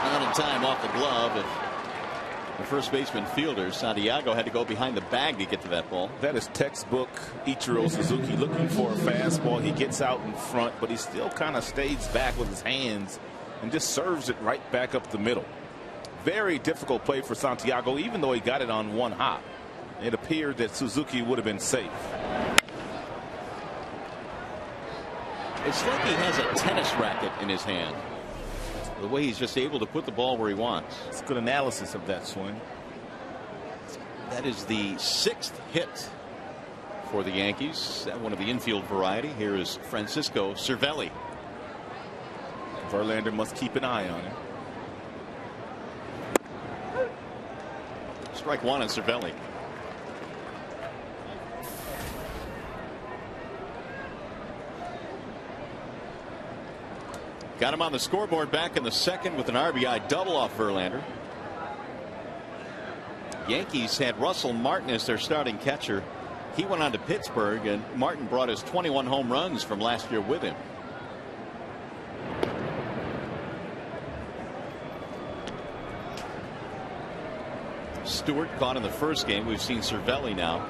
not in time off the glove. The first baseman fielder, Santiago, had to go behind the bag to get to that ball. That is textbook Ichiro Suzuki looking for a fastball. He gets out in front, but he still kind of stays back with his hands and just serves it right back up the middle. Very difficult play for Santiago, even though he got it on one hop. It appeared that Suzuki would have been safe. It's like he has a tennis racket in his hand. The way he's just able to put the ball where he wants. It's good analysis of that swing. That is the 6th hit for the Yankees. One of the infield variety. Here is Francisco Cervelli. Verlander must keep an eye on him. Strike one on Cervelli. Got him on the scoreboard back in the 2nd with an RBI double off Verlander. Yankees had Russell Martin as their starting catcher. He went on to Pittsburgh, and Martin brought his 21 home runs from last year with him. Stewart caught in the first game. We've seen Cervelli now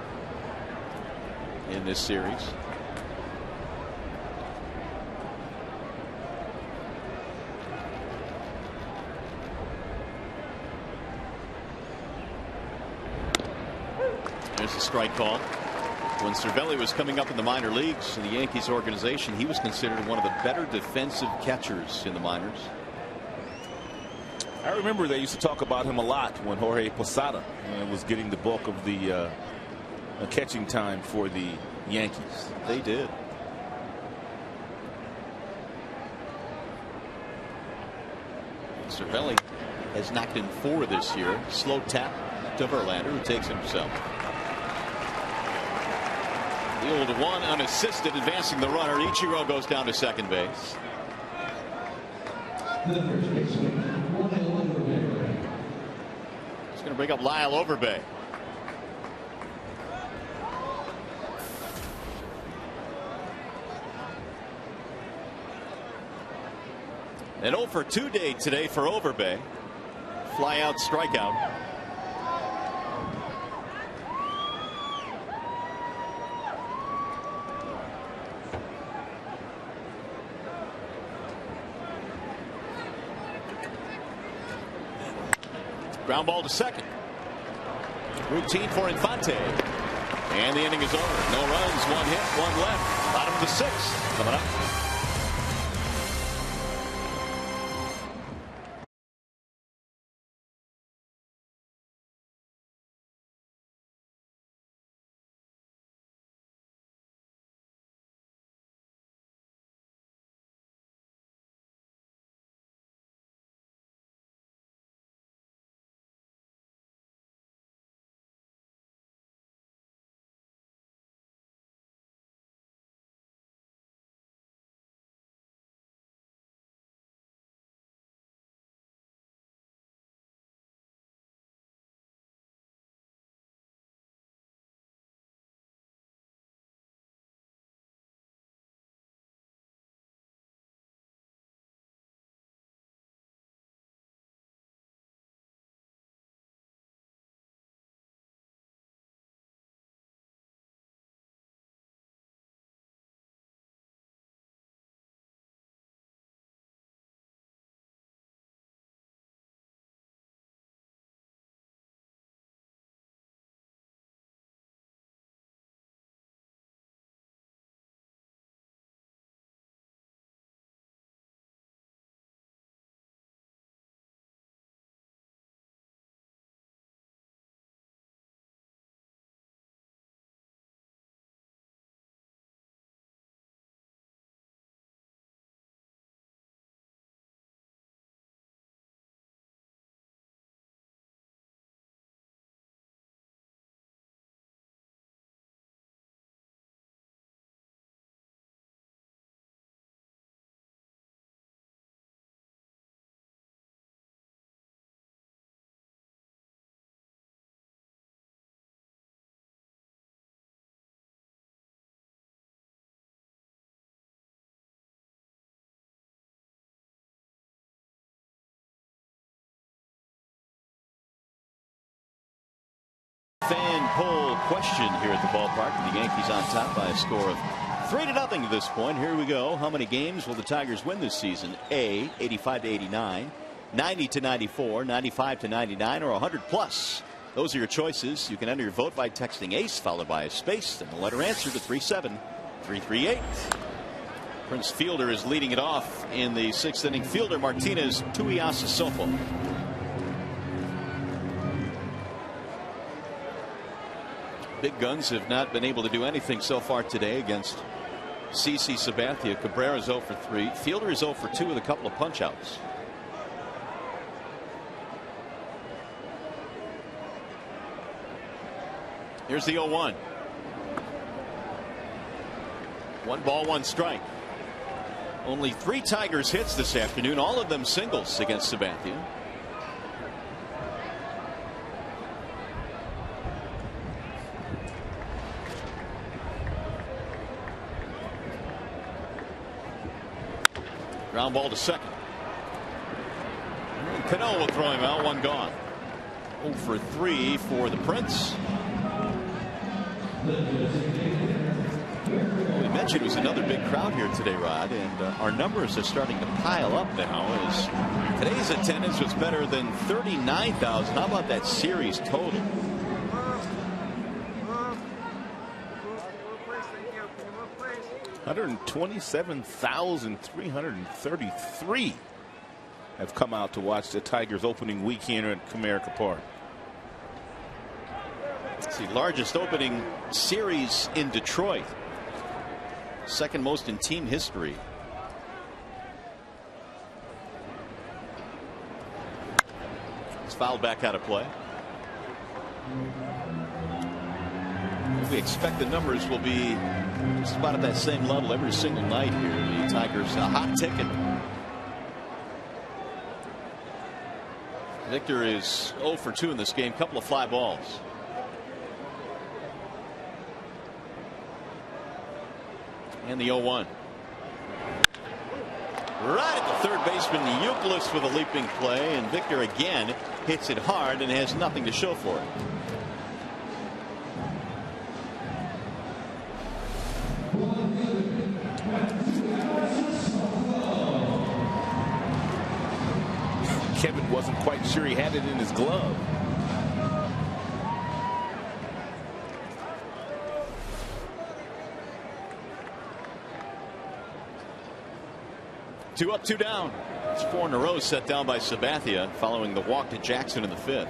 in this series. There's a strike call. When Cervelli was coming up in the minor leagues in the Yankees organization, he was considered one of the better defensive catchers in the minors. I remember they used to talk about him a lot when Jorge Posada was getting the bulk of the catching time for the Yankees. They did. Cervelli has knocked in 4 this year. Slow tap to Verlander, who takes it himself. The old one unassisted, advancing the runner. Ichiro goes down to second base. The first baseman, Lyle Overbay. It's going to bring up Lyle Overbay. An 0 for 2 day today for Overbay. Fly out, strikeout. Ground ball to second. Routine for Infante. And the inning is over. No runs, 1 hit, 1 left. Bottom of the 6th coming up. Fan poll question here at the ballpark. The Yankees on top by a score of 3-0 at this point. Here we go. How many games will the Tigers win this season? A, 85-89, 90-94, 95-99, or 100+. Those are your choices. You can enter your vote by texting ACE followed by a space and the letter answer to 37338. Prince Fielder is leading it off in the 6th inning. Fielder Martinez Tuiasosopo. Big guns have not been able to do anything so far today against CC Sabathia. Cabrera is 0 for 3. Fielder is 0 for 2 with a couple of punch-outs. Here's the 0-1. 1 ball, 1 strike. Only 3 Tigers hits this afternoon, all of them singles against Sabathia. Ground ball to second. Cano will throw him out. 1 gone. 0 for 3 for the Prince. We mentioned it was another big crowd here today, Rod, and our numbers are starting to pile up now as today's attendance was better than 39,000. How about that series total? 127,333 have come out to watch the Tigers opening week here at Comerica Park. It's the largest opening series in Detroit. 2nd most in team history. It's fouled back out of play. We expect the numbers will be just about at that same level every single night here. The Tigers a hot ticket. Victor is 0 for 2 in this game. Couple of fly balls. And the 0-1. Right at the third baseman Euclid with a leaping play, and Victor again hits it hard and has nothing to show for it. Kevin wasn't quite sure he had it in his glove. Two up, 2 down. It's 4 in a row set down by Sabathia following the walk to Jackson in the 5th.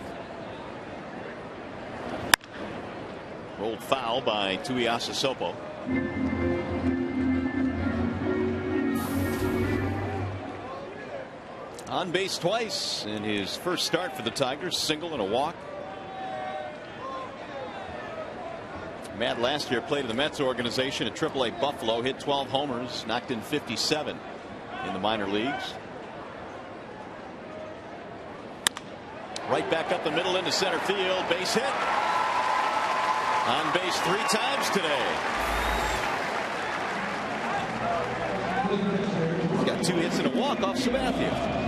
Rolled foul by Tuiasosopo. On base twice in his first start for the Tigers, single and a walk. Matt last year played in the Mets organization at AAA Buffalo, hit 12 homers, knocked in 57 in the minor leagues. Right back up the middle into center field, base hit. On base 3 times today. He's got 2 hits and a walk off Sabathia.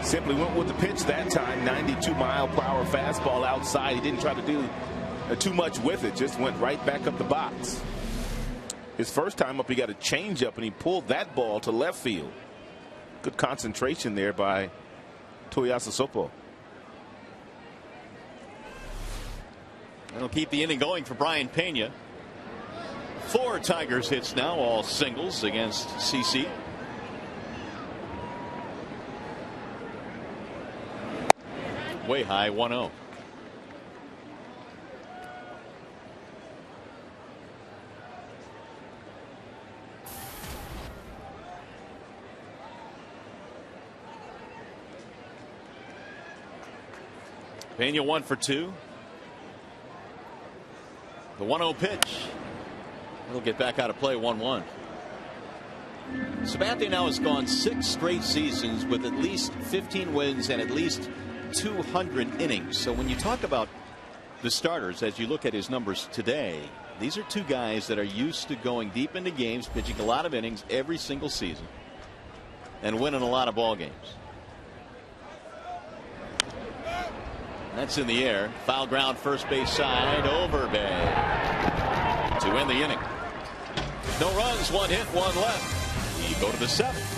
Simply went with the pitch that time. 92-mile-per-hour fastball outside. He didn't try to do too much with it. Just went right back up the box. His first time up, he got a changeup, and he pulled that ball to left field. Good concentration there by Tuiasosopo. That'll keep the inning going for Brian Pena. 4 Tigers hits now, all singles against CC. Way high, 1-0. Pena 1 for 2. The 1-0 pitch. It'll get back out of play. 1-1. Sabathia now has gone 6 straight seasons with at least 15 wins and at least 200 innings. So when you talk about the starters, as you look at his numbers today, these are 2 guys that are used to going deep into games, pitching a lot of innings every single season, and winning a lot of ball games. That's in the air. Foul ground, first base side, over Bay to win the inning. No runs, 1 hit, 1 left. We go to the 7th.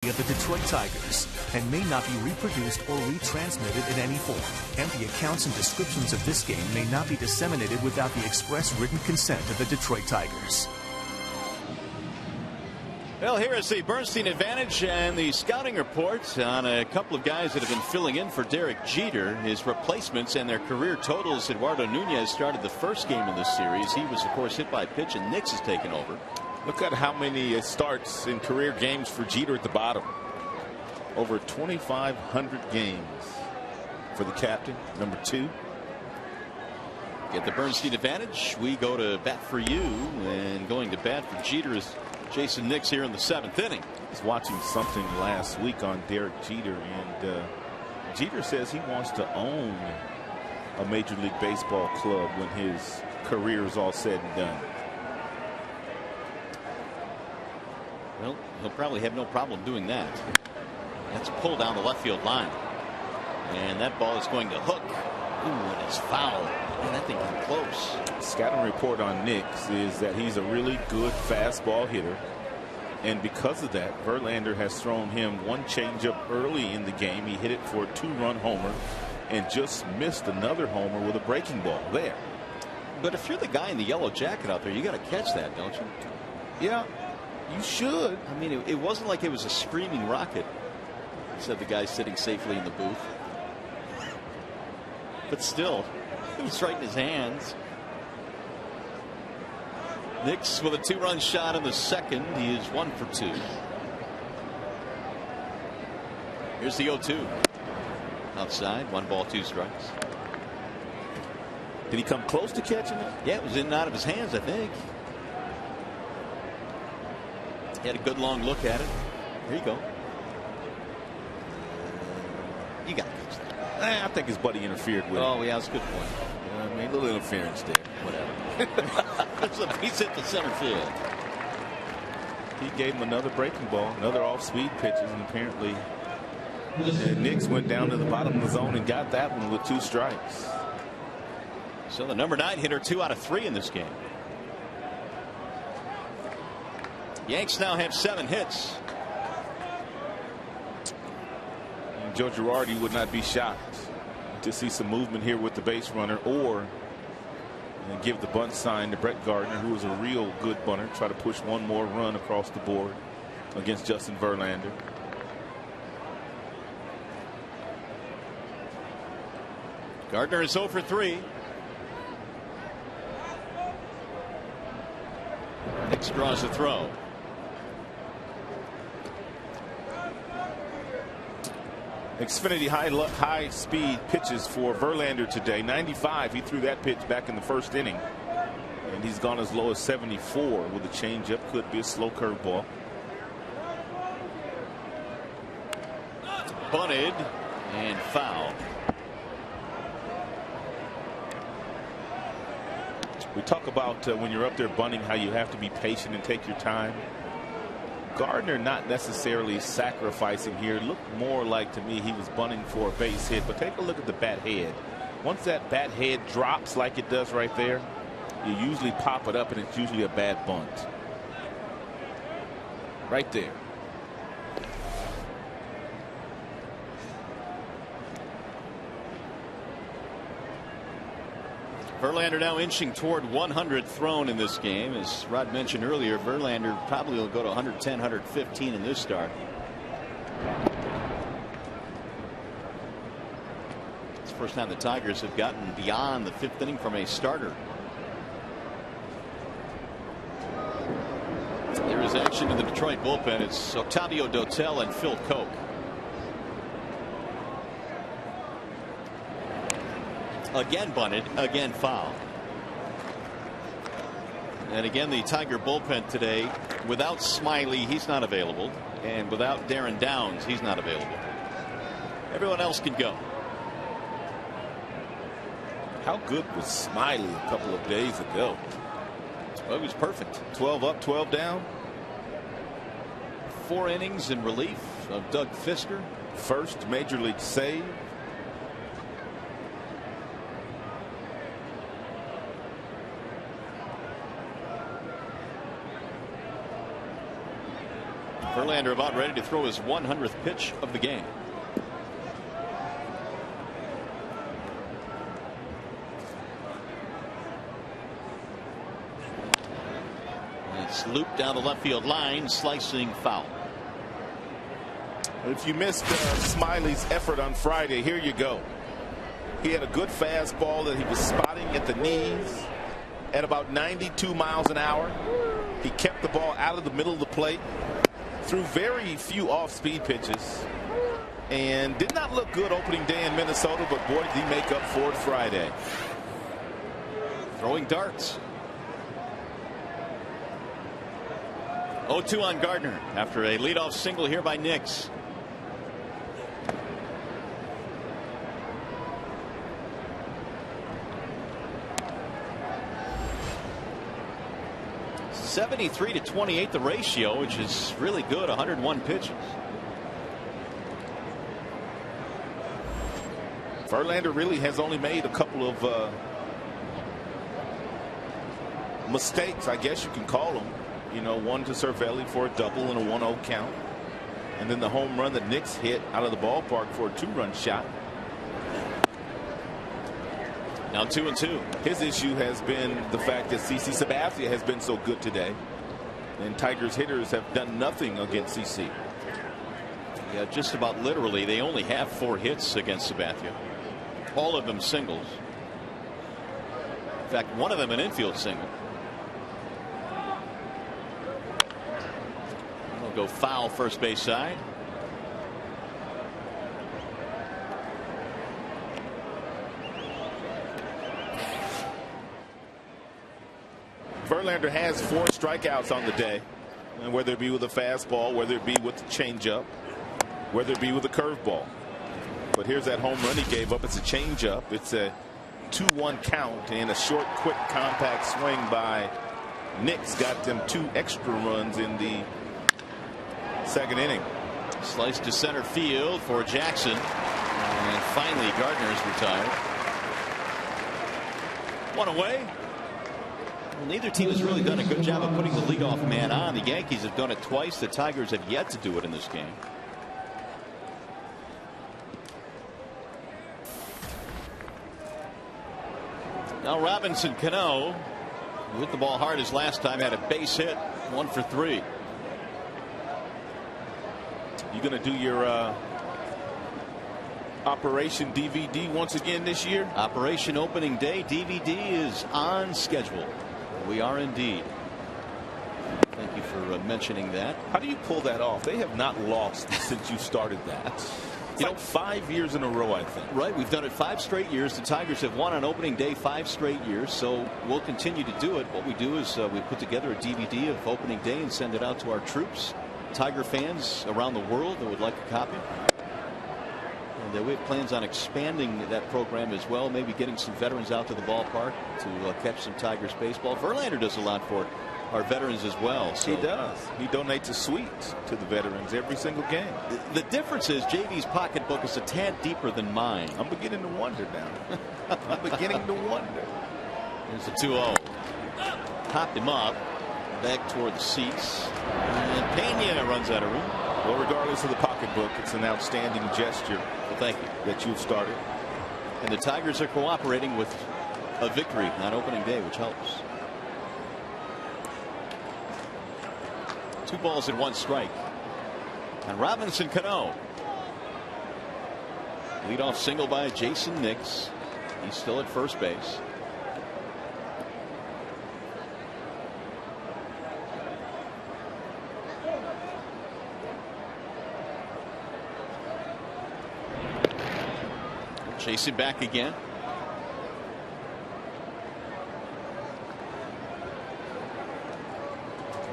Of the Detroit Tigers and may not be reproduced or retransmitted in any form. And the accounts and descriptions of this game may not be disseminated without the express written consent of the Detroit Tigers. Well, here is the Bernstein advantage and the scouting reports on a couple of guys that have been filling in for Derek Jeter. His replacements and their career totals. Eduardo Nunez started the first game of this series. He was, of course, hit by a pitch, and Nix has taken over. Look at how many starts in career games for Jeter at the bottom. Over 2,500 games for the captain, number 2. Get the Bernstein advantage. We go to bat for you, and going to bat for Jeter is Jason Nix here in the 7th inning. I was watching something last week on Derek Jeter, and Jeter says he wants to own a Major League Baseball club when his career is all said and done. Well, he'll probably have no problem doing that. That's pulled down the left field line. And that ball is going to hook. Ooh, and it's foul. Man, that thing came close. Scouting report on Nix is that he's a really good fastball hitter. And because of that, Verlander has thrown him one changeup early in the game. He hit it for a 2-run homer and just missed another homer with a breaking ball there. But if you're the guy in the yellow jacket out there, you got to catch that, don't you? Yeah, you should. I mean, it wasn't like it was a screaming rocket, said the guy sitting safely in the booth. But still, it was right in his hands. Nix with a 2-run shot in the 2nd. He is 1 for 2. Here's the 0-2. Outside, 1 ball, 2 strikes. Did he come close to catching it? Yeah, it was in and out of his hands, I think. He had a good long look at it. Here you go. You got to catch that. I think his buddy interfered with it. Oh, yeah, that's a good point. You know what I mean? A little interference there. Whatever. He's hit the center field. He gave him another breaking ball, another off-speed pitches, and apparently Nix went down to the bottom of the zone and got that one with 2 strikes. So the number 9 hitter 2 out of 3 in this game. Yanks now have 7 hits. And Joe Girardi would not be shocked to see some movement here with the base runner, or give the bunt sign to Brett Gardner, who is a real good bunter. Try to push one more run across the board against Justin Verlander. Gardner is 0 for 3. Nix draws a throw. Xfinity high speed pitches for Verlander today. 95. He threw that pitch back in the first inning, and he's gone as low as 74 with a changeup. Could be a slow curveball. Bunted and foul. We talk about when you're up there bunting, how you have to be patient and take your time. Gardner not necessarily sacrificing here. Looked more like, to me, he was bunting for a base hit. But take a look at the bat head. Once that bat head drops like it does right there, you usually pop it up, and it's usually a bad bunt. Right there. Verlander now inching toward 100 thrown in this game. As Rod mentioned earlier, Verlander probably will go to 110, 115 in this start. It's the first time the Tigers have gotten beyond the 5th inning from a starter. There is action in the Detroit bullpen. It's Octavio Dotel and Phil Koch. Again bunted, again foul. And again, the Tiger bullpen today, without Smiley, he's not available, and without Darren Downs, he's not available. Everyone else can go. How good was Smiley a couple of days ago? Well, it was perfect. 12 up, 12 down. 4 innings in relief of Doug Fisker. First major league save. Verlander about ready to throw his 100th pitch of the game. It's looped down the left field line, slicing foul. If you missed Smiley's effort on Friday, here you go. He had a good fastball that he was spotting at the knees at about 92 miles an hour. He kept the ball out of the middle of the plate. Threw very few off-speed pitches, and did not look good opening day in Minnesota, but boy, did he make up for it Friday. Throwing darts. 0-2 on Gardner after a leadoff single here by Nix. (73-28) the ratio, which is really good. 101 pitches. Verlander really has only made a couple of mistakes, I guess you can call them. You know, one to Cervelli for a double and a 1-0 count, and then the home run that Nix hit out of the ballpark for a 2-run shot. Now 2-2. His issue has been the fact that CC Sabathia has been so good today, and Tigers hitters have done nothing against CC. Yeah, just about literally, they only have 4 hits against Sabathia. All of them singles. In fact, one of them an infield single. We'll go foul first base side. Verlander has 4 strikeouts on the day, and whether it be with a fastball, whether it be with the changeup, whether it be with a curveball. But here's that home run he gave up. It's a changeup. It's a 2-1 count, and a short, quick, compact swing by Nix got them 2 extra runs in the second inning. Slice to center field for Jackson, and finally Gardner's retired. 1 away. Well, neither team has really done a good job of putting the leadoff man on. The Yankees have done it twice. The Tigers have yet to do it in this game. Now Robinson Cano, who hit the ball hard his last time, had a base hit, 1 for 3. You going to do your Operation DVD once again this year? Operation Opening Day DVD is on schedule. We are indeed. Thank you for mentioning that. How do you pull that off? They have not lost since you started that. It's like 5 years in a row, I think. Right. We've done it 5 straight years. The Tigers have won on opening day 5 straight years. So we'll continue to do it. What we do is we put together a DVD of opening day and send it out to our troops, Tiger fans around the world that would like a copy. And we have plans on expanding that program as well, maybe getting some veterans out to the ballpark to catch some Tigers baseball. Verlander does a lot for our veterans as well. So he does. He donates a suite to the veterans every single game. The difference is JV's pocketbook is a tad deeper than mine. I'm beginning to wonder now. I'm beginning to wonder. Here's the 2-0. Popped him up. Back toward the seats. And Pena runs out of room. Well, regardless of the pocketbook, it's an outstanding gesture. Well, thank you. That you've started. And the Tigers are cooperating with a victory on opening day, which helps. 2 balls and 1 strike. And Robinson Cano. Leadoff single by Jason Nix. He's still at first base. Chase him back again.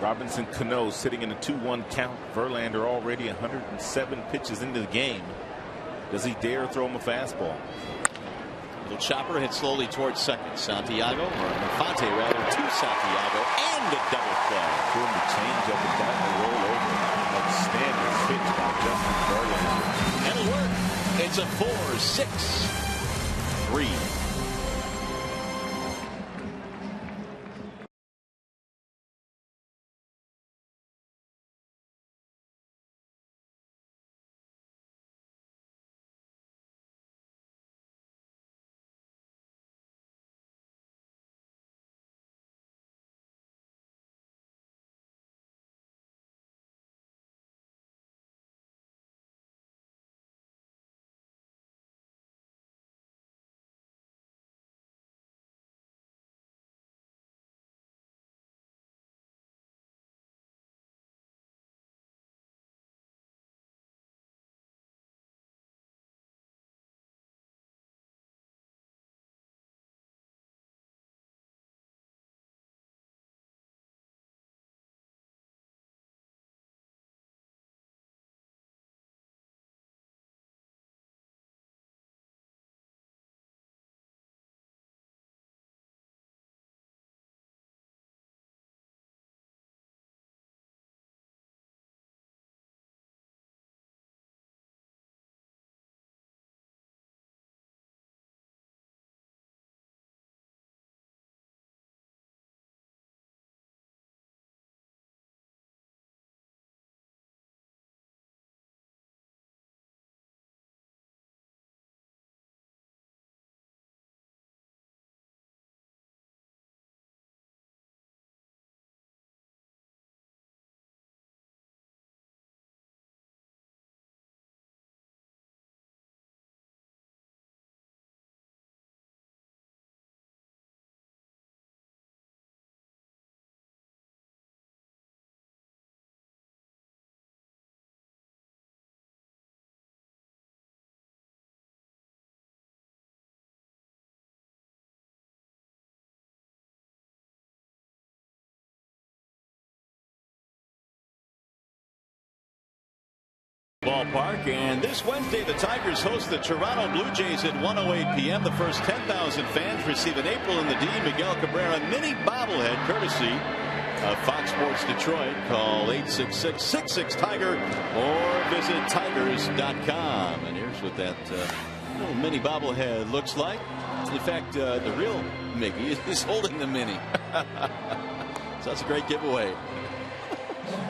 Robinson Cano sitting in a 2-1 count. Verlander already 107 pitches into the game. Does he dare throw him a fastball? Little chopper hit slowly towards second. Santiago, or Infante rather, to Santiago, and a double play. Doing the change up and down the roll over. Outstanding pitch by Justin Verlander. That'll work. It's a 4-6-3. Ballpark, and this Wednesday the Tigers host the Toronto Blue Jays at 1:08 p.m. The first 10,000 fans receive an April in the D Miguel Cabrera mini bobblehead courtesy of Fox Sports Detroit. Call 866-66-TIGER or visit tigers.com. And here's what that little mini bobblehead looks like. In fact, the real Mickey is holding the mini. So that's a great giveaway.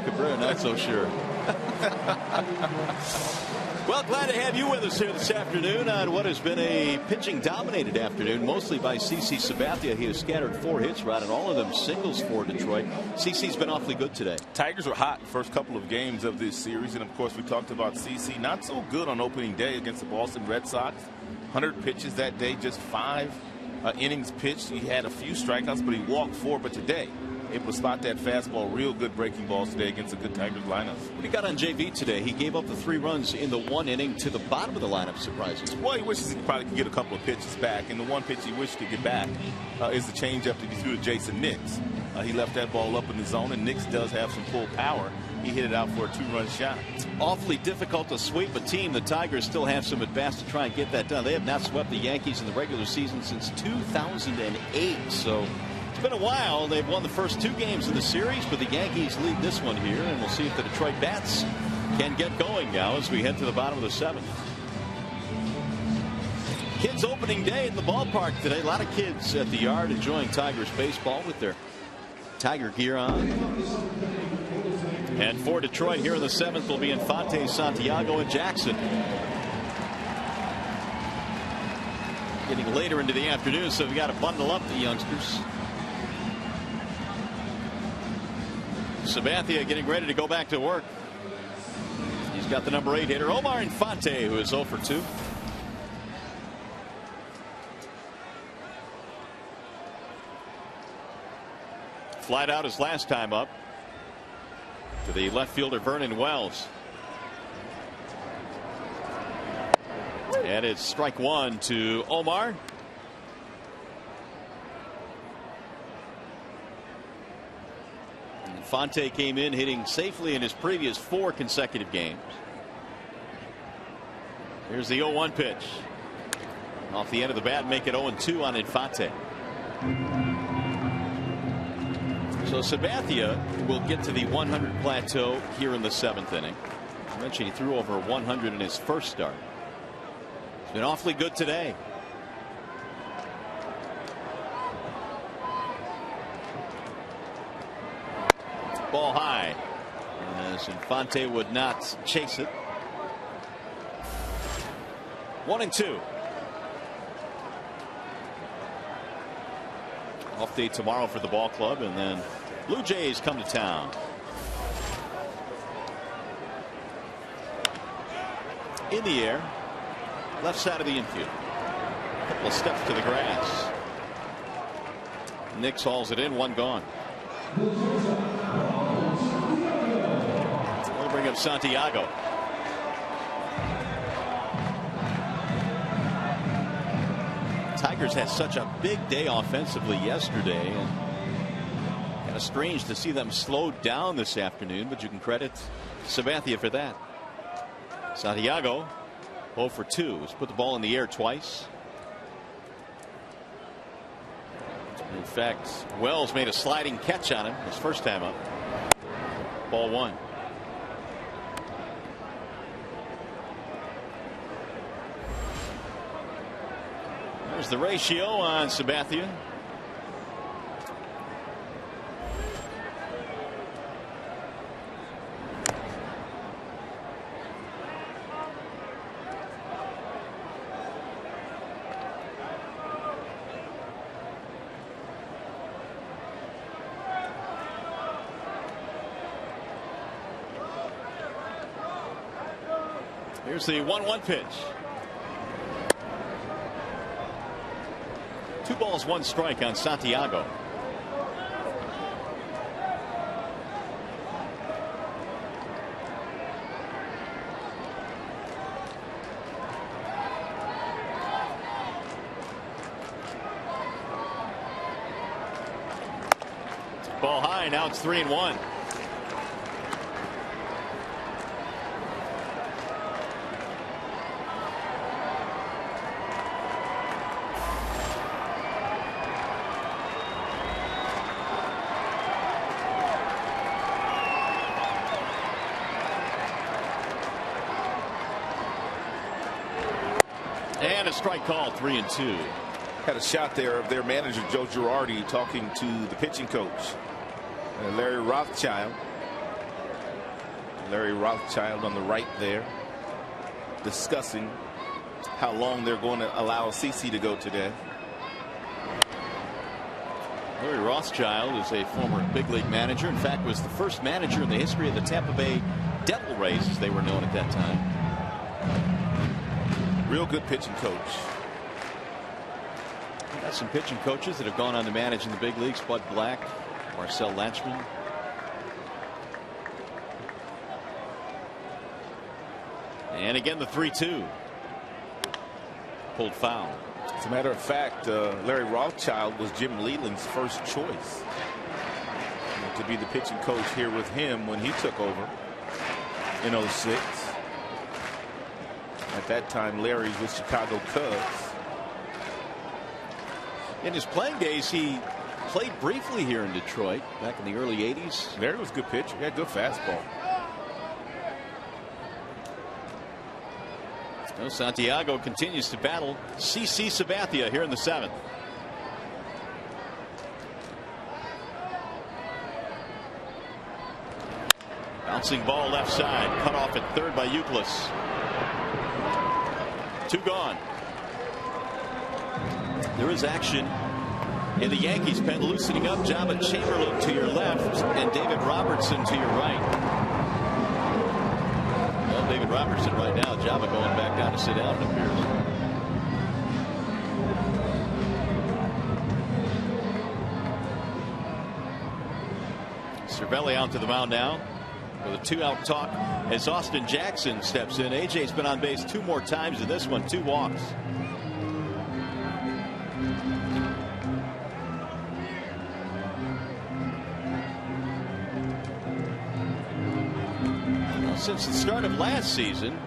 Cabrera not so sure. Well, glad to have you with us here this afternoon on what has been a pitching-dominated afternoon, mostly by CC Sabathia. He has scattered 4 hits, right, and all of them singles for Detroit. CC's been awfully good today. Tigers were hot the first couple of games of this series, and of course we talked about CC not so good on opening day against the Boston Red Sox. 100 pitches that day, just 5 innings pitched. He had a few strikeouts, but he walked 4. But today, able to spot that fastball, real good breaking balls today against a good Tigers lineup. What he got on JV today, he gave up the 3 runs in the 1 inning to the bottom of the lineup, surprising. Well, he wishes he probably could get a couple of pitches back, and the one pitch he wished to get back is the changeup that he threw to Jason Nix. He left that ball up in the zone, and Nix does have some full power. He hit it out for a 2-run shot. Awfully difficult to sweep a team. The Tigers still have some at-bats to try and get that done. They have not swept the Yankees in the regular season since 2008, so it's been a while. They've won the first 2 games in the series, but the Yankees lead this one here, and we'll see if the Detroit Bats can get going now as we head to the bottom of the 7th. Kids opening day in the ballpark today. A lot of kids at the yard enjoying Tigers baseball with their Tiger gear on. And for Detroit here in the 7th will be Infante, Santiago, and Jackson. Getting later into the afternoon, so we got to bundle up the youngsters. Sabathia getting ready to go back to work. He's got the number 8 hitter, Omar Infante, who is 0 for 2. Flied out his last time up to the left fielder Vernon Wells. And it's strike 1 to Omar. Infante came in hitting safely in his previous 4 consecutive games. Here's the 0-1 pitch. Off the end of the bat, make it 0-2 on Infante. So Sabathia will get to the 100 plateau here in the 7th inning. I mentioned he threw over 100 in his first start. It's been awfully good today. Ball high, as Infante would not chase it. 1-2. Off day tomorrow for the ball club, and then Blue Jays come to town. In the air, left side of the infield. A couple of steps to the grass. Nix hauls it in, 1 gone. We'll bring up Santiago. Tigers had such a big day offensively yesterday, and kind of strange to see them slow down this afternoon, but you can credit Sabathia for that. Santiago 0 for 2. He's put the ball in the air twice. In fact, Wells made a sliding catch on him his first time up. Ball 1. There's the ratio on Sabathia. Here's the 1-1 pitch. 2 balls, 1 strike on Santiago. Ball high, now it's 3-1. And a strike call, 3-2. Had a shot there of their manager Joe Girardi talking to the pitching coach Larry Rothschild. Larry Rothschild on the right there. discussing how long they're going to allow CC to go today. Larry Rothschild is a former big league manager. In fact, was the first manager in the history of the Tampa Bay Devil Rays, as they were known at that time. Real good pitching coach. Got some pitching coaches that have gone on to manage in the big leagues. Bud Black, Marcel Latchman. And again, the 3-2. Pulled foul. As a matter of fact, Larry Rothschild was Jim Leland's first choice to be the pitching coach here with him when he took over in 06. At that time, Larry was with Chicago Cubs. In his playing days, he played briefly here in Detroit back in the early 80s. Larry was a good pitcher. He had good fastball. No, Santiago continues to battle CC Sabathia here in the 7th. Bouncing ball left side, cut off at third by Euclid. 2 gone. There is action in the Yankees pen, loosening up. Jabba Chamberlain to your left and David Robertson to your right. Well, David Robertson right now. Jabba going back down to sit down, it appears. Cervelli out to the mound now with a 2-out talk as Austin Jackson steps in. AJ's been on base 2 more times in this one, 2 walks. Since the start of last season,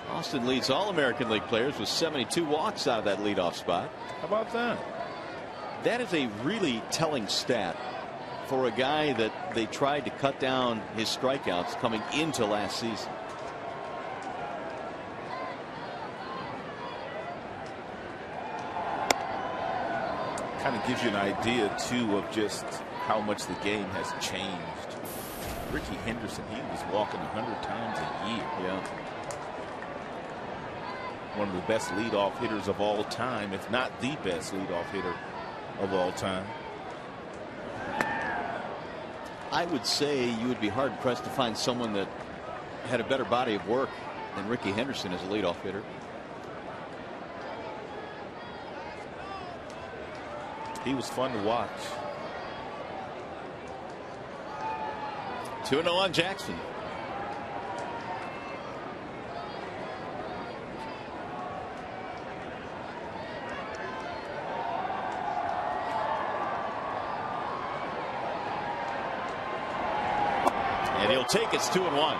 Austin leads all American League players with 72 walks out of that leadoff spot. How about that? That is a really telling stat for a guy that they tried to cut down his strikeouts coming into last season. Kind of gives you an idea, too, of just how much the game has changed. Ricky Henderson, he was walking 100 times a year. Yeah. One of the best leadoff hitters of all time, if not the best leadoff hitter of all time. I would say you would be hard pressed to find someone that had a better body of work than Ricky Henderson as a leadoff hitter. He was fun to watch. 2-0 on Jackson. And he'll take it. It's 2-1.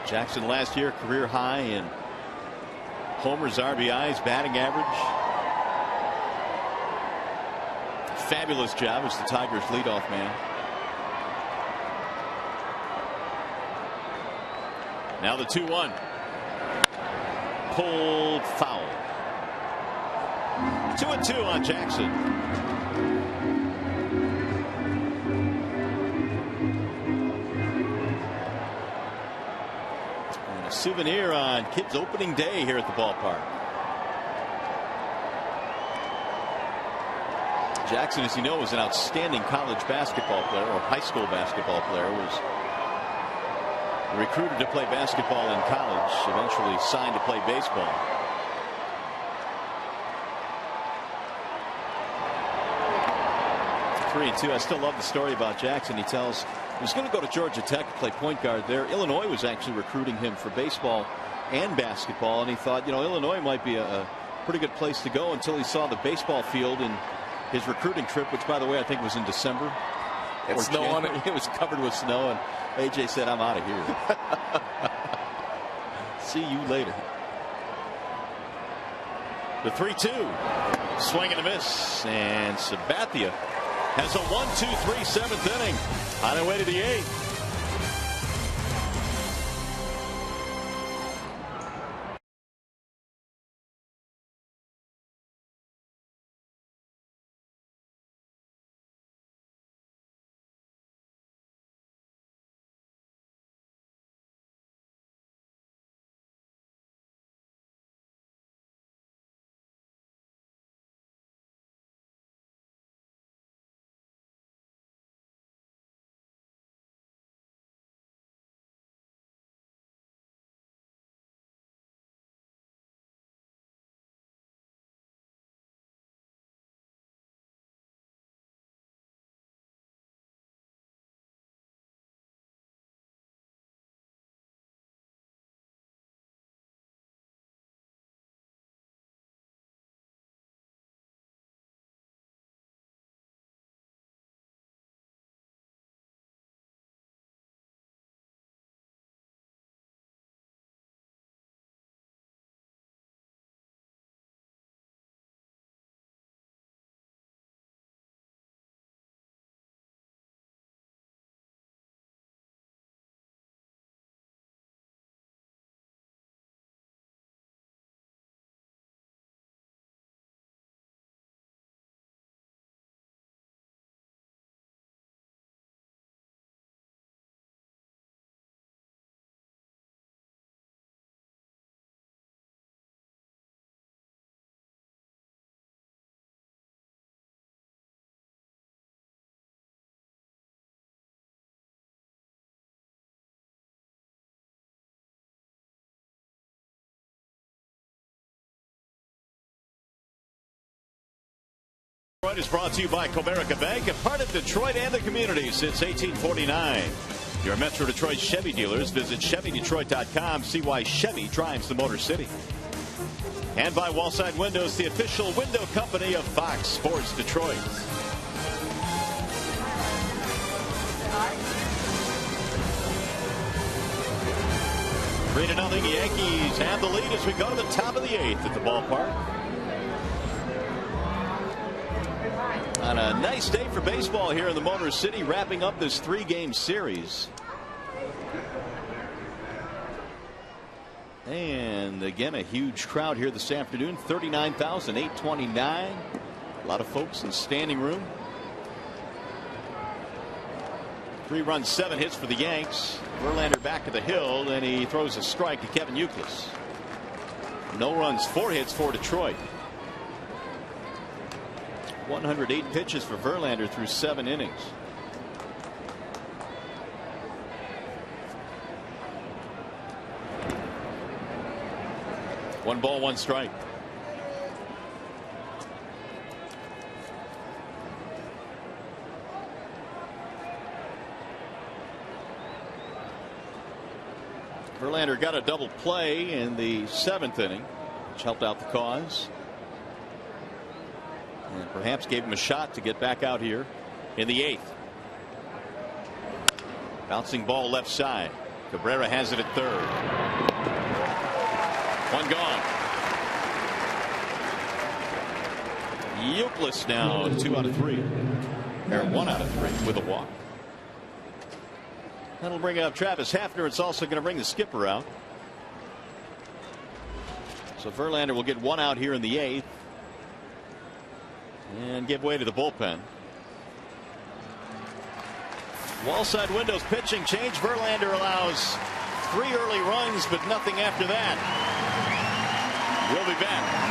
Jackson last year career high in homers, RBIs, batting average. Fabulous job as the Tigers leadoff man. Now the 2-1. Pulled foul. 2-2 on Jackson. And a souvenir on kids' opening day here at the ballpark. Jackson, as you know, was an outstanding college basketball player, or high school basketball player. Was recruited to play basketball in college, eventually signed to play baseball. Three and two. I still love the story about Jackson. He tells he was going to go to Georgia Tech to play point guard there. Illinois was actually recruiting him for baseball and basketball, and he thought, you know, Illinois might be a pretty good place to go, until he saw the baseball field in his recruiting trip, which, by the way, I think was in December. Had snow on it. It was covered with snow, and AJ said, "I'm out of here." See you later. The 3-2. Swing and a miss. And Sabathia has a 1-2-3 7th inning on their way to the 8th. Detroit is brought to you by Comerica Bank, a part of Detroit and the community since 1849. Your Metro Detroit Chevy dealers. Visit ChevyDetroit.com. See why Chevy drives the Motor City. And by Wallside Windows, the official window company of Fox Sports Detroit. Three to nothing. Yankees have the lead as we go to the top of the 8th at the ballpark. On a nice day for baseball here in the Motor City, wrapping up this 3-game series. And again, a huge crowd here this afternoon. 39,829. A lot of folks in standing room. 3 runs, 7 hits for the Yanks. Verlander back to the hill, and he throws a strike to Kevin Youkilis. No runs, 4 hits for Detroit. 108 pitches for Verlander through 7 innings. One ball, 1 strike. Verlander got a double play in the 7th inning, which helped out the cause. And perhaps gave him a shot to get back out here in the 8th. Bouncing ball left side. Cabrera has it at 3rd. 1 gone. Youkilis now 2 out of 3. Or 1 out of 3 with a walk. That'll bring out Travis Hafner. It's also going to bring the skipper out. So Verlander will get 1 out here in the 8th. And give way to the bullpen. Wallside Windows pitching change. Verlander allows 3 early runs, but nothing after that. We'll be back.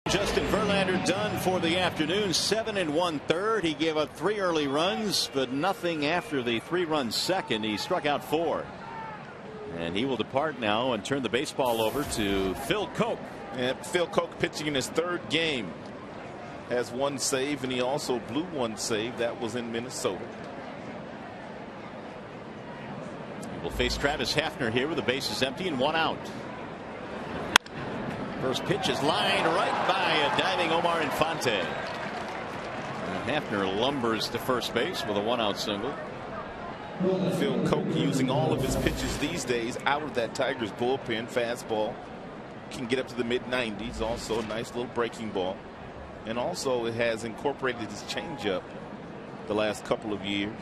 Justin Verlander done for the afternoon. 7 1/3. He gave up 3 early runs, but nothing after the 3-run second. He struck out 4. And he will depart now and turn the baseball over to Phil Koch. And Phil Koch pitching in his 3rd game. Has 1 save, and he also blew 1 save. That was in Minnesota. He will face Travis Hafner here with the bases empty and 1 out. First pitch is lined right by a diving Omar Infante. And Hafner lumbers to first base with a 1-out single. Phil Koch using all of his pitches these days out of that Tigers bullpen. Fastball can get up to the mid-90s. Also a nice little breaking ball. And also it has incorporated his changeup the last couple of years.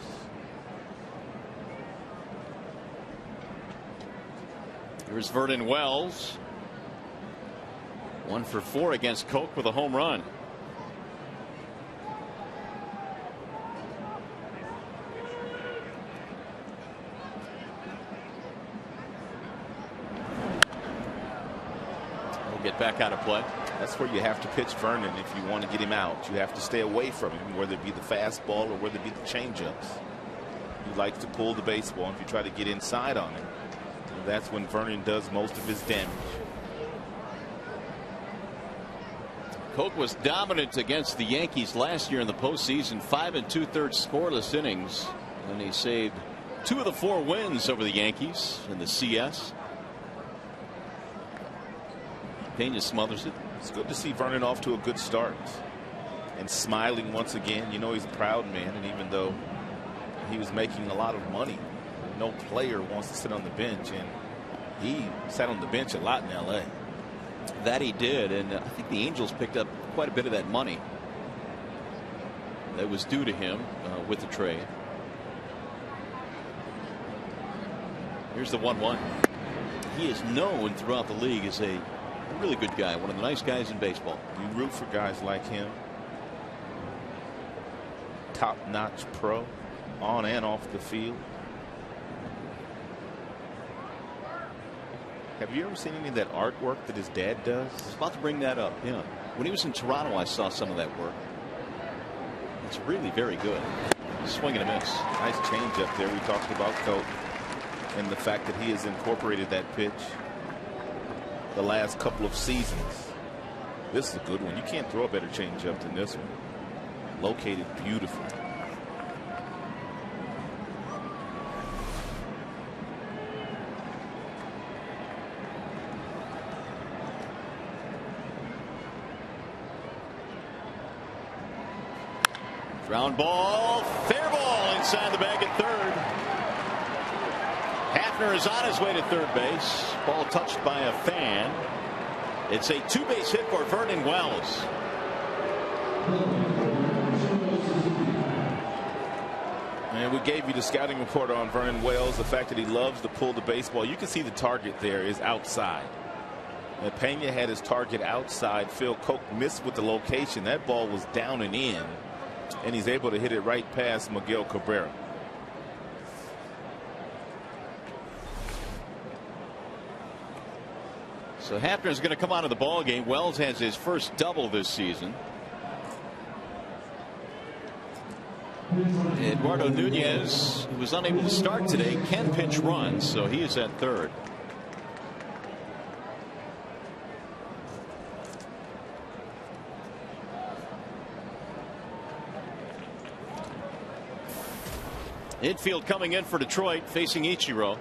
Here's Vernon Wells. 1 for 4 against Koch with a home run. We'll get back out of play. That's where you have to pitch Vernon if you want to get him out. You have to stay away from him, whether it be the fastball or whether it be the changeups. He likes to pull the baseball. If you try to get inside on him, that's when Vernon does most of his damage. Koch was dominant against the Yankees last year in the postseason. 5 2/3 scoreless innings, and he saved 2 of the 4 wins over the Yankees in the CS. Pena smothers it. It's good to see Vernon off to a good start and smiling once again. You know, he's a proud man, and even though he was making a lot of money, no player wants to sit on the bench, and he sat on the bench a lot in LA. That he did, and I think the Angels picked up quite a bit of that money that was due to him with the trade. Here's the 1-1. He is known throughout the league as a really good guy, one of the nice guys in baseball. You root for guys like him. Top-notch pro, on and off the field. Have you ever seen any of that artwork that his dad does? I was about to bring that up. Yeah. When he was in Toronto, I saw some of that work. It's really very good. Swing and a miss. Nice change up there. We talked about Koch and the fact that he has incorporated that pitch the last couple of seasons. This is a good one. You can't throw a better change up than this one. Located beautifully. Ground ball, fair ball inside the bag at third. Hafner is on his way to third base. Ball touched by a fan. It's a 2-base hit for Vernon Wells. And we gave you the scouting report on Vernon Wells, the fact that he loves to pull the baseball. You can see the target there is outside. And Pena had his target outside. Phil Koch missed with the location. That ball was down and in, and he's able to hit it right past Miguel Cabrera. So Hafner is going to come out of the ball game. Wells has his first double this season. Eduardo Nunez, who was unable to start today, can pinch runs, so he is at third. Infield coming in for Detroit, facing Ichiro.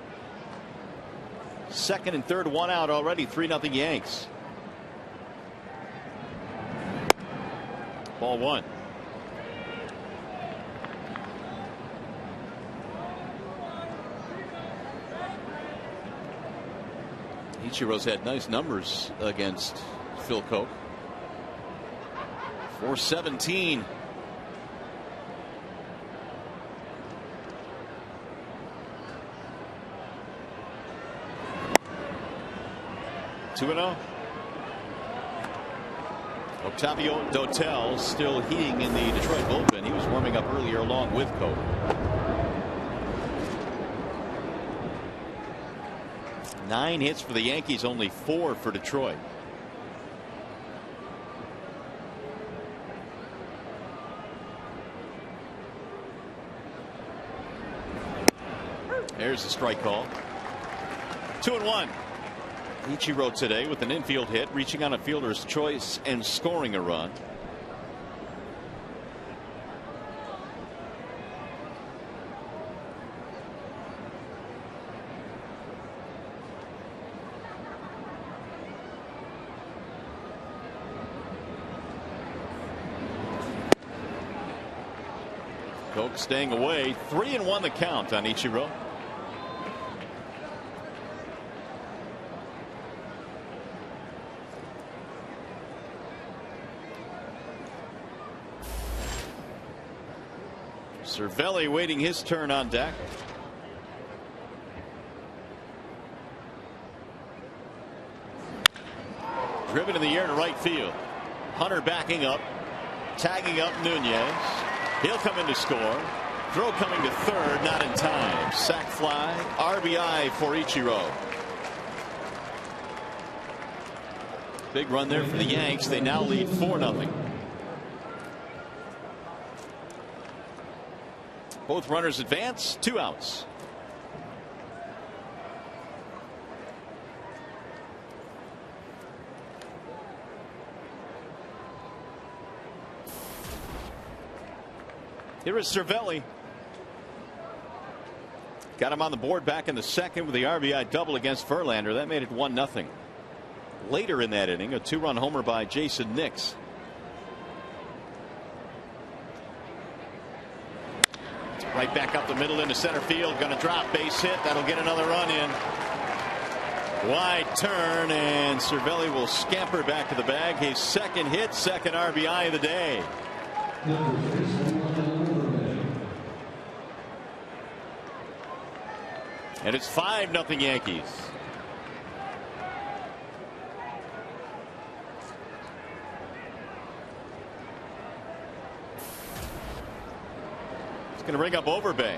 Second and third, 1 out already. 3-0 Yanks. Ball 1. Ichiro's had nice numbers against Phil Koch. 417. Two-0. Octavio Dotel still heating in the Detroit bullpen. He was warming up earlier along with Koch. Nine hits for the Yankees, only 4 for Detroit. There's the strike call. 2-1. Ichiro today with an infield hit, reaching on a fielder's choice and scoring a run. Koch staying away. 3-1 the count on Ichiro. Cervelli waiting his turn on deck. Driven in the air to right field. Hunter backing up, tagging up Nunez. He'll come in to score. Throw coming to third, not in time. Sac fly, RBI for Ichiro. Big run there for the Yanks. They now lead 4-0. Both runners advance, 2 outs. Here is Cervelli. Got him on the board back in the second with the RBI double against Verlander. That made it 1-0. Later in that inning, a 2-run homer by Jason Nix. Right back up the middle into center field. Going to drop, base hit. That'll get another run in. Wide turn, and Cervelli will scamper back to the bag. His second hit, second RBI of the day. And it's 5-0 Yankees. Going to bring up Overbay.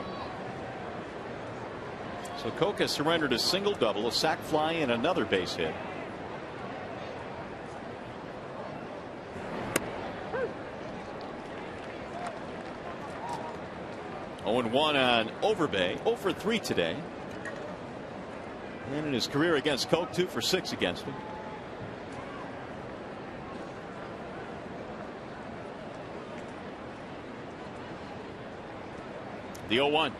So Koch has surrendered a single double, a sac fly, and another base hit. Oh, 0-1 on Overbay. 0 for 3 today. And in his career against Koch, 2 for 6 against him. The 0-1.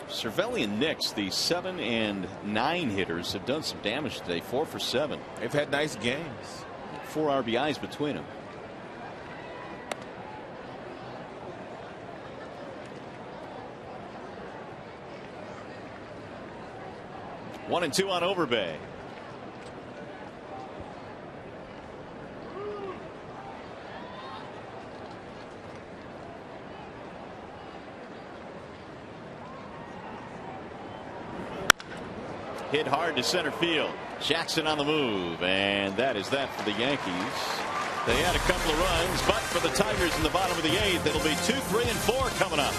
Cervelli and Nix, the 7 and 9 hitters, have done some damage today. 4 for 7. They've had nice games. 4 RBIs between them. 1-2 on Overbay. Hit hard to center field. Jackson on the move, and that is that for the Yankees. They had a couple of runs, but for the Tigers in the bottom of the 8th, it'll be 2, 3, and 4 coming up.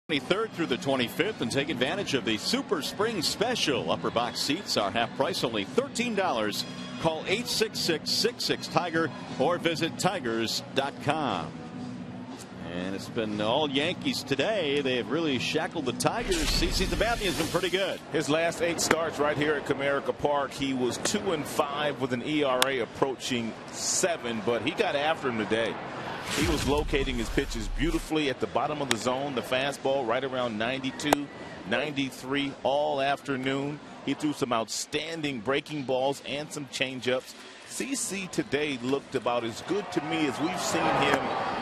23rd through the 25th, and take advantage of the Super Spring Special. Upper box seats are half price, only $13. Call 866-66-TIGER or visit tigers.com. And it's been all Yankees today. They've really shackled the Tigers. CC Sabathia has been pretty good. His last 8 starts right here at Comerica Park, he was 2-5 with an ERA approaching 7, but he got after him today. He was locating his pitches beautifully at the bottom of the zone. The fastball right around 92, 93 all afternoon. He threw some outstanding breaking balls and some changeups. CC today looked about as good to me as we've seen him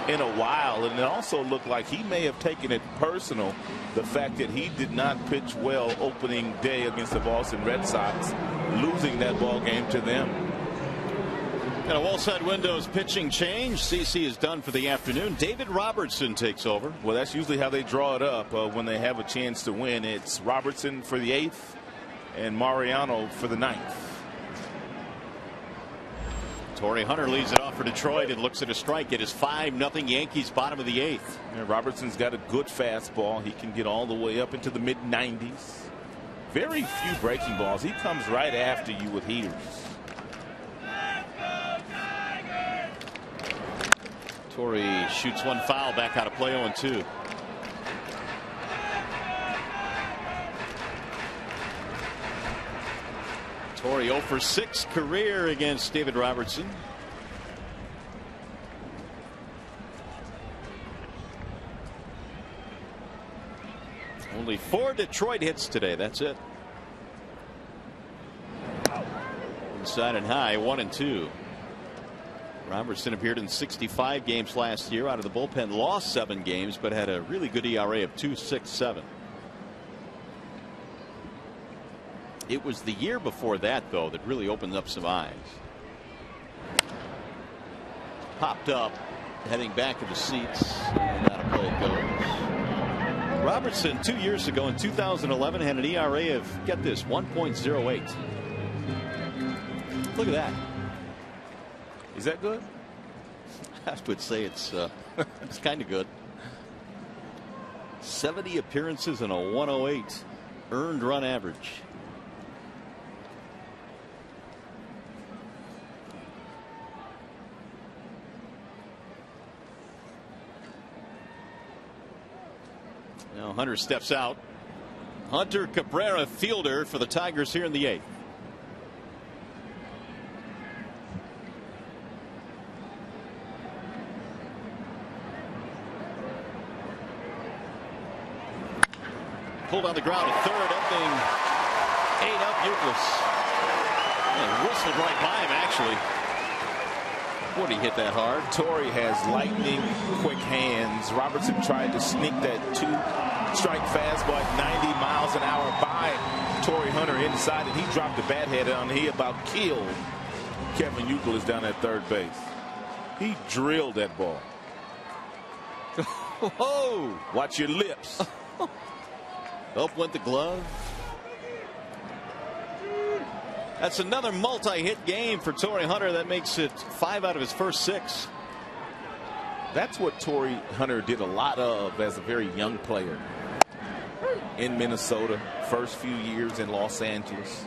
in a while, and it also looked like he may have taken it personal, the fact that he did not pitch well opening day against the Boston Red Sox, losing that ball game to them. And a Wallside Windows pitching change. CC is done for the afternoon. David Robertson takes over. Well, that's usually how they draw it up when they have a chance to win. It's Robertson for the 8th and Mariano for the 9th. Torrey Hunter leads it off for Detroit and looks at a strike. It is 5-0 Yankees, bottom of the 8th. And Robertson's got a good fastball. He can get all the way up into the mid-90s. Very few breaking balls. He comes right after you with heaters. Torrey shoots one foul, back out of play 0-2. Torrey 0 for 6 career against David Robertson. Only 4 Detroit hits today. That's it. Inside and high, 1-2. Robertson appeared in 65 games last year. Out of the bullpen, lost 7 games, but had a really good ERA of 2.67. It was the year before that, though, that really opened up some eyes. Popped up, heading back to the seats, and out of play it goes. Robertson 2 years ago in 2011 had an ERA of, get this, 1.08. Look at that. Is that good? I would say it's kind of good. 70 appearances and a 108 earned run average. Now Hunter steps out. Hunter Cabrera, fielder for the Tigers here in the 8th. Pulled on the ground at third, upping 8 up Euclid. And whistled right by him, actually. Would he hit that hard? Torrey has lightning quick hands. Robertson tried to sneak that 2-strike fastball at 90 miles an hour by Torrey Hunter inside, and he dropped a bat head on. He about killed Kevin Euclid down at third base. He drilled that ball. Whoa! Watch your lips. Up went the glove. That's another multi-hit game for Torrey Hunter. That makes it 5 out of his first 6. That's what Torrey Hunter did a lot of as a very young player in Minnesota, first few years in Los Angeles.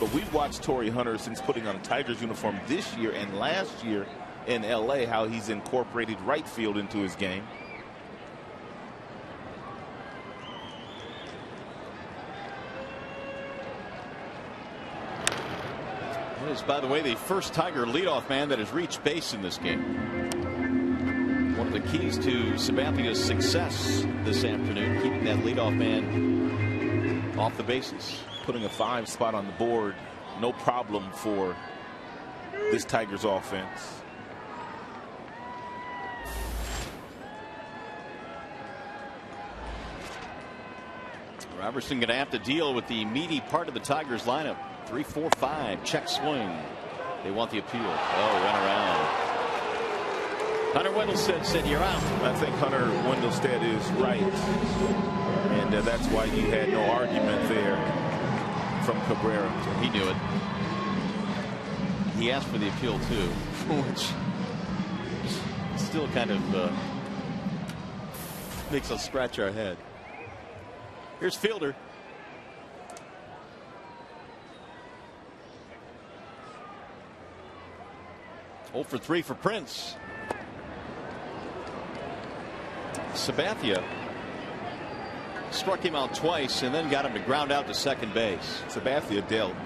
But we've watched Torrey Hunter since putting on a Tigers uniform this year and last year in LA, how he's incorporated right field into his game. That is, by the way, the first Tiger leadoff man that has reached base in this game. One of the keys to Sabathia's success this afternoon, keeping that leadoff man off the bases. Putting a 5 spot on the board, no problem for this Tigers offense. Robertson going to have to deal with the meaty part of the Tigers lineup. 3-4-5 check swing. They want the appeal. Oh, run around. Hunter Wendelstedt said you're out. I think Hunter Wendelstedt is right, and that's why you had no argument there from Cabrera. He knew it. He asked for the appeal too, which still kind of makes us scratch our head. Here's Fielder. Oh for 3 for Prince. Sabathia struck him out twice and then got him to ground out to second base. Sabathia dealt.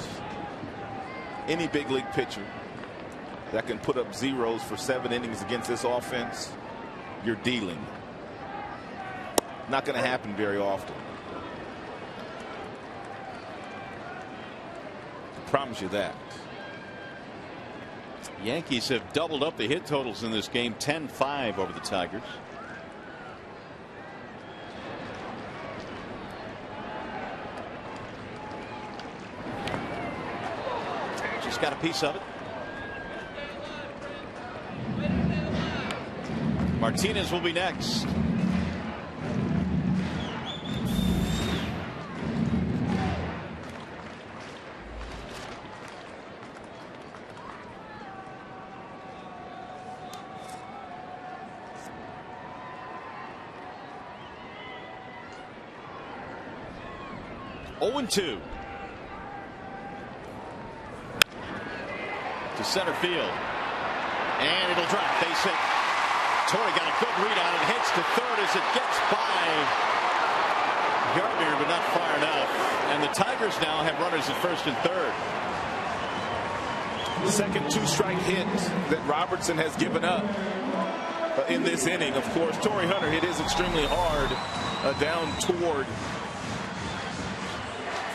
Any big league pitcher that can put up zeros for 7 innings against this offense, you're dealing. Not going to happen very often. I promise you that. Yankees have doubled up the hit totals in this game, 10-5 over the Tigers. Just got a piece of it. Martinez will be next. (0-2) to center field, and it'll drop. Base hit. Torrey got a good read on it, hits to third as it gets by Gardner, but not far enough. And the Tigers now have runners at first and third. The second 2-strike hit that Robertson has given up in this inning. Of course, Torrey Hunter hit his extremely hard down toward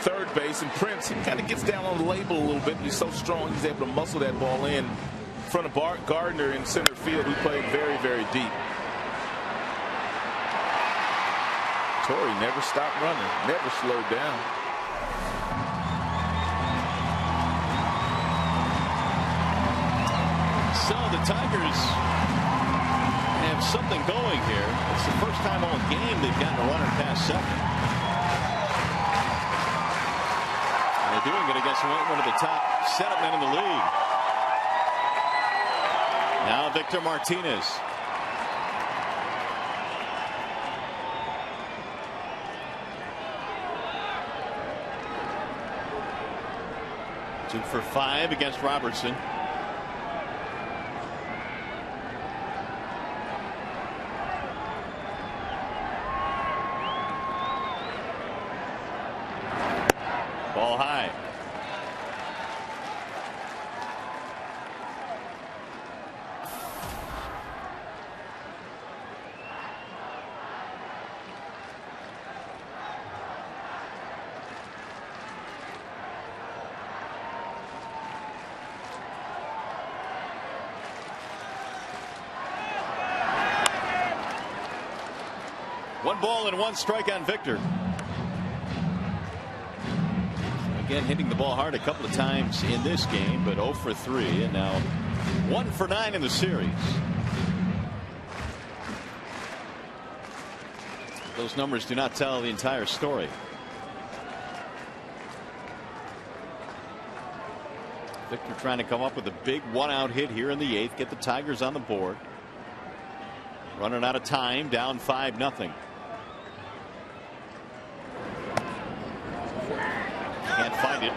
third base, and Prince, he kind of gets down on the label a little bit. He's so strong, he's able to muscle that ball in front of Gardner in center field, who played very, very deep. Torrey never stopped running, never slowed down. So the Tigers have something going here. It's the first time all game they've gotten a runner past second. They're doing it against one of the top setup men in the league. Now Victor Martinez. Two for 5 against Robertson. Ball high. One ball and 1 strike on Victor. Again, hitting the ball hard a couple of times in this game, but 0 for 3, and now 1 for 9 in the series. Those numbers do not tell the entire story. Victor trying to come up with a big 1-out hit here in the 8th, get the Tigers on the board. Running out of time, down 5-0. Can't find it,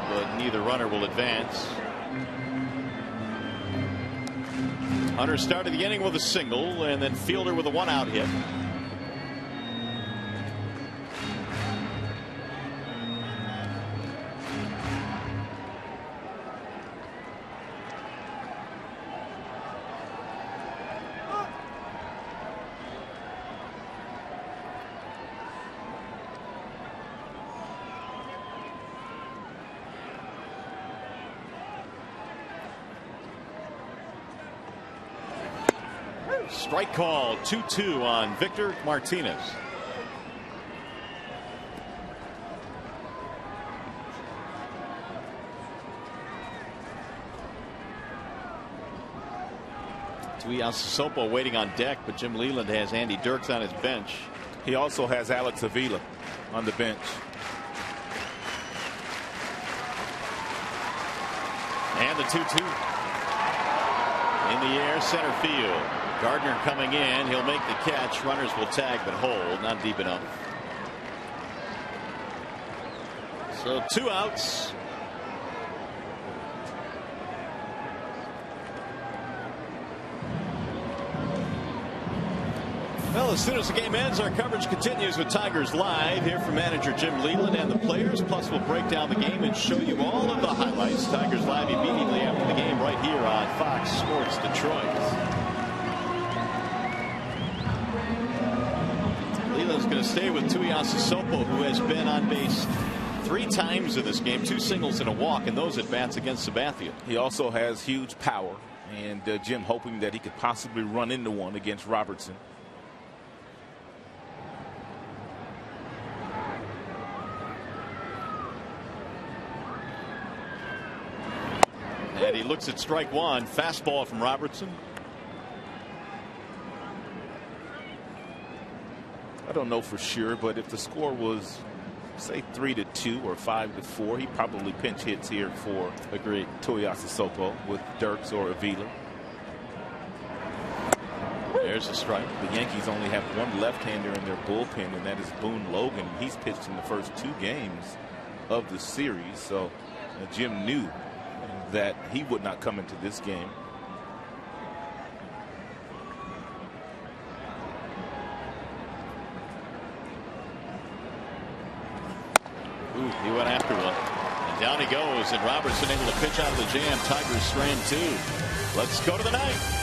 but neither runner will advance. Hunter started the inning with a single, and then Fielder with a 1-out hit. Strike call, 2-2 on Victor Martinez. Tuiasosopo waiting on deck, but Jim Leland has Andy Dirks on his bench. He also has Alex Avila on the bench. And the 2-2 in the air, center field. Gardner coming in. He'll make the catch. Runners will tag but hold. Not deep enough. So 2 outs. Well, as soon as the game ends, our coverage continues with Tigers Live. Here from manager Jim Leland and the players. Plus, we'll break down the game and show you all of the highlights. Tigers Live immediately after the game right here on Fox Sports Detroit. Leland's going to stay with Tuiasa Sopo, who has been on base 3 times in this game, 2 singles and a walk, and those at bats against Sabathia. He also has huge power, and Jim hoping that he could possibly run into one against Robertson. And he looks at strike 1. Fastball from Robertson. I don't know for sure, but if the score was, say, 3-2 or 5-4, he probably pinch hits here for Tuiasa Sopo with Dirks or Avila. There's a strike. The Yankees only have one left-hander in their bullpen, and that is Boone Logan. He's pitched in the first 2 games of the series, so Jim knew that he would not come into this game. Ooh, he went after one. And down he goes, and Robertson able to pitch out of the jam. Tigers strand 2. Let's go to the 9th.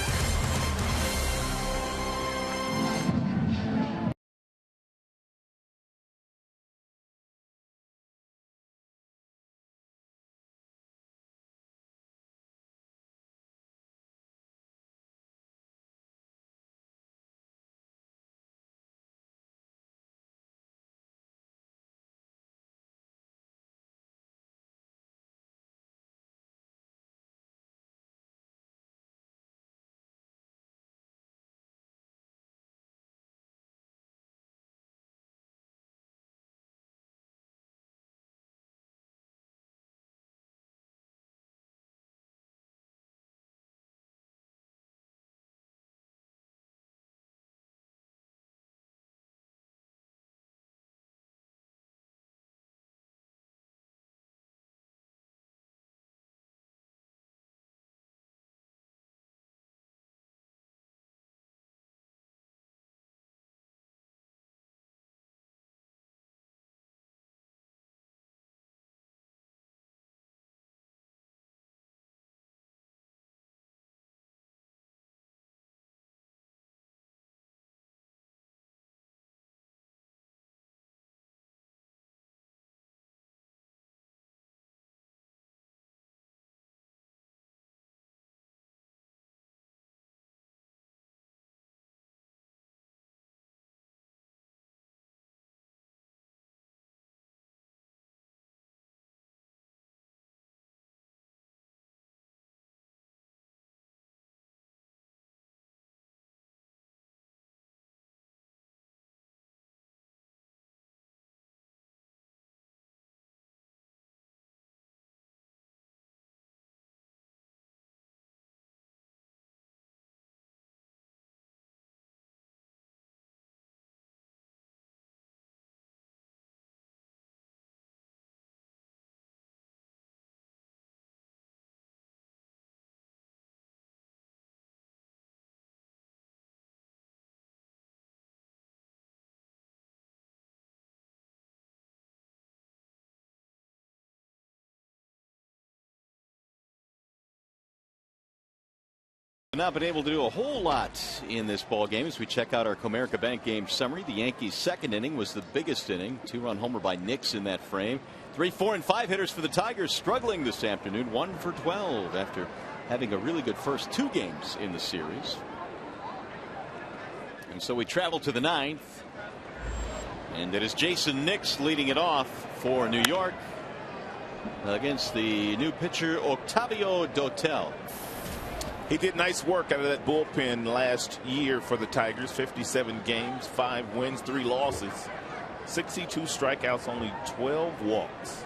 Not been able to do a whole lot in this ball game as we check out our Comerica Bank game summary. The Yankees' second inning was the biggest inning. 2-run homer by Nix in that frame. 3, 4, and 5 hitters for the Tigers struggling this afternoon. 1 for 12 after having a really good first 2 games in the series. And so we travel to the 9th. And it is Jason Nix leading it off for New York against the new pitcher Octavio Dotel. He did nice work out of that bullpen last year for the Tigers. 57 games, 5 wins, 3 losses, 62 strikeouts, only 12 walks.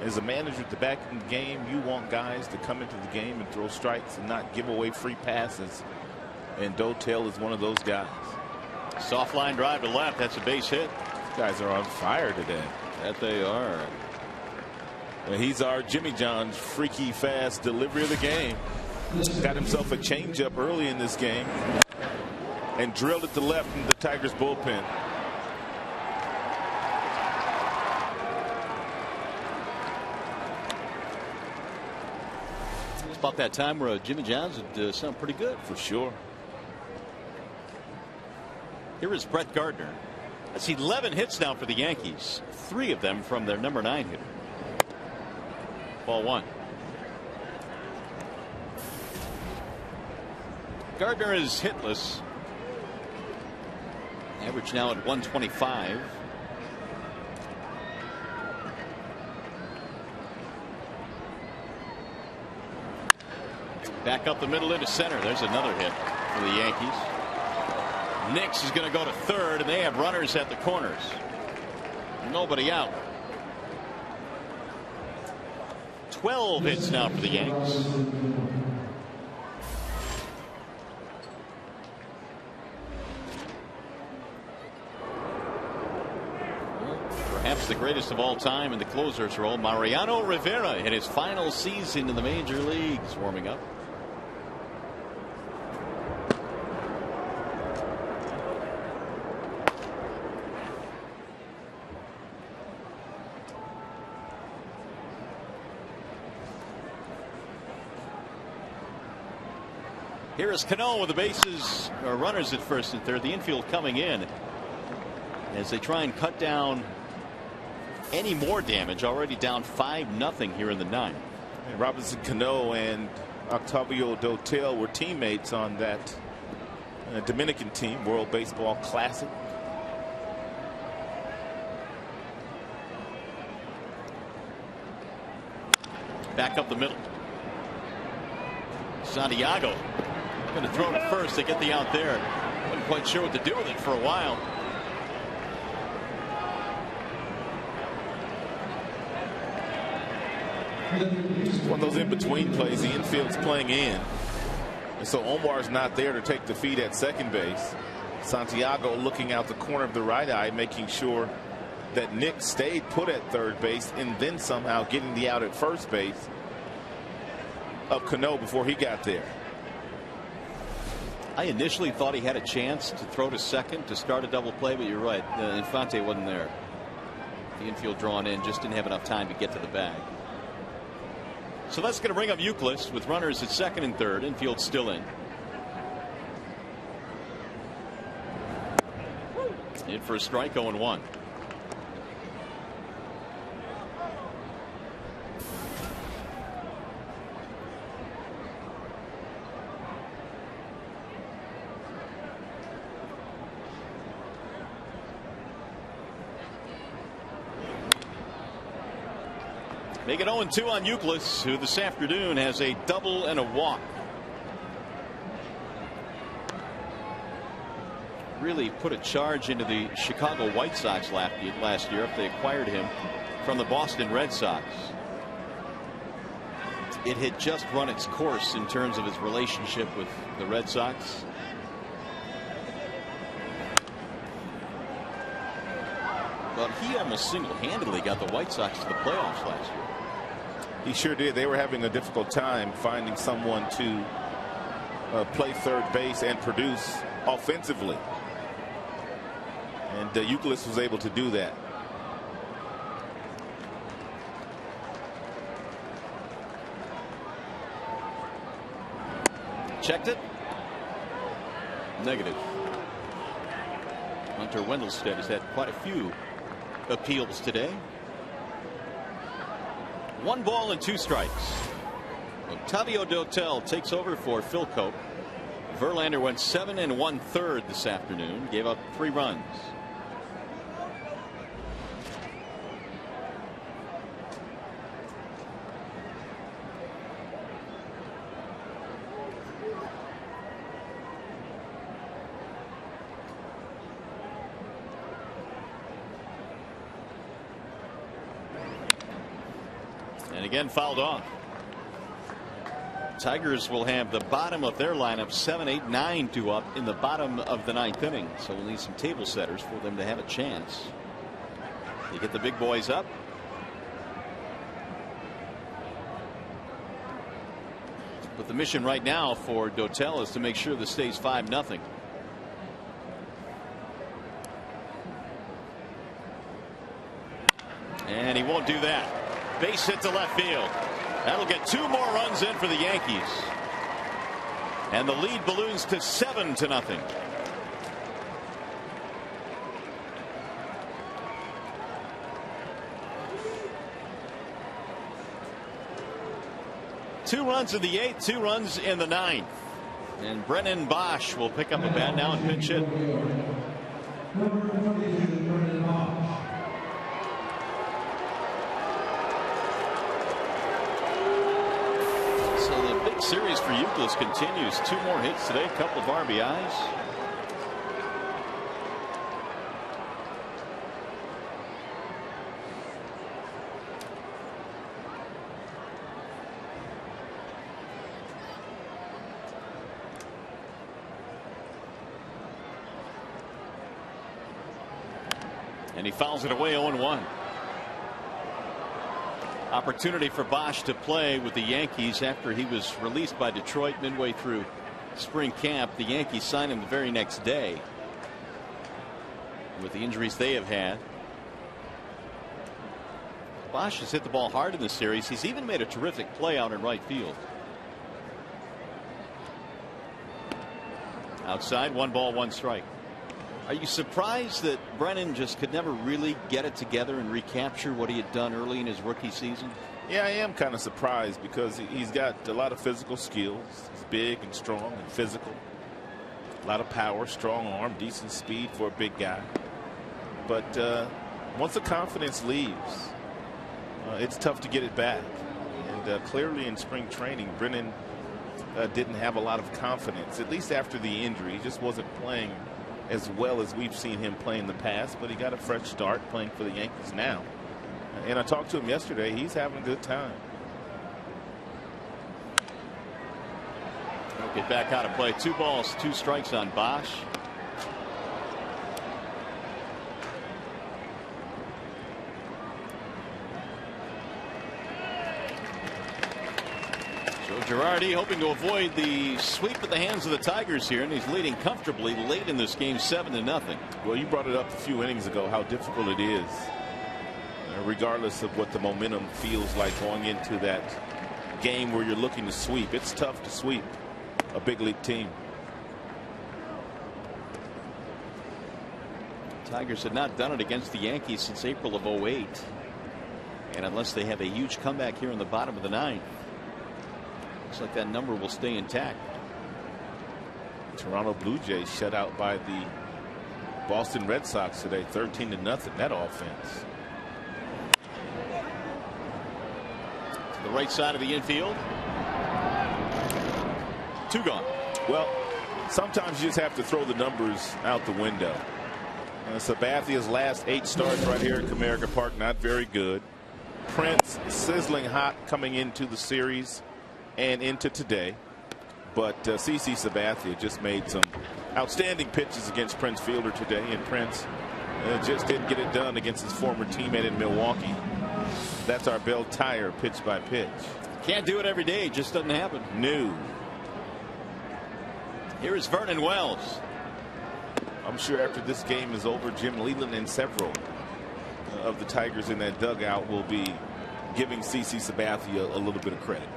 As a manager at the back of the game, you want guys to come into the game and throw strikes and not give away free passes. And Dotel is one of those guys. Soft line drive to left. That's a base hit. These guys are on fire today. That they are. He's our Jimmy John's freaky fast delivery of the game. Got himself a changeup early in this game and drilled it to left in the Tigers bullpen. It's about that time where Jimmy John's would sound pretty good. For sure. Here is Brett Gardner. That's 11 hits now for the Yankees. 3 of them from their number 9 hitter. Ball 1. Gardner is hitless. Average now at 125. Back up the middle into center. There's another hit for the Yankees. Nix is going to go to third, and they have runners at the corners. Nobody out. 12 hits now for the Yanks. Perhaps the greatest of all time in the closer's role, Mariano Rivera, in his final season in the major leagues, warming up. Here is Cano with the bases or runners at first and third. The infield coming in as they try and cut down any more damage. Already down 5-0 here in the 9th. Robinson Cano and Octavio Dotel were teammates on that Dominican team, World Baseball Classic. Back up the middle. Santiago going to throw to first. They get the out there. Wasn't quite sure what to do with it for a while. One of those in-between plays. The infield's playing in, and so Omar's not there to take the feed at second base. Santiago looking out the corner of the right eye, making sure that Nick stayed put at third base, and then somehow getting the out at first base of Cano before he got there. I initially thought he had a chance to throw to second to start a double play, but you're right. Infante wasn't there. The infield drawn in, just didn't have enough time to get to the bag. So that's going to bring up Euclid with runners at second and third. Infield still in. In for a strike, 0-1. Make it 0-2 on Euclid, who this afternoon has a double and a walk. Really put a charge into the Chicago White Sox last year if they acquired him from the Boston Red Sox. It had just run its course in terms of his relationship with the Red Sox. But he almost single-handedly got the White Sox to the playoffs last year. He sure did. They were having a difficult time finding someone to play third base and produce offensively. And Euclid was able to do that. Checked it. Negative. Hunter Wendelstedt has had quite a few appeals today. 1 ball and 2 strikes. Octavio Dotel takes over for Phil Cope. Verlander went 7 1/3 this afternoon. Gave up 3 runs. And again fouled off. Tigers will have the bottom of their lineup 7, 8, 9 due up in the bottom of the 9th inning. So we'll need some table setters for them to have a chance. They get the big boys up. But the mission right now for Dotel is to make sure this stays 5-0. And he won't do that. Base hit to left field. That'll get 2 more runs in for the Yankees. And the lead balloons to 7-0. Two runs in the 8th, 2 runs in the 9th. And Brennan Bosch will pick up a bat now and pinch hit. So the big series for Euclid continues. 2 more hits today, a couple of RBIs. And he fouls it away 0-1. Opportunity for Bosch to play with the Yankees after he was released by Detroit midway through spring camp. The Yankees signed him the very next day with the injuries they have had. Bosch has hit the ball hard in this series. He's even made a terrific play out in right field. Outside, 1 ball, 1 strike. Are you surprised that Brennan just could never really get it together and recapture what he had done early in his rookie season? Yeah, I am kind of surprised because he's got a lot of physical skills. He's big and strong and physical. A lot of power, strong arm, decent speed for a big guy. But once the confidence leaves, it's tough to get it back. And clearly in spring training, Brennan didn't have a lot of confidence, at least after the injury. He just wasn't playing as well as we've seen him play in the past, but he got a fresh start playing for the Yankees now. And I talked to him yesterday. He's having a good time. They'll get back out of play. 2 balls, 2 strikes on Bosch. Girardi hoping to avoid the sweep at the hands of the Tigers here, and he's leading comfortably late in this game 7-0. Well, you brought it up a few innings ago how difficult it is, regardless of what the momentum feels like going into that game where you're looking to sweep. It's tough to sweep a big league team. Tigers had not done it against the Yankees since April of 2008, and unless they have a huge comeback here in the bottom of the 9th, looks like that number will stay intact. Toronto Blue Jays shut out by the Boston Red Sox today, 13-0. That offense. To the right side of the infield. 2 gone. Well, sometimes you just have to throw the numbers out the window. Sabathia's last 8 starts right here at Comerica Park, not very good. Prince sizzling hot coming into the series and into today, but CC Sabathia just made some outstanding pitches against Prince Fielder today, and Prince just didn't get it done against his former teammate in Milwaukee. That's our Bell Tire pitch by pitch. Can't do it every day, it just doesn't happen. No. Here is Vernon Wells. I'm sure after this game is over, Jim Leland and several of the Tigers in that dugout will be giving CC Sabathia a little bit of credit.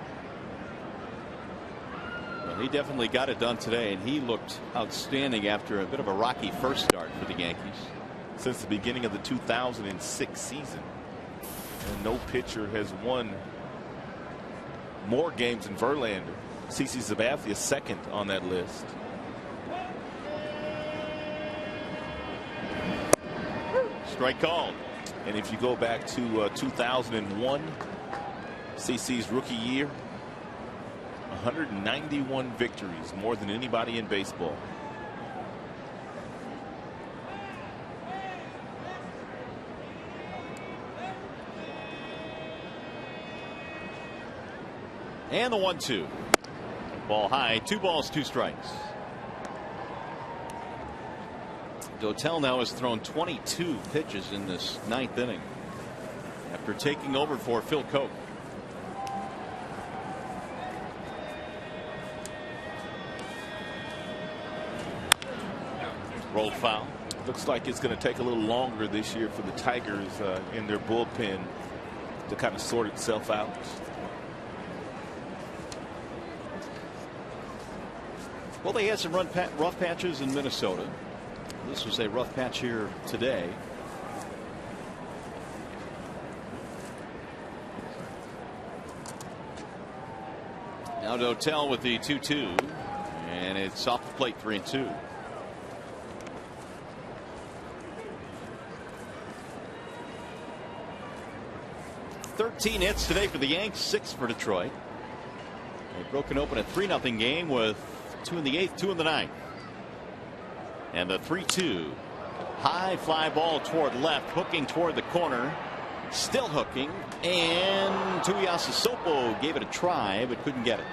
He definitely got it done today, and he looked outstanding after a bit of a rocky first start for the Yankees. Since the beginning of the 2006 season, and no pitcher has won more games than Verlander. CC Sabathia second on that list. Strike called. And if you go back to 2001, CC's rookie year, 191 victories, more than anybody in baseball. And the 1-2. Ball high, 2 balls, 2 strikes. Dotel now has thrown 22 pitches in this 9th inning after taking over for Phil Coke. Rolled foul. Looks like it's going to take a little longer this year for the Tigers in their bullpen to kind of sort itself out. Well, they had some rough patches in Minnesota. This was a rough patch here today. Now Dotel with the 2-2, and it's off the plate 3-2. Thirteen hits today for the Yanks, 6 for Detroit. They've broken open a 3-0 game with 2 in the 8th, 2 in the 9th. And the 3-2. High fly ball toward left, hooking toward the corner. Still hooking, and Tuiasosopo gave it a try but couldn't get it.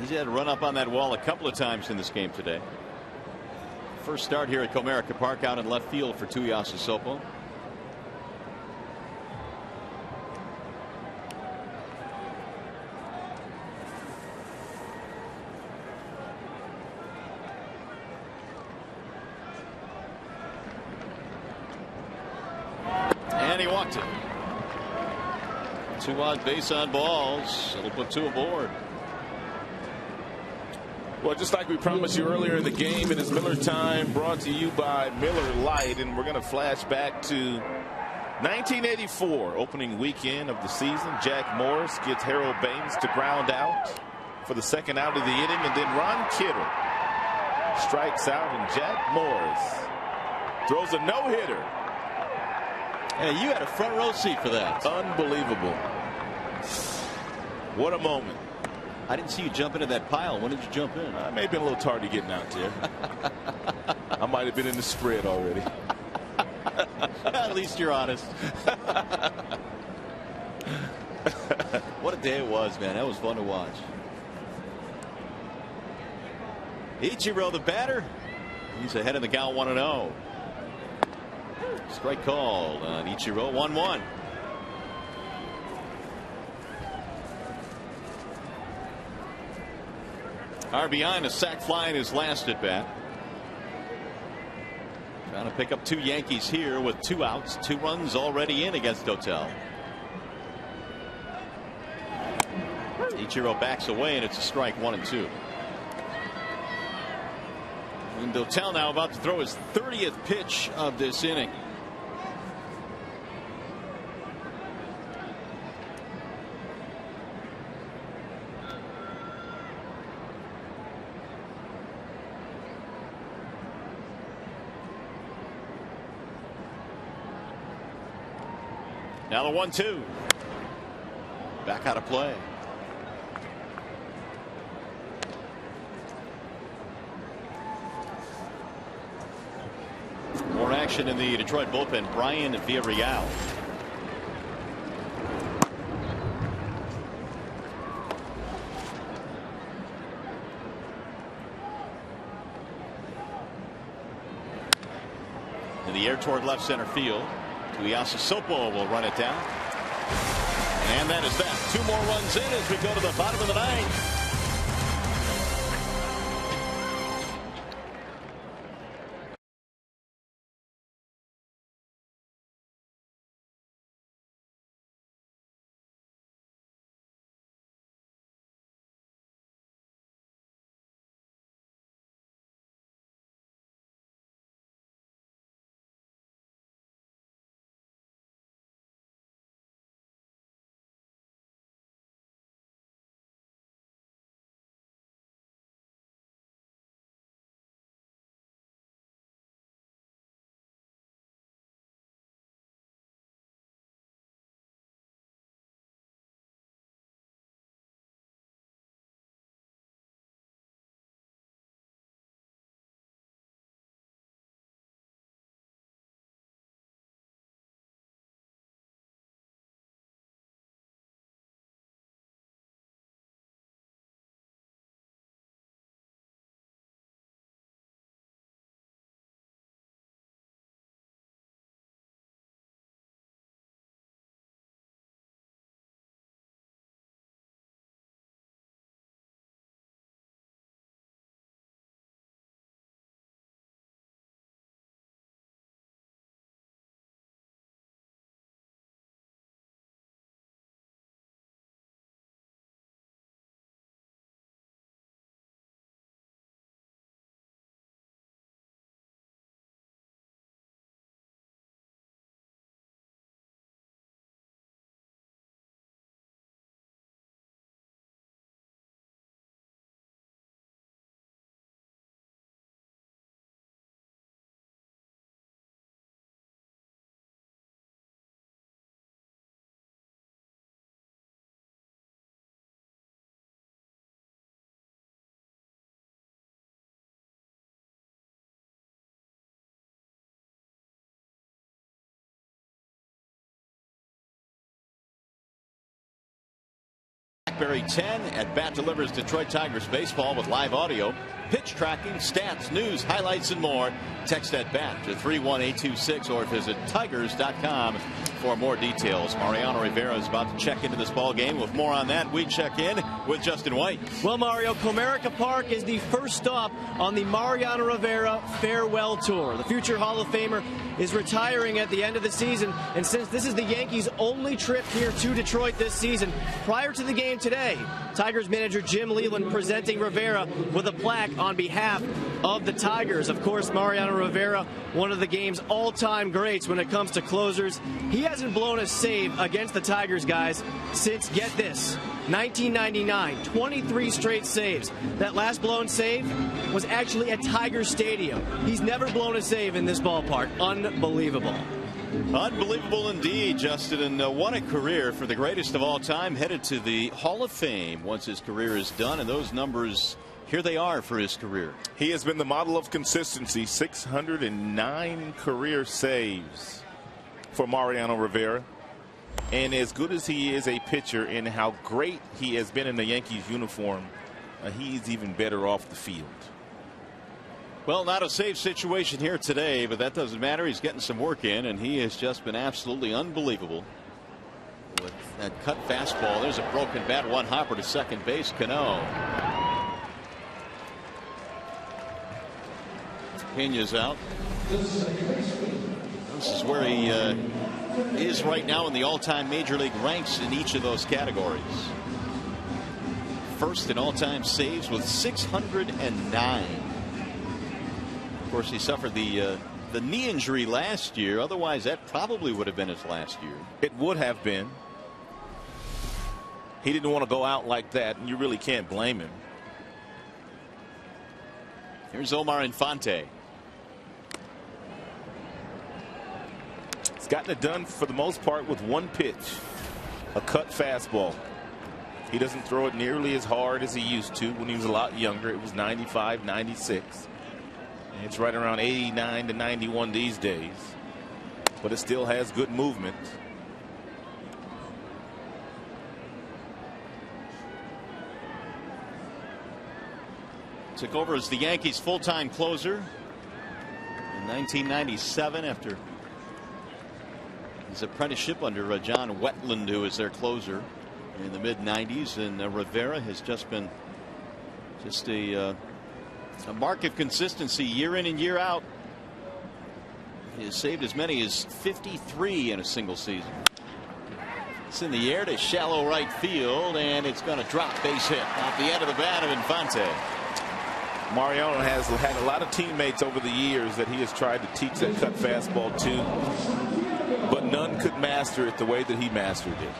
He's had to run up on that wall a couple of times in this game today. First start here at Comerica Park out in left field for Tuiasosopo. And he walked it. 2 odd base on balls. It'll put 2 aboard. Well, just like we promised you earlier in the game, it is Miller time, brought to you by Miller Lite, and we're going to flash back to 1984, opening weekend of the season. Jack Morris gets Harold Baines to ground out for the second out of the inning, and then Ron Kittle strikes out, and Jack Morris throws a no-hitter. Hey, you had a front row seat for that. Unbelievable. What a moment. I didn't see you jump into that pile. When did you jump in? I may have been a little tardy getting out there. I might have been in the spread already. At least you're honest. What a day it was, man. That was fun to watch. Ichiro, the batter. He's ahead of the count 1-0. Strike called on Ichiro. 1-1. RBI and a sac fly in his last at bat. Trying to pick up 2 Yankees here with 2 outs. 2 runs already in against Dotel. Ichiro backs away, and it's a strike, 1-2. And Dotel now about to throw his 30th pitch of this inning. Now the 1-2. Back out of play. More action in the Detroit bullpen. Brian Villarreal. In the air toward left center field. Tuiasosopo will run it down. And that is that. 2 more runs in as we go to the bottom of the 9th. BlackBerry 10. At Bat delivers Detroit Tigers baseball with live audio, pitch tracking, stats, news, highlights, and more. Text at Bat to 31826 or visit Tigers.com for more details. Mariano Rivera is about to check into this ball game. With more on that, we check in with Justin White. Well, Mario, Comerica Park is the first stop on the Mariano Rivera farewell tour. The future Hall of Famer is retiring at the end of the season, and since this is the Yankees' only trip here to Detroit this season, prior to the game today, Tigers manager Jim Leyland presenting Rivera with a plaque on behalf of the Tigers. Of course, Mariano Rivera, one of the game's all-time greats when it comes to closers. He hasn't blown a save against the Tigers, guys, since, get this, 1999, 23 straight saves. That last blown save was actually at Tiger Stadium. He's never blown a save in this ballpark. Unbelievable. Unbelievable indeed, Justin, and what a career for the greatest of all time, headed to the Hall of Fame once his career is done, and those numbers, here they are for his career. He has been the model of consistency. 609 career saves for Mariano Rivera. And as good as he is a pitcher and how great he has been in the Yankees uniform, he's even better off the field. Well, not a safe situation here today, but that doesn't matter. He's getting some work in, and he has just been absolutely unbelievable with that cut fastball. There's a broken bat, one hopper to second base. Cano. Pena's out. This is where he is right now in the all-time major league ranks in each of those categories. First in all-time saves with 609. Of course, he suffered the knee injury last year. Otherwise, that probably would have been his last year. It would have been. He didn't want to go out like that, and you really can't blame him. Here's Omar Infante. He's gotten it done for the most part with one pitch, a cut fastball. He doesn't throw it nearly as hard as he used to when he was a lot younger. It was 95, 96. It's right around 89 to 91 these days, but it still has good movement. Took over as the Yankees' full-time closer in 1997 after his apprenticeship under John Wetland, who was their closer in the mid-90s. And Rivera has just been a mark of consistency year in and year out. He has saved as many as 53 in a single season. It's in the air to shallow right field, and it's going to drop, base hit off the end of the bat of Infante. Mariano has had a lot of teammates over the years that he has tried to teach that cut fastball to, but none could master it the way that he mastered it.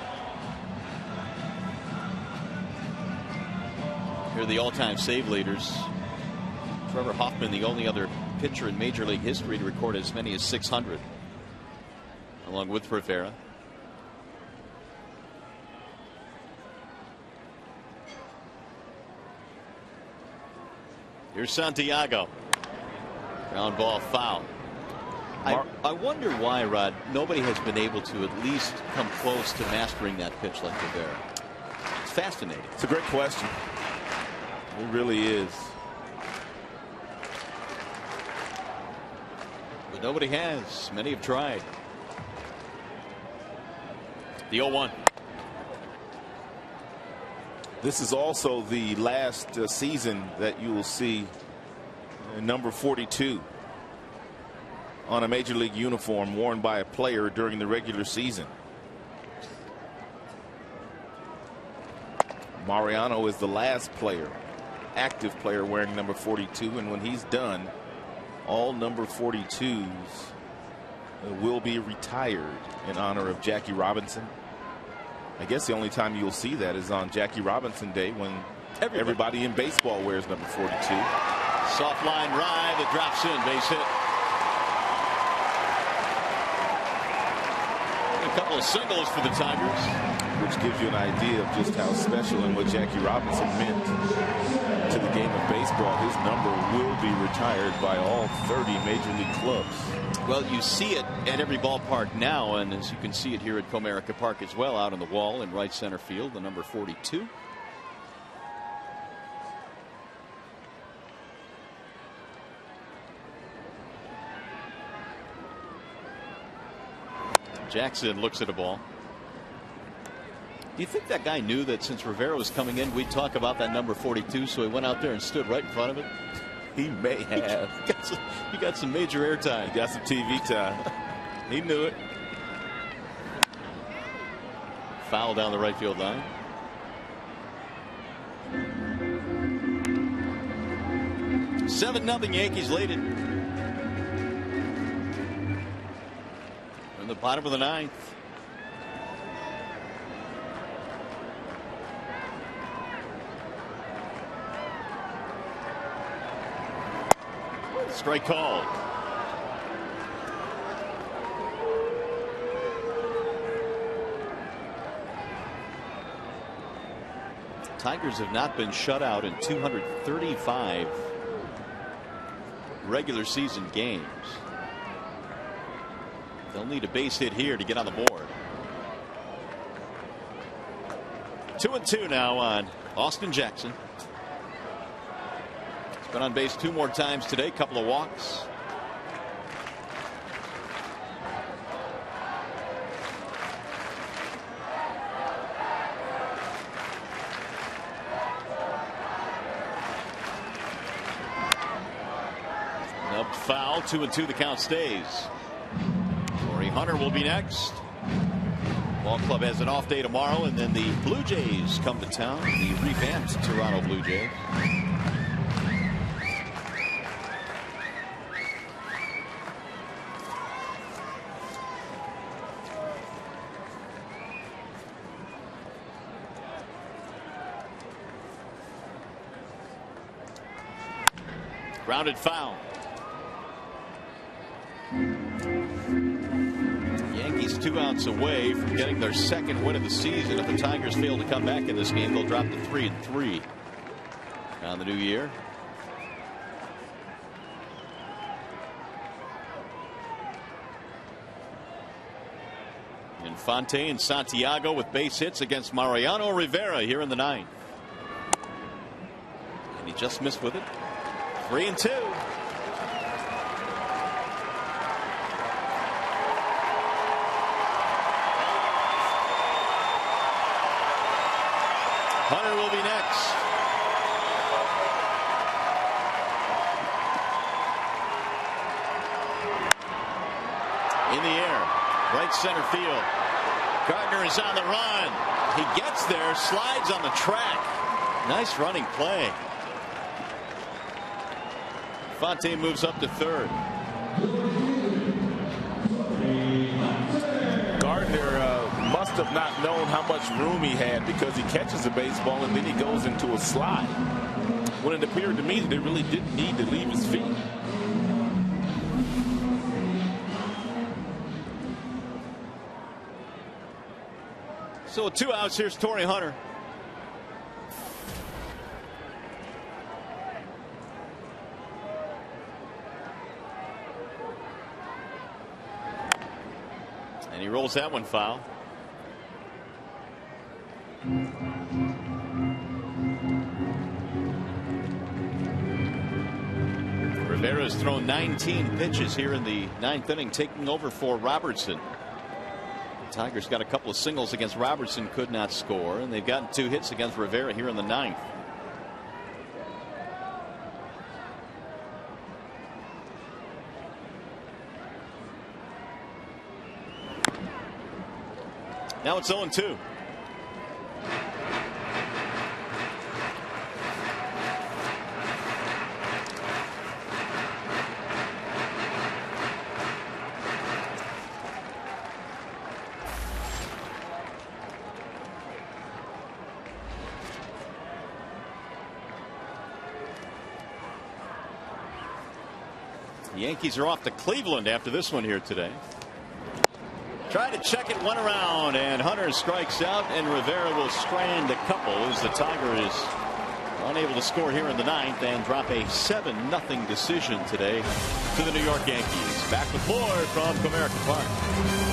Here are the all-time save leaders. Trevor Hoffman, the only other pitcher in Major League history to record as many as 600, along with Rivera. Here's Santiago. Ground ball, foul. I wonder why, Rod, nobody has been able to at least come close to mastering that pitch like Rivera. It's fascinating. It's a great question. It really is. But nobody has. Many have tried. The 0-1. This is also the last season that you will see number 42 on a major league uniform worn by a player during the regular season. Mariano is the last player, active player, wearing number 42, and when he's done, all number 42s will be retired in honor of Jackie Robinson. I guess the only time you'll see that is on Jackie Robinson Day, when everybody in baseball wears number 42. Soft line drive that drops in, base hit. A couple of singles for the Tigers, which gives you an idea of just how special and what Jackie Robinson meant to the game of baseball. His number will be retired by all 30 major league clubs. Well, you see it at every ballpark now, and as you can see it here at Comerica Park as well, out on the wall in right center field, the number 42. Jackson looks at a ball. Do you think that guy knew that since Rivera was coming in, we'd talk about that number 42, so he went out there and stood right in front of it? He may have. He got some major airtime. Got some TV time. He knew it. Foul down the right field line. Seven nothing Yankees lead it. In the bottom of the ninth. Strike called. Tigers have not been shut out in 235 regular season games. They'll need a base hit here to get on the board. 2-2 now on Austin Jackson. He's been on base 2 more times today, couple of walks. Up foul, 2-2, the count stays. Torrey Hunter will be next. Ball club has an off day tomorrow, and then the Blue Jays come to town, the revamped Toronto Blue Jays. Grounded foul. Yankees 2 outs away from getting their second win of the season. If the Tigers fail to come back in this game, they'll drop to 3-3 on the new year. Infante and Santiago with base hits against Mariano Rivera here in the ninth. And he just missed with it. 3-2. Hunter will be next. In the air, right center field. Gardner is on the run. He gets there, slides on the track. Nice running play. Fonte moves up to third. Gardner must have not known how much room he had, because he catches a baseball and then he goes into a slide, when it appeared to me that he really didn't need to leave his feet. So with 2 outs, here's Torrey Hunter. And he rolls that one foul. Rivera's thrown 19 pitches here in the ninth inning, taking over for Robertson. The Tigers got a couple of singles against Robertson, could not score, and they've gotten 2 hits against Rivera here in the ninth. Now it's 0-2. The Yankees are off to Cleveland after this one here today. Try to check it, one around, and Hunter strikes out, and Rivera will strand a couple as the Tiger is unable to score here in the ninth and drop a 7-0 decision today to the New York Yankees. Back with more from Comerica Park.